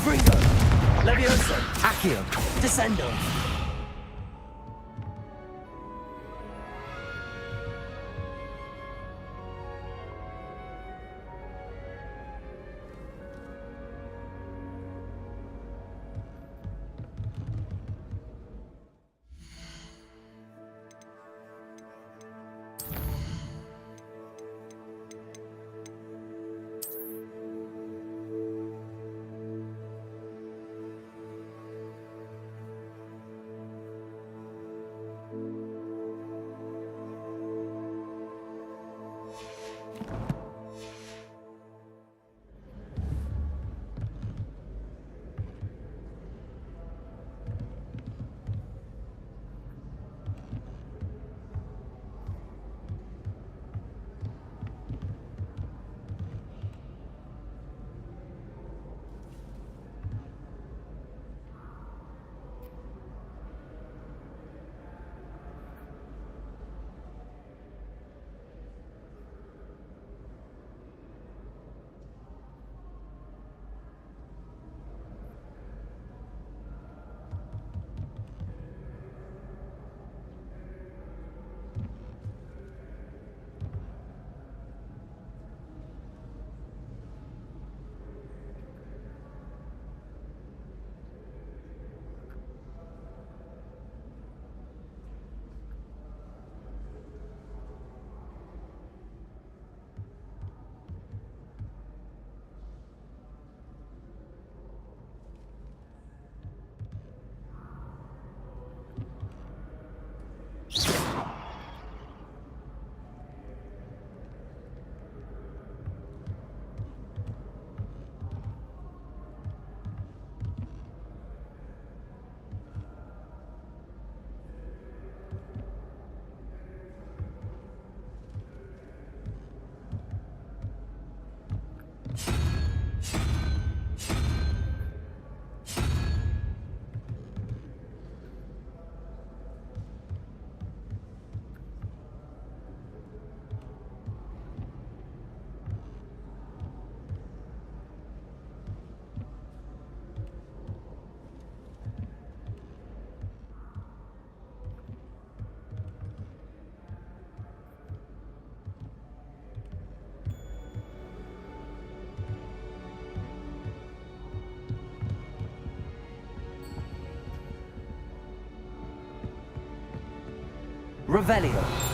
Gringo! Levioso! Accio! Descendo! Revelio.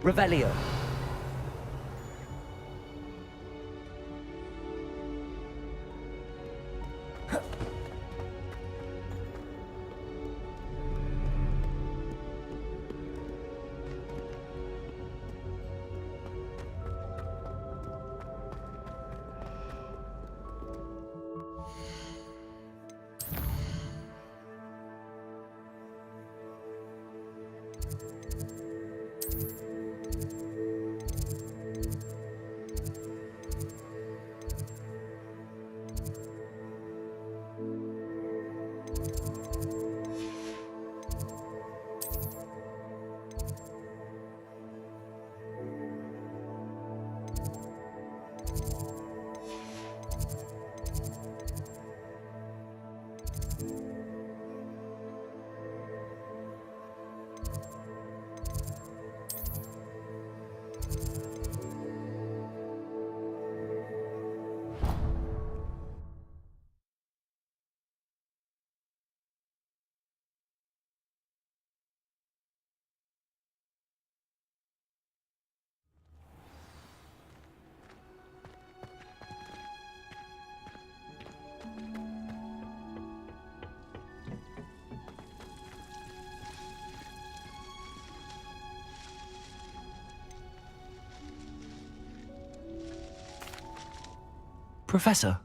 Revelio. Professor,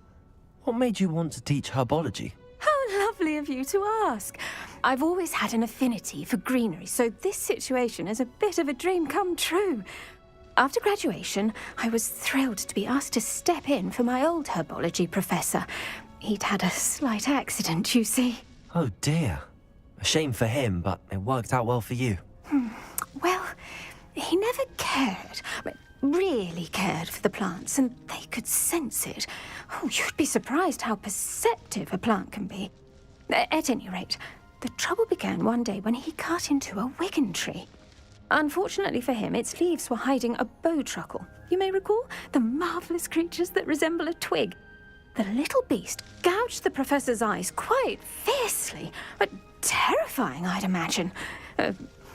what made you want to teach herbology? How lovely of you to ask. I've always had an affinity for greenery, so this situation is a bit of a dream come true. After graduation, I was thrilled to be asked to step in for my old herbology professor. He'd had a slight accident, you see. Oh dear. A shame for him, but it worked out well for you. Well, he never cared, really cared for the plants, and they could sense it. Oh, you'd be surprised how perceptive a plant can be. At any rate, the trouble began one day when he cut into a wigan tree. Unfortunately for him, its leaves were hiding a bowtruckle. You may recall the marvellous creatures that resemble a twig. The little beast gouged the professor's eyes quite fiercely, but terrifying, I'd imagine.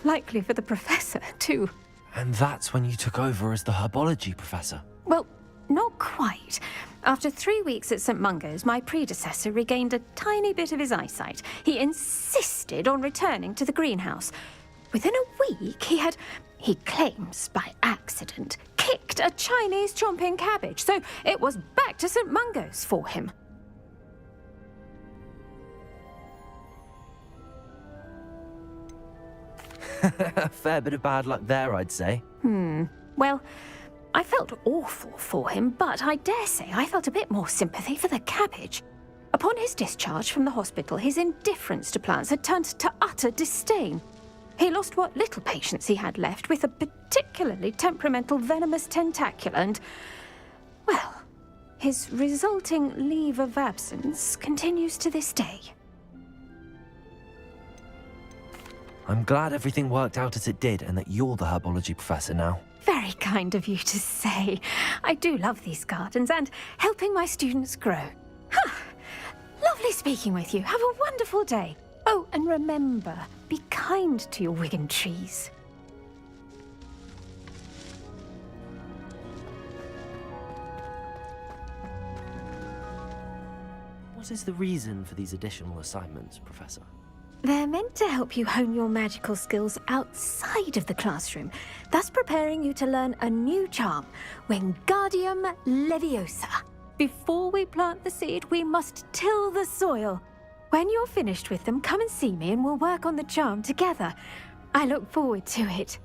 Likely for the professor, too. And that's when you took over as the herbology professor? Well, not quite. After 3 weeks at St. Mungo's, my predecessor regained a tiny bit of his eyesight. He insisted on returning to the greenhouse. Within a week, he claims by accident, kicked a Chinese chomping cabbage, so it was back to St. Mungo's for him. A fair bit of bad luck there, I'd say. Well, I felt awful for him, but I dare say I felt a bit more sympathy for the cabbage. Upon his discharge from the hospital, his indifference to plants had turned to utter disdain. He lost what little patience he had left with a particularly temperamental venomous tentacula and, well, his resulting leave of absence continues to this day. I'm glad everything worked out as it did and that you're the herbology professor now. Very kind of you to say. I do love these gardens and helping my students grow. Lovely speaking with you. Have a wonderful day. Oh, and remember, be kind to your wigan trees. What is the reason for these additional assignments, Professor? They're meant to help you hone your magical skills outside of the classroom, thus preparing you to learn a new charm, Wingardium Leviosa. Before we plant the seed, we must till the soil. When you're finished with them, come and see me and we'll work on the charm together. I look forward to it.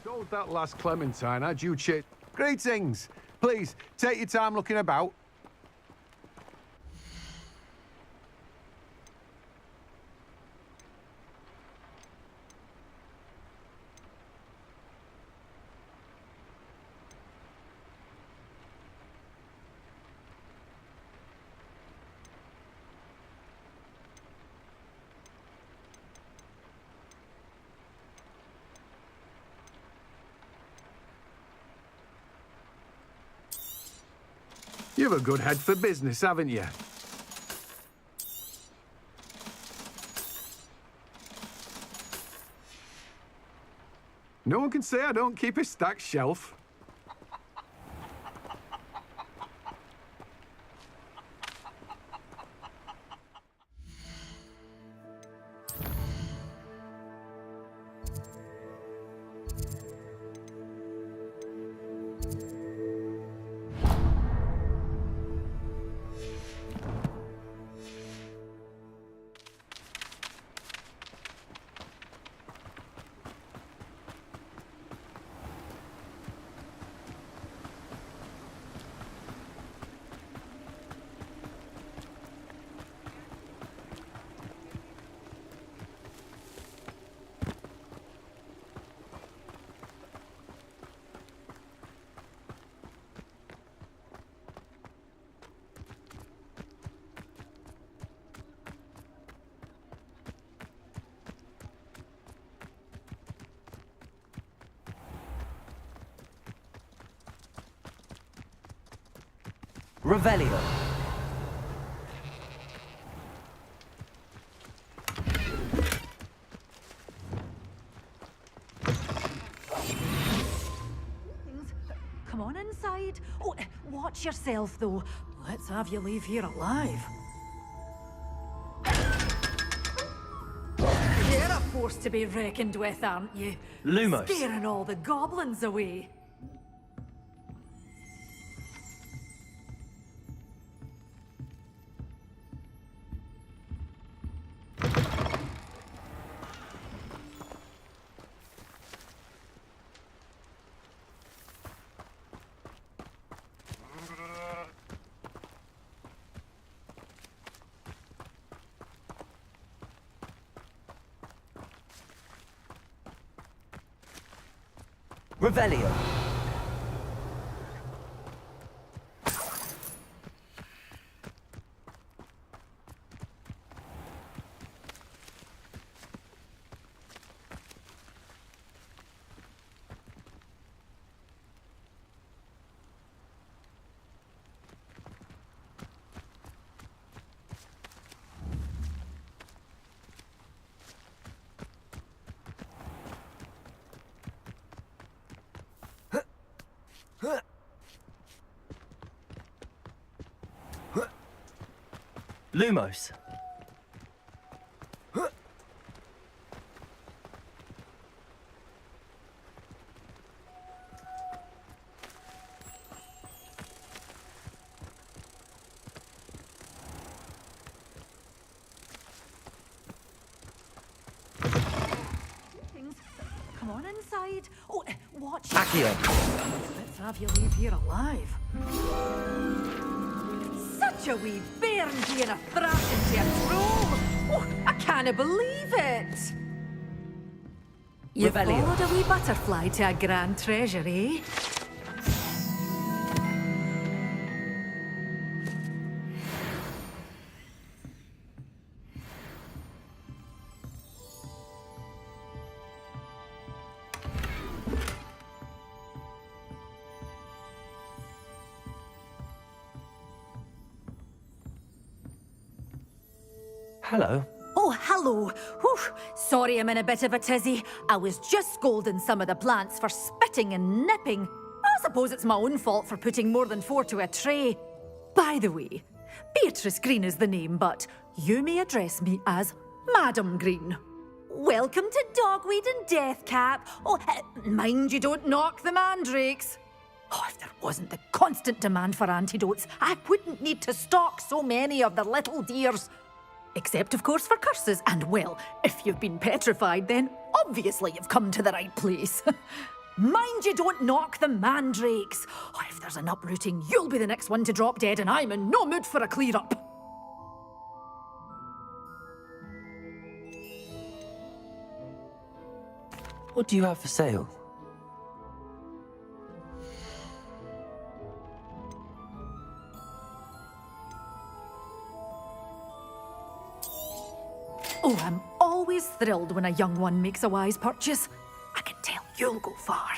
Told that last Clementine had you chit. Greetings! Please, take your time looking about. You've a good head for business, haven't you? No one can say I don't keep a stacked shelf. Revelio. Come on inside. Oh, watch yourself, though. Let's have you leave here alive. You're a force to be reckoned with, aren't you? Lumos. Scaring all the goblins away. Revelio. Lumos. Come on inside. Oh, watch watch. Accio. Let's have you leave here alive. Such a wee bairn being a thrashed into a troll. Oh, I can't believe it. You Revelio. followed a wee butterfly to a grand treasure, eh? Hello. Oh, hello. Whew. Sorry I'm in a bit of a tizzy. I was just scolding some of the plants for spitting and nipping. I suppose it's my own fault for putting more than 4 to a tray. By the way, Beatrice Green is the name, but you may address me as Madam Green. Welcome to Dogweed and Deathcap. Oh, mind you don't knock the mandrakes. Oh, if there wasn't the constant demand for antidotes, I wouldn't need to stock so many of the little dears. Except, of course, for curses. And, well, if you've been petrified, then obviously you've come to the right place. Mind you don't knock the mandrakes. Oh, if there's an uprooting, you'll be the next one to drop dead, and I'm in no mood for a clear-up. What do you have for sale? Oh, I'm always thrilled when a young one makes a wise purchase. I can tell you'll go far.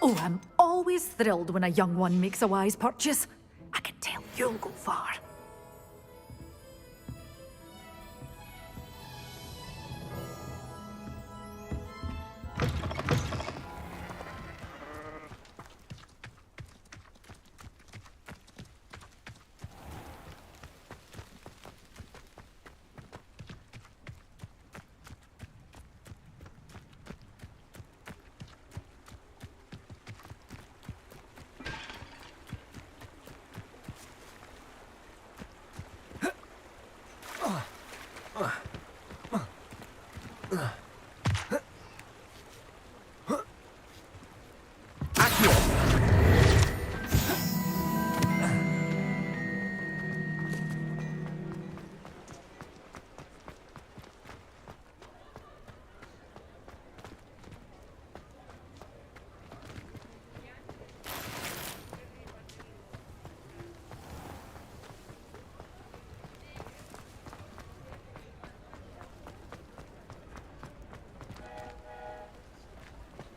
Oh, I'm always thrilled when a young one makes a wise purchase. I can tell you'll go far.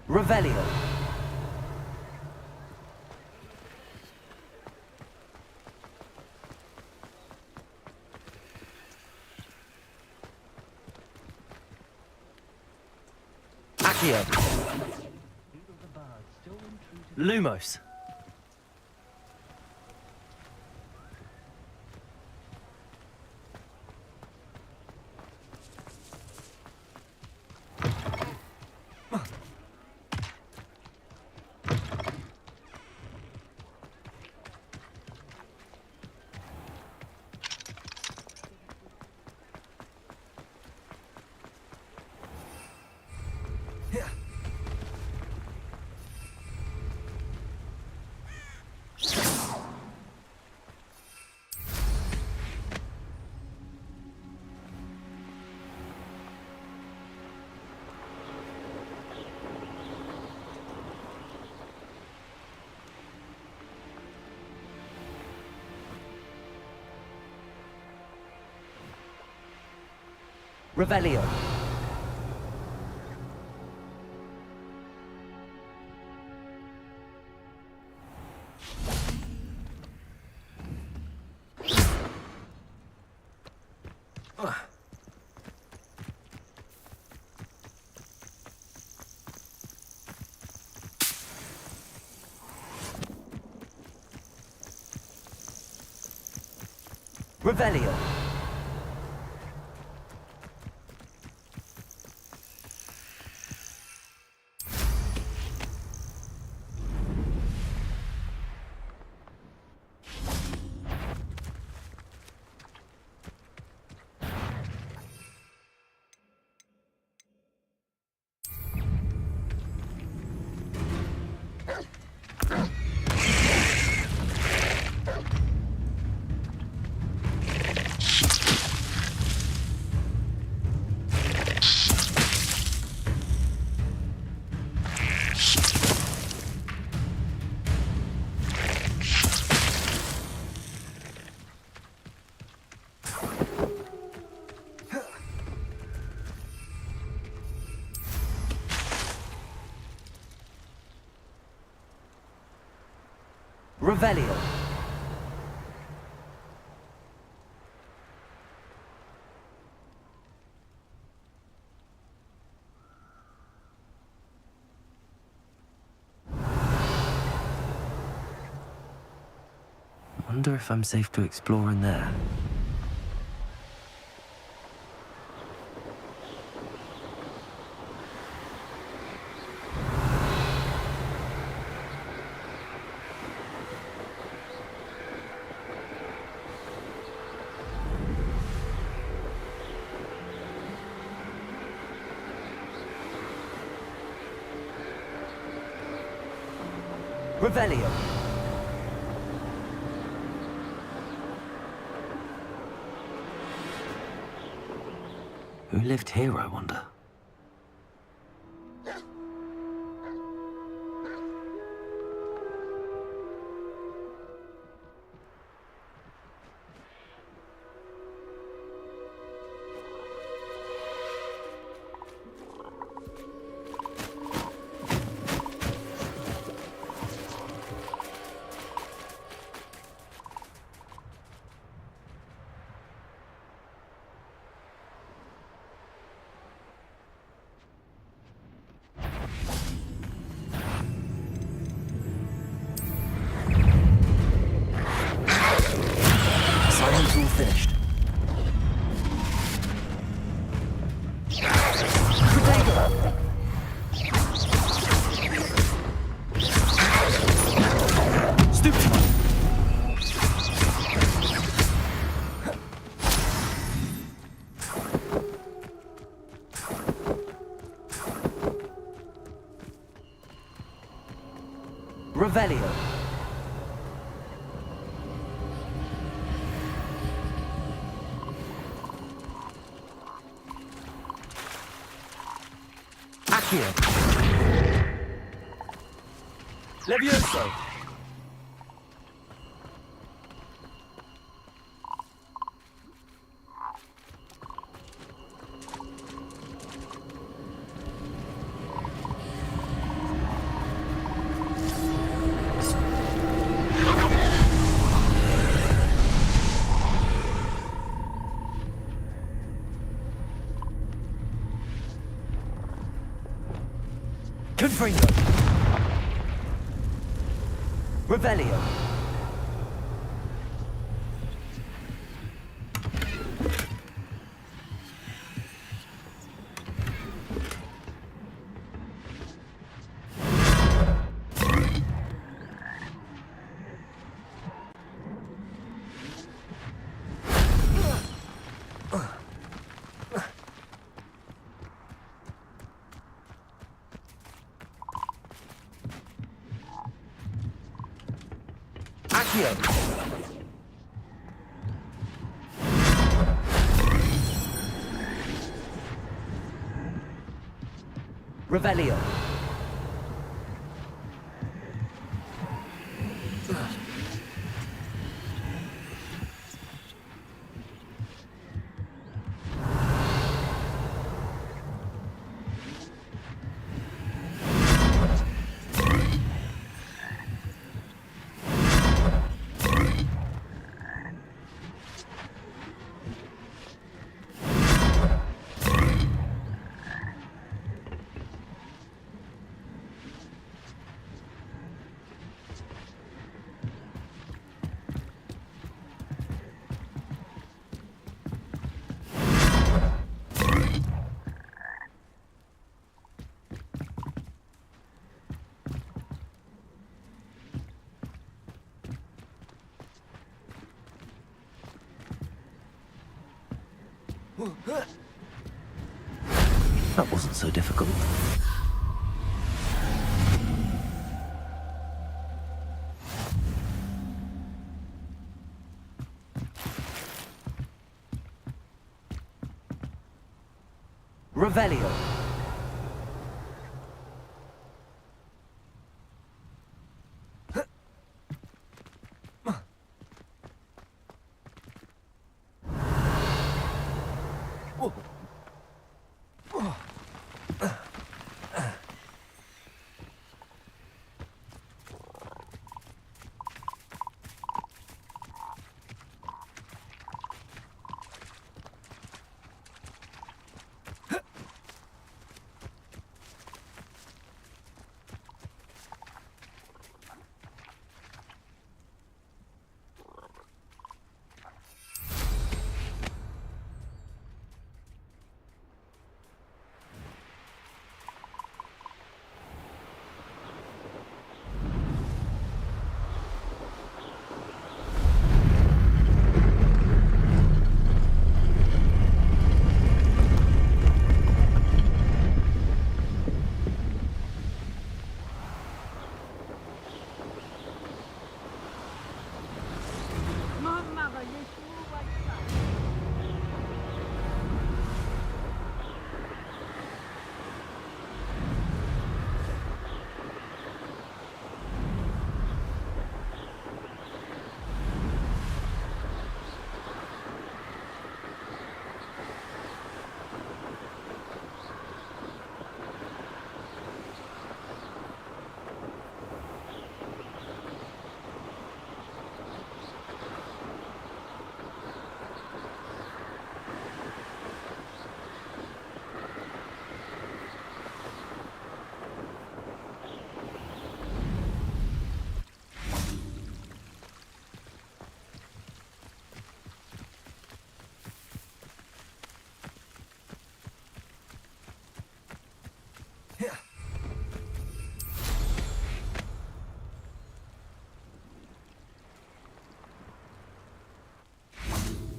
Revelio. Accio. Lumos. Revelio. Revelio. Revelio. Wonder if I'm safe to explore in there. Revelio. Who lived here, I wonder? Simon's all finished. Revelio. Accio. Levioso. Confringo. Revelio. Accio. Revelio. That wasn't so difficult. Revelio.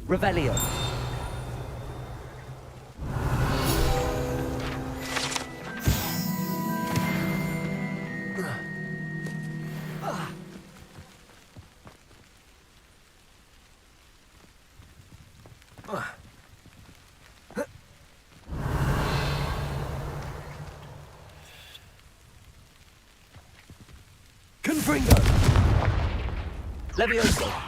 Revelio. Confringo! Levioso!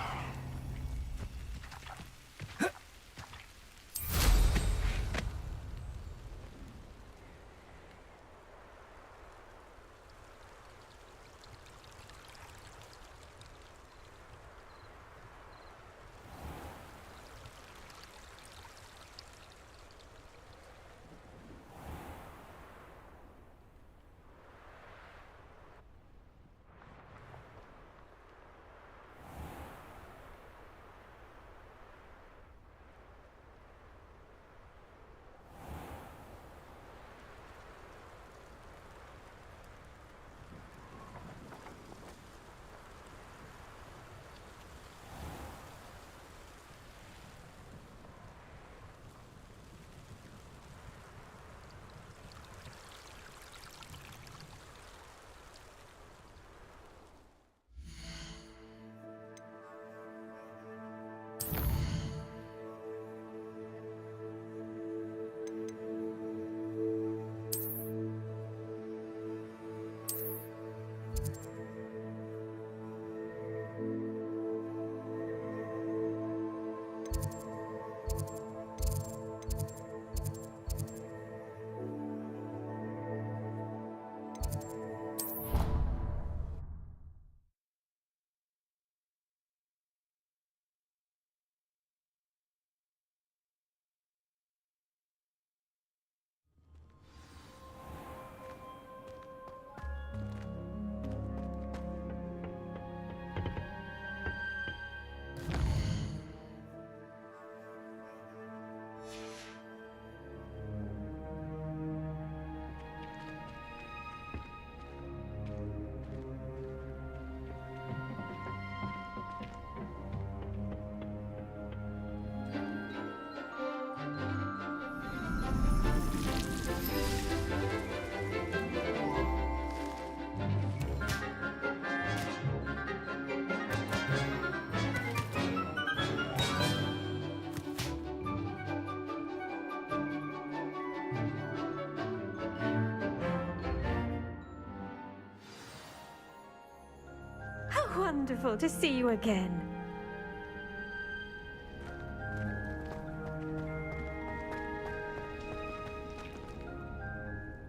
How wonderful to see you again.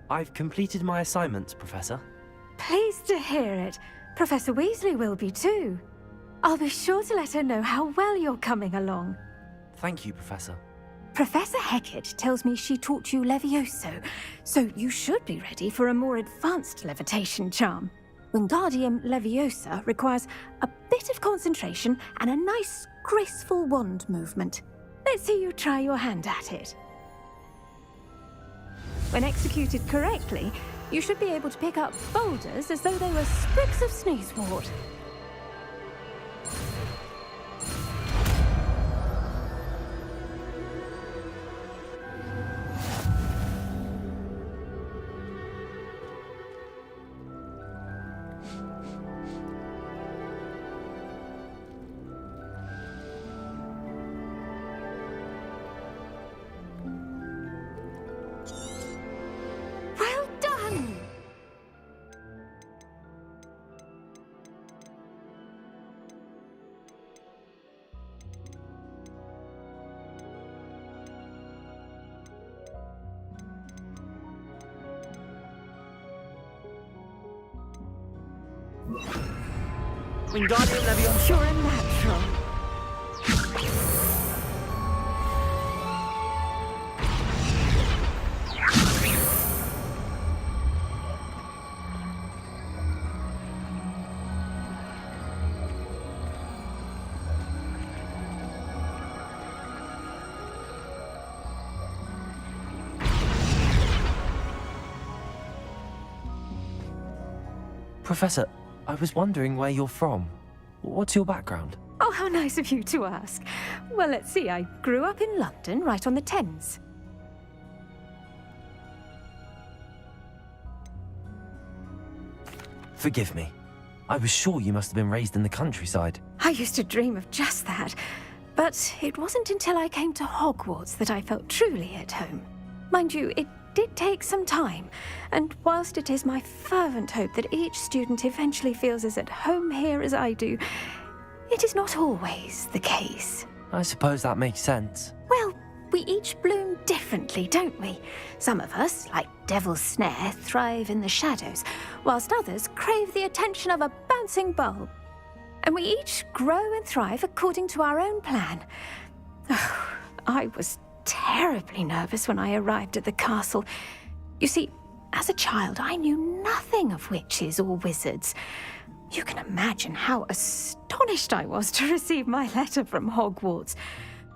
I've completed my assignments, Professor. Pleased to hear it. Professor Weasley will be too. I'll be sure to let her know how well you're coming along. Thank you, Professor. Professor Hecat tells me she taught you Levioso, so you should be ready for a more advanced levitation charm. Wingardium Leviosa requires a bit of concentration and a nice, graceful wand movement. Let's see you try your hand at it. When executed correctly, you should be able to pick up boulders as though they were sprigs of sneezewort. Wingardium Leviosa! You're a natural. Professor, I was wondering where you're from. What's your background? Oh, how nice of you to ask. Well, let's see. I grew up in London, right on the Thames. Forgive me. I was sure you must have been raised in the countryside. I used to dream of just that. But it wasn't until I came to Hogwarts that I felt truly at home. Mind you, it did take some time. And whilst it is my fervent hope that each student eventually feels as at home here as I do, it is not always the case. I suppose that makes sense. Well, we each bloom differently, don't we? Some of us, like Devil's Snare, thrive in the shadows, whilst others crave the attention of a bouncing bulb. And we each grow and thrive according to our own plan. Oh, I was terribly nervous when I arrived at the castle. You see, as a child, I knew nothing of witches or wizards. You can imagine how astonished I was to receive my letter from Hogwarts.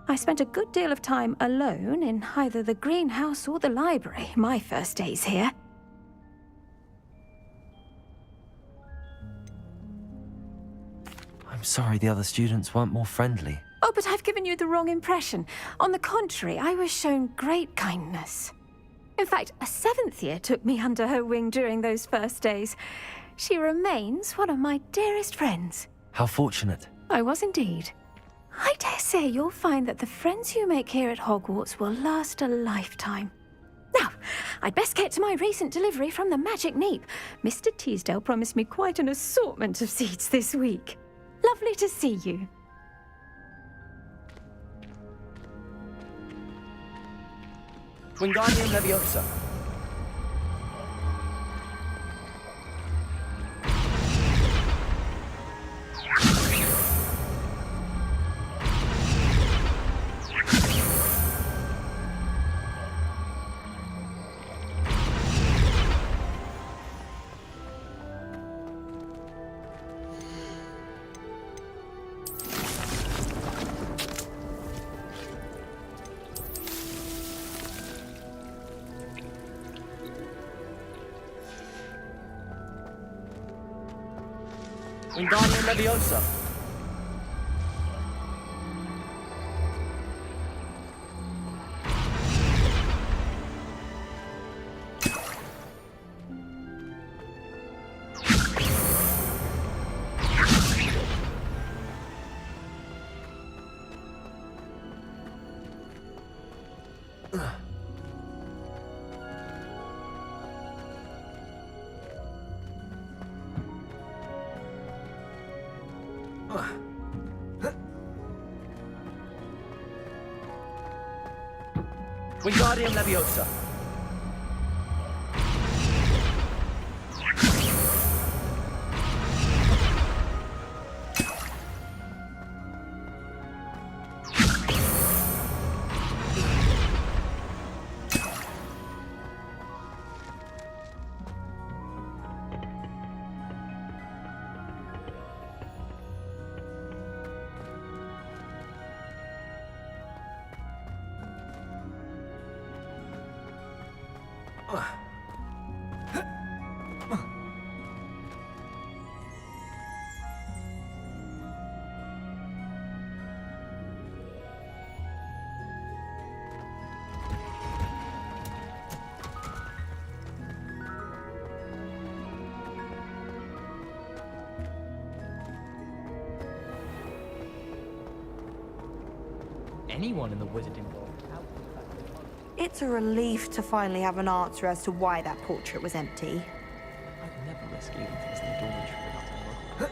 I spent a good deal of time alone in either the greenhouse or the library my first days here. I'm sorry the other students weren't more friendly. Oh, but I've given you the wrong impression. On the contrary, I was shown great kindness. In fact, a 7th year took me under her wing during those first days. She remains one of my dearest friends. How fortunate. I was indeed. I dare say you'll find that the friends you make here at Hogwarts will last a lifetime. Now, I'd best get to my recent delivery from the Magic Neep. Mr. Teasdale promised me quite an assortment of seeds this week. Lovely to see you. Wingardium Leviosa. Wingardium Leviosa. Wingardium Leviosa. Anyone in the wizarding world. It's a relief to finally have an answer as to why that portrait was empty. I'd never risk leaving things in the dormitory without a look.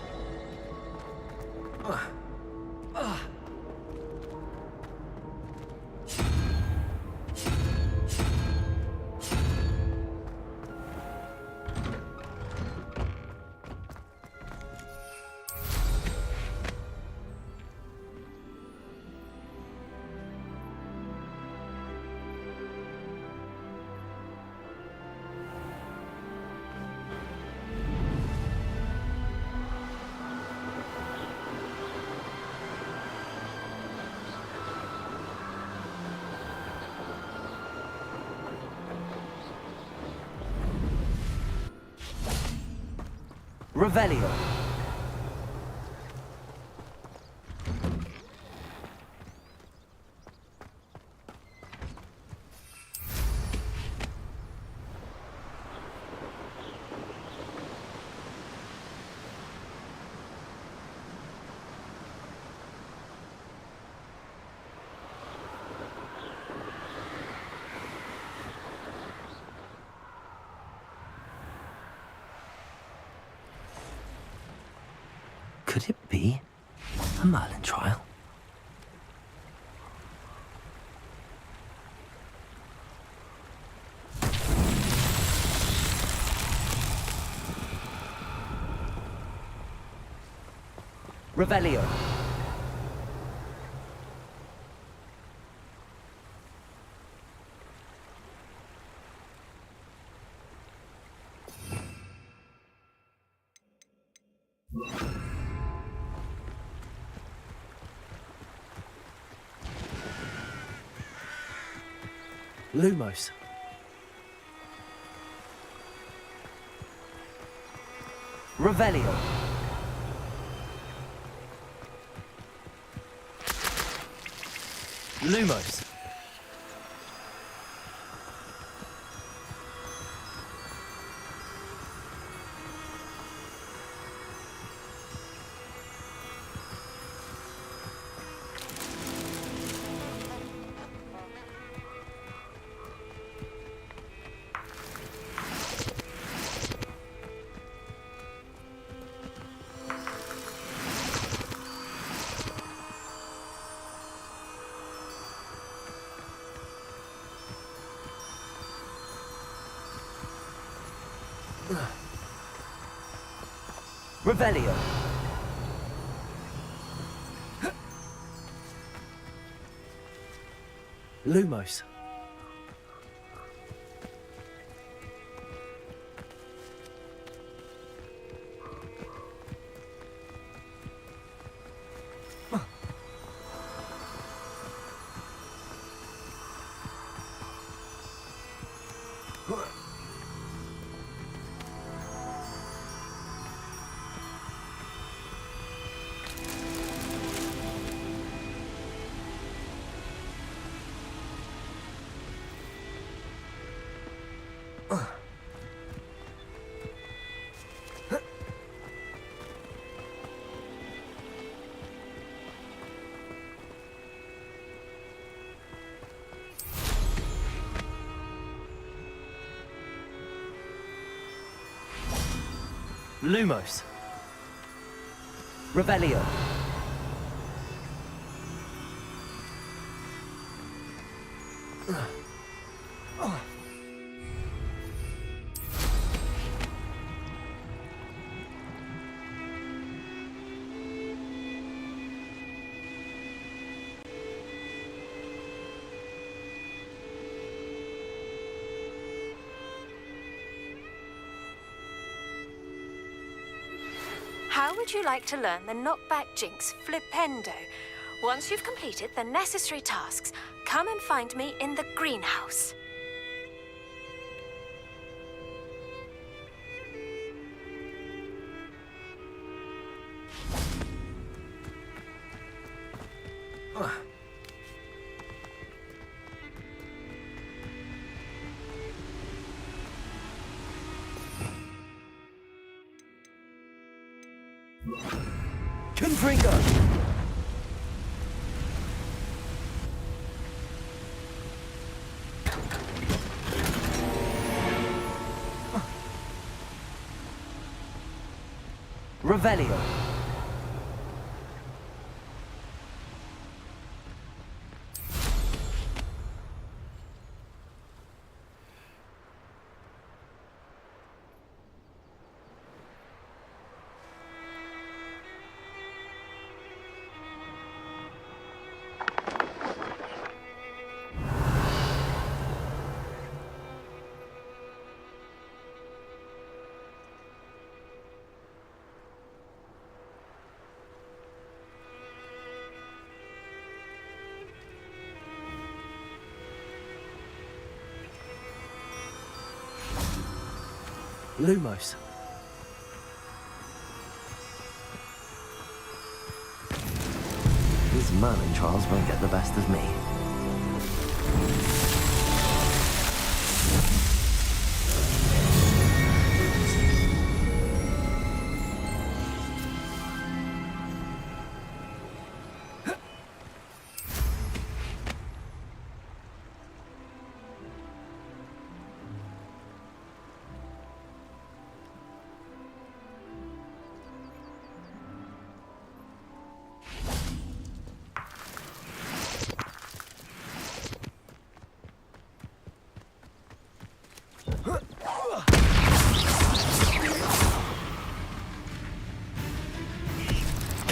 Revelio. Could it be a Merlin trial? Revelio. Lumos. Revelio. Lumos. Revelio. Lumos. Lumos. Revelio. How would you like to learn the knockback jinx flipendo? Once you've completed the necessary tasks, come and find me in the greenhouse. Confringo. Revelio. Lumos. These Merlin trials won't get the best of me.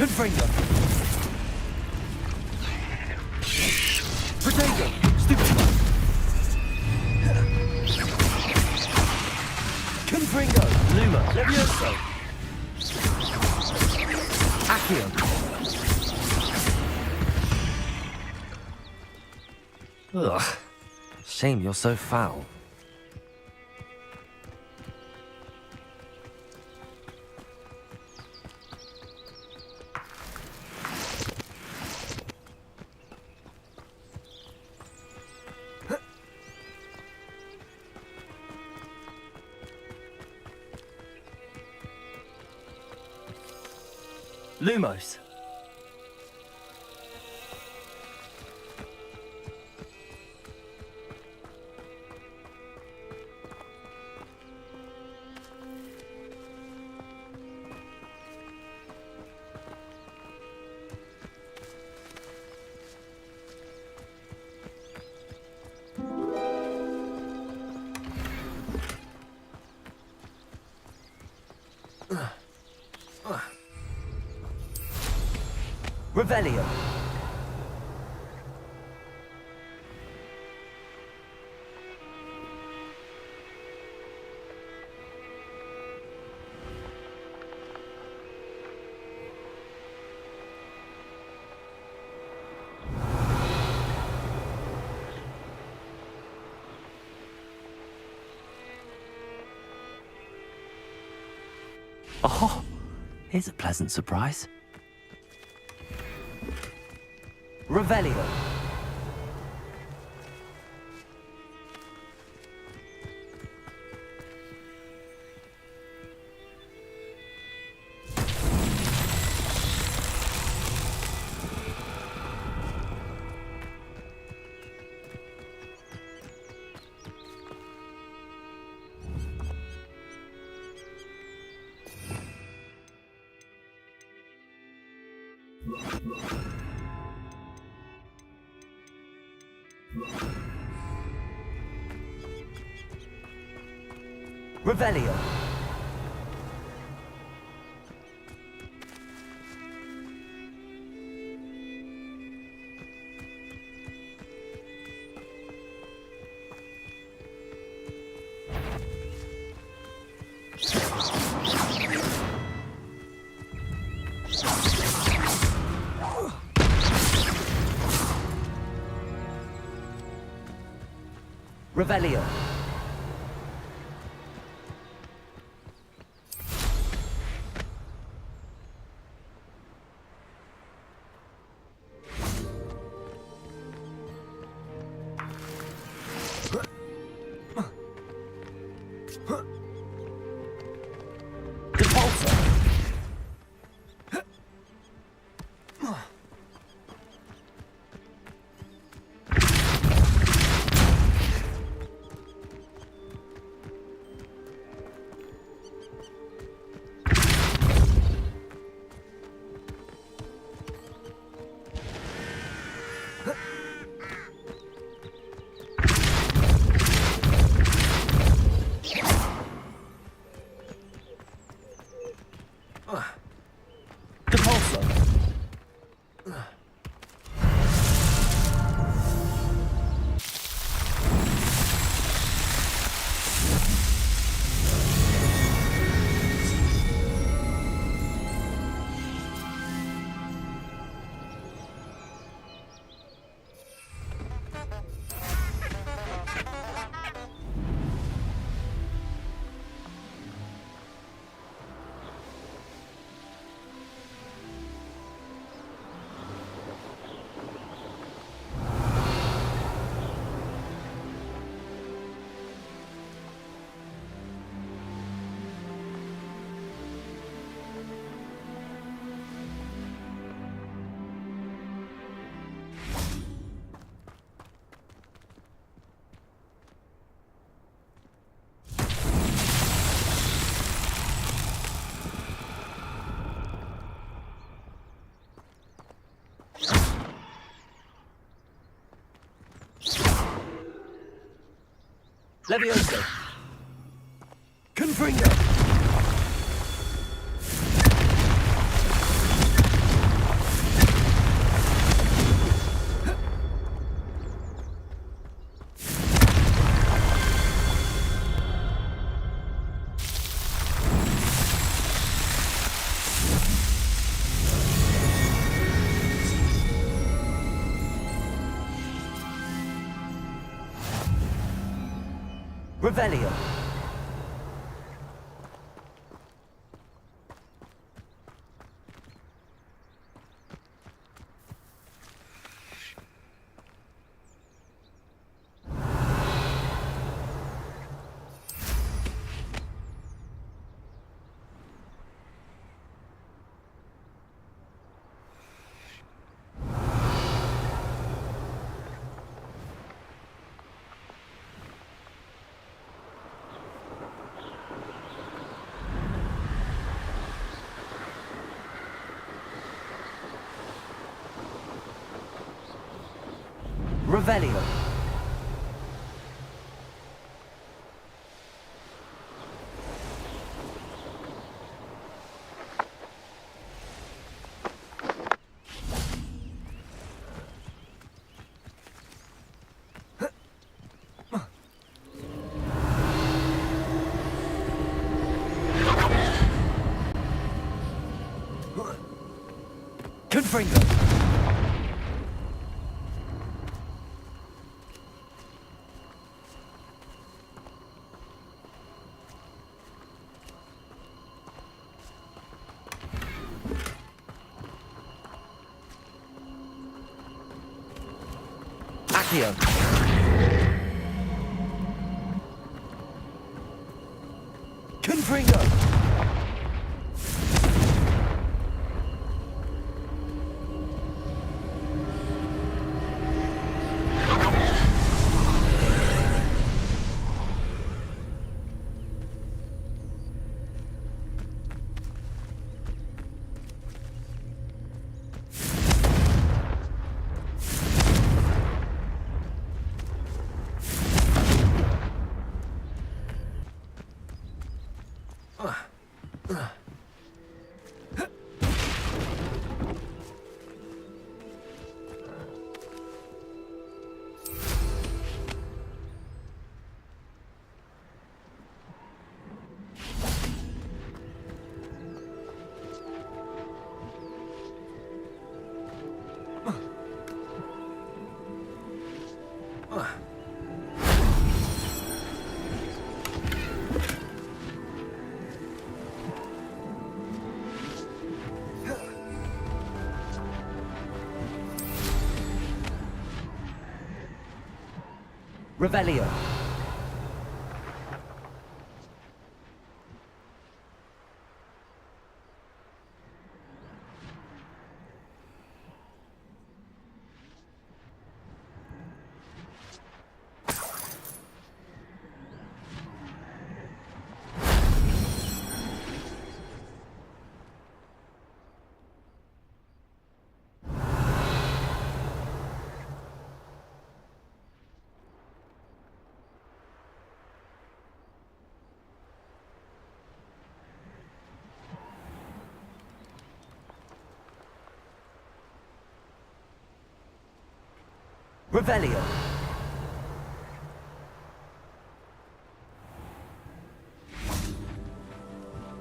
Confringo. Protego. Stupefy. Confringo. Luma. Levioso. Accio. Ugh. Shame you're so foul. Lumos. Revelio. Oh, here's a pleasant surprise. Revelio. Revelio. Revelio. Levioso. Confringo. Revelio. Revelio. Confringo. Accio. Confringo. Revelio. Revelio.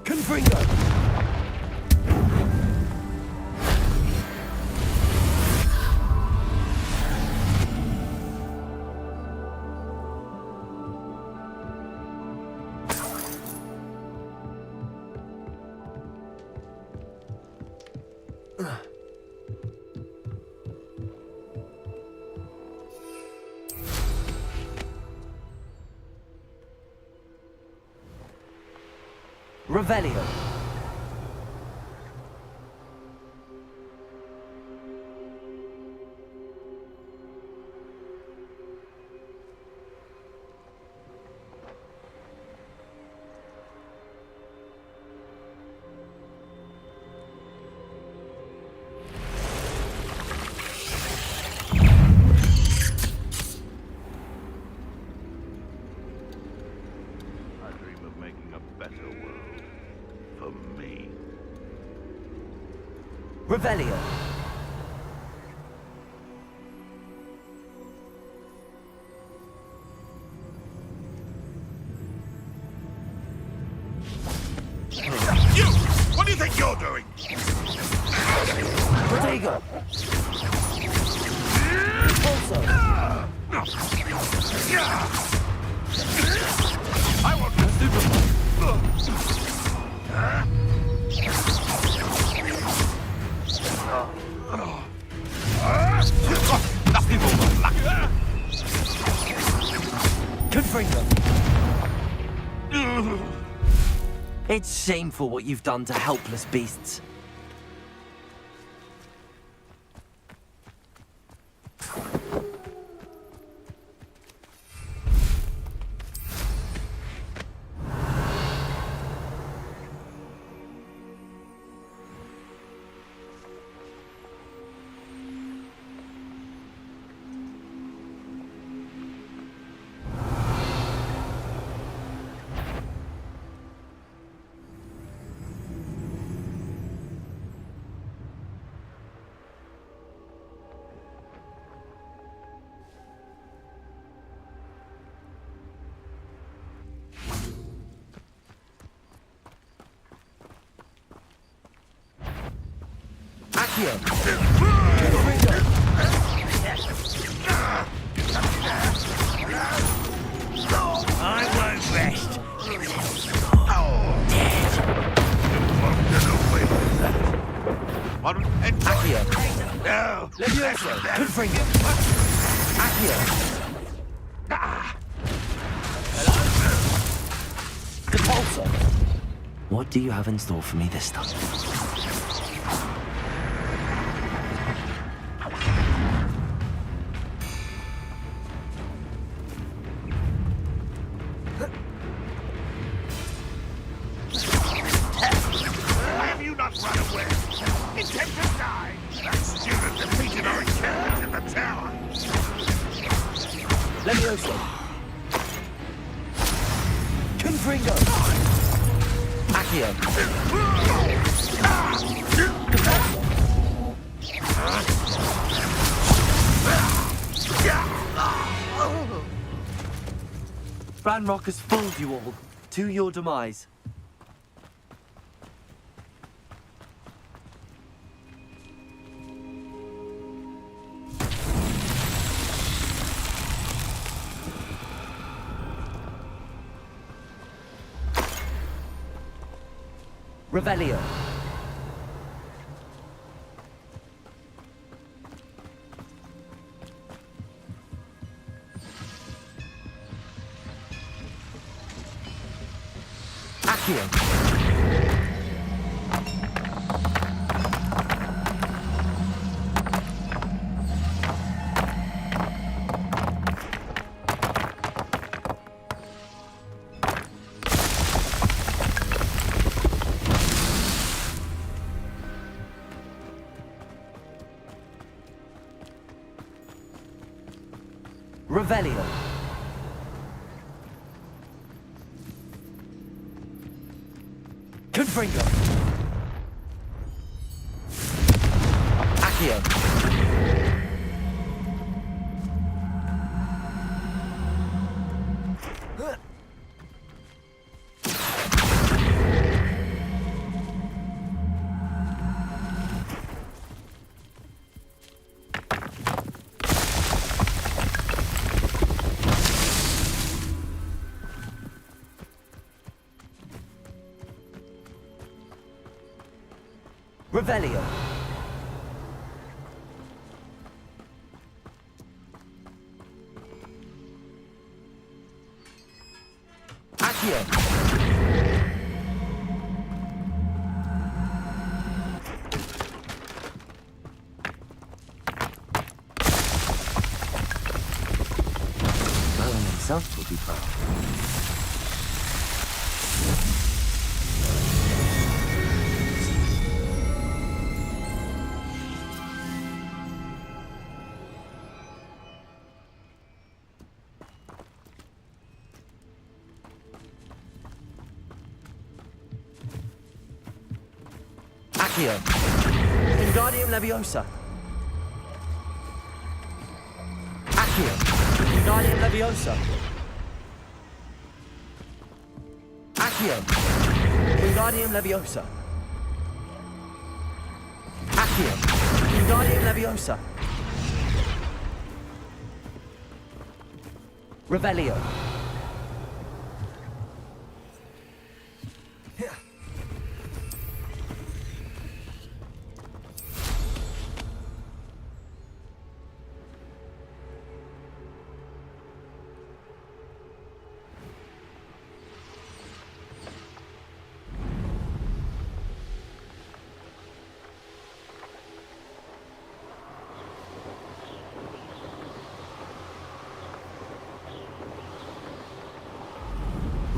Confringo. Revelio. I dream of making a better world. For me. Revelio. You! What do you think you're doing? Protego. Also. Confringo! It's shameful what you've done to helpless beasts. I won't rest. Accio! No! Levioso! Confringo! Accio! Depulso! What do you have in store for me this time? Have you not run away? Intend to die? That student defeated our encounters in the tower. Levioso! Confringo! Accio! Ranrock has fooled you all, to your demise. Revelio. Accio. Revelio. Confringo. Accio. Revelio. Accio. Merlin himself will be proud. Accio. Wingardium Leviosa. Accio. Wingardium Leviosa. Accio. Wingardium Leviosa. Accio. Wingardium Leviosa. Revelio.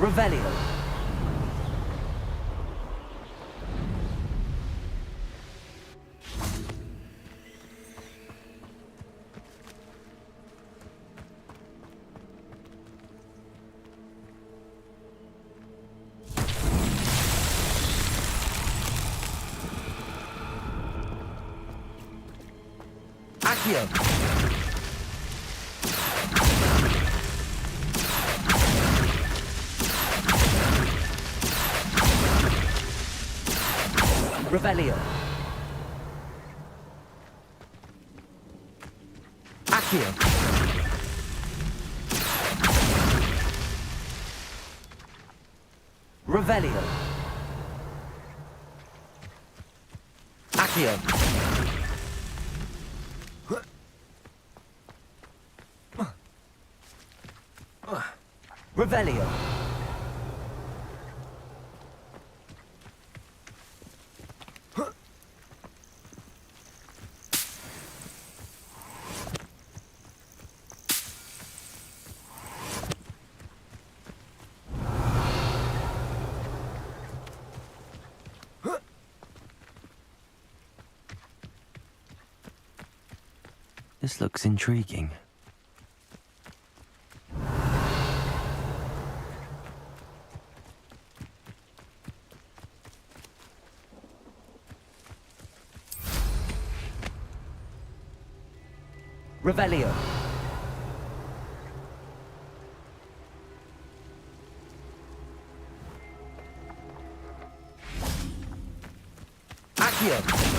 Revelio. Accio. Revelio. Accio. Revelio. Accio. Revelio. This looks intriguing. Revelio. Accio.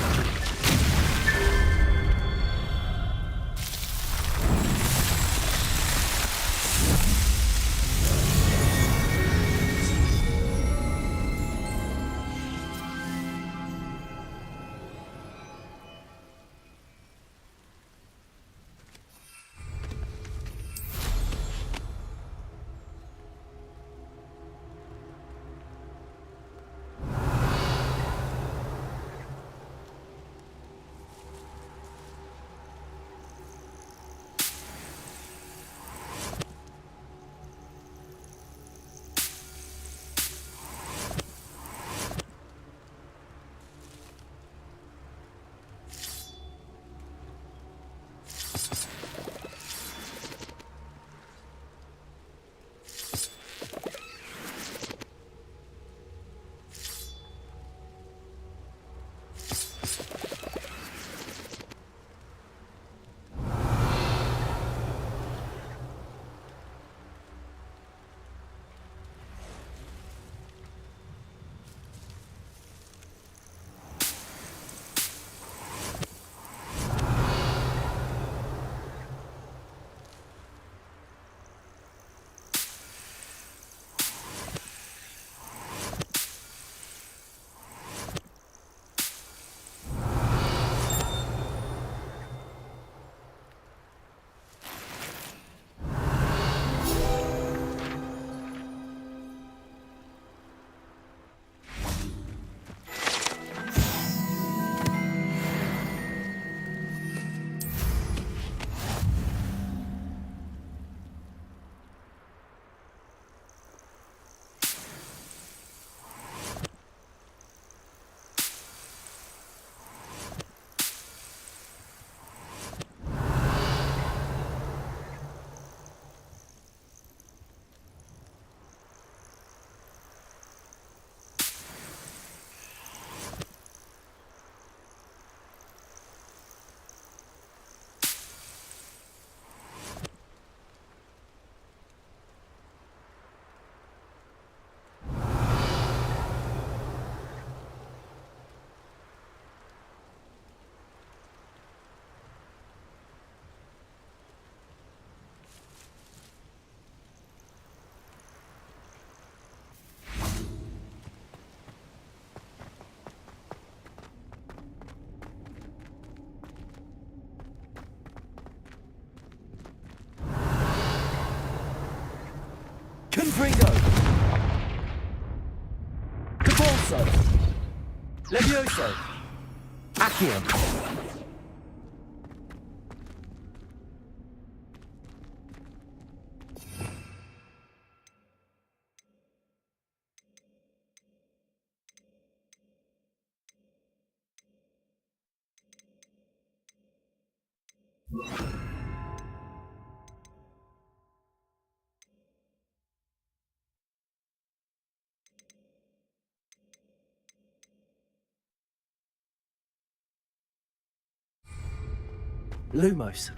Confringo. Cabalso. Levioso. Accio. Lumos.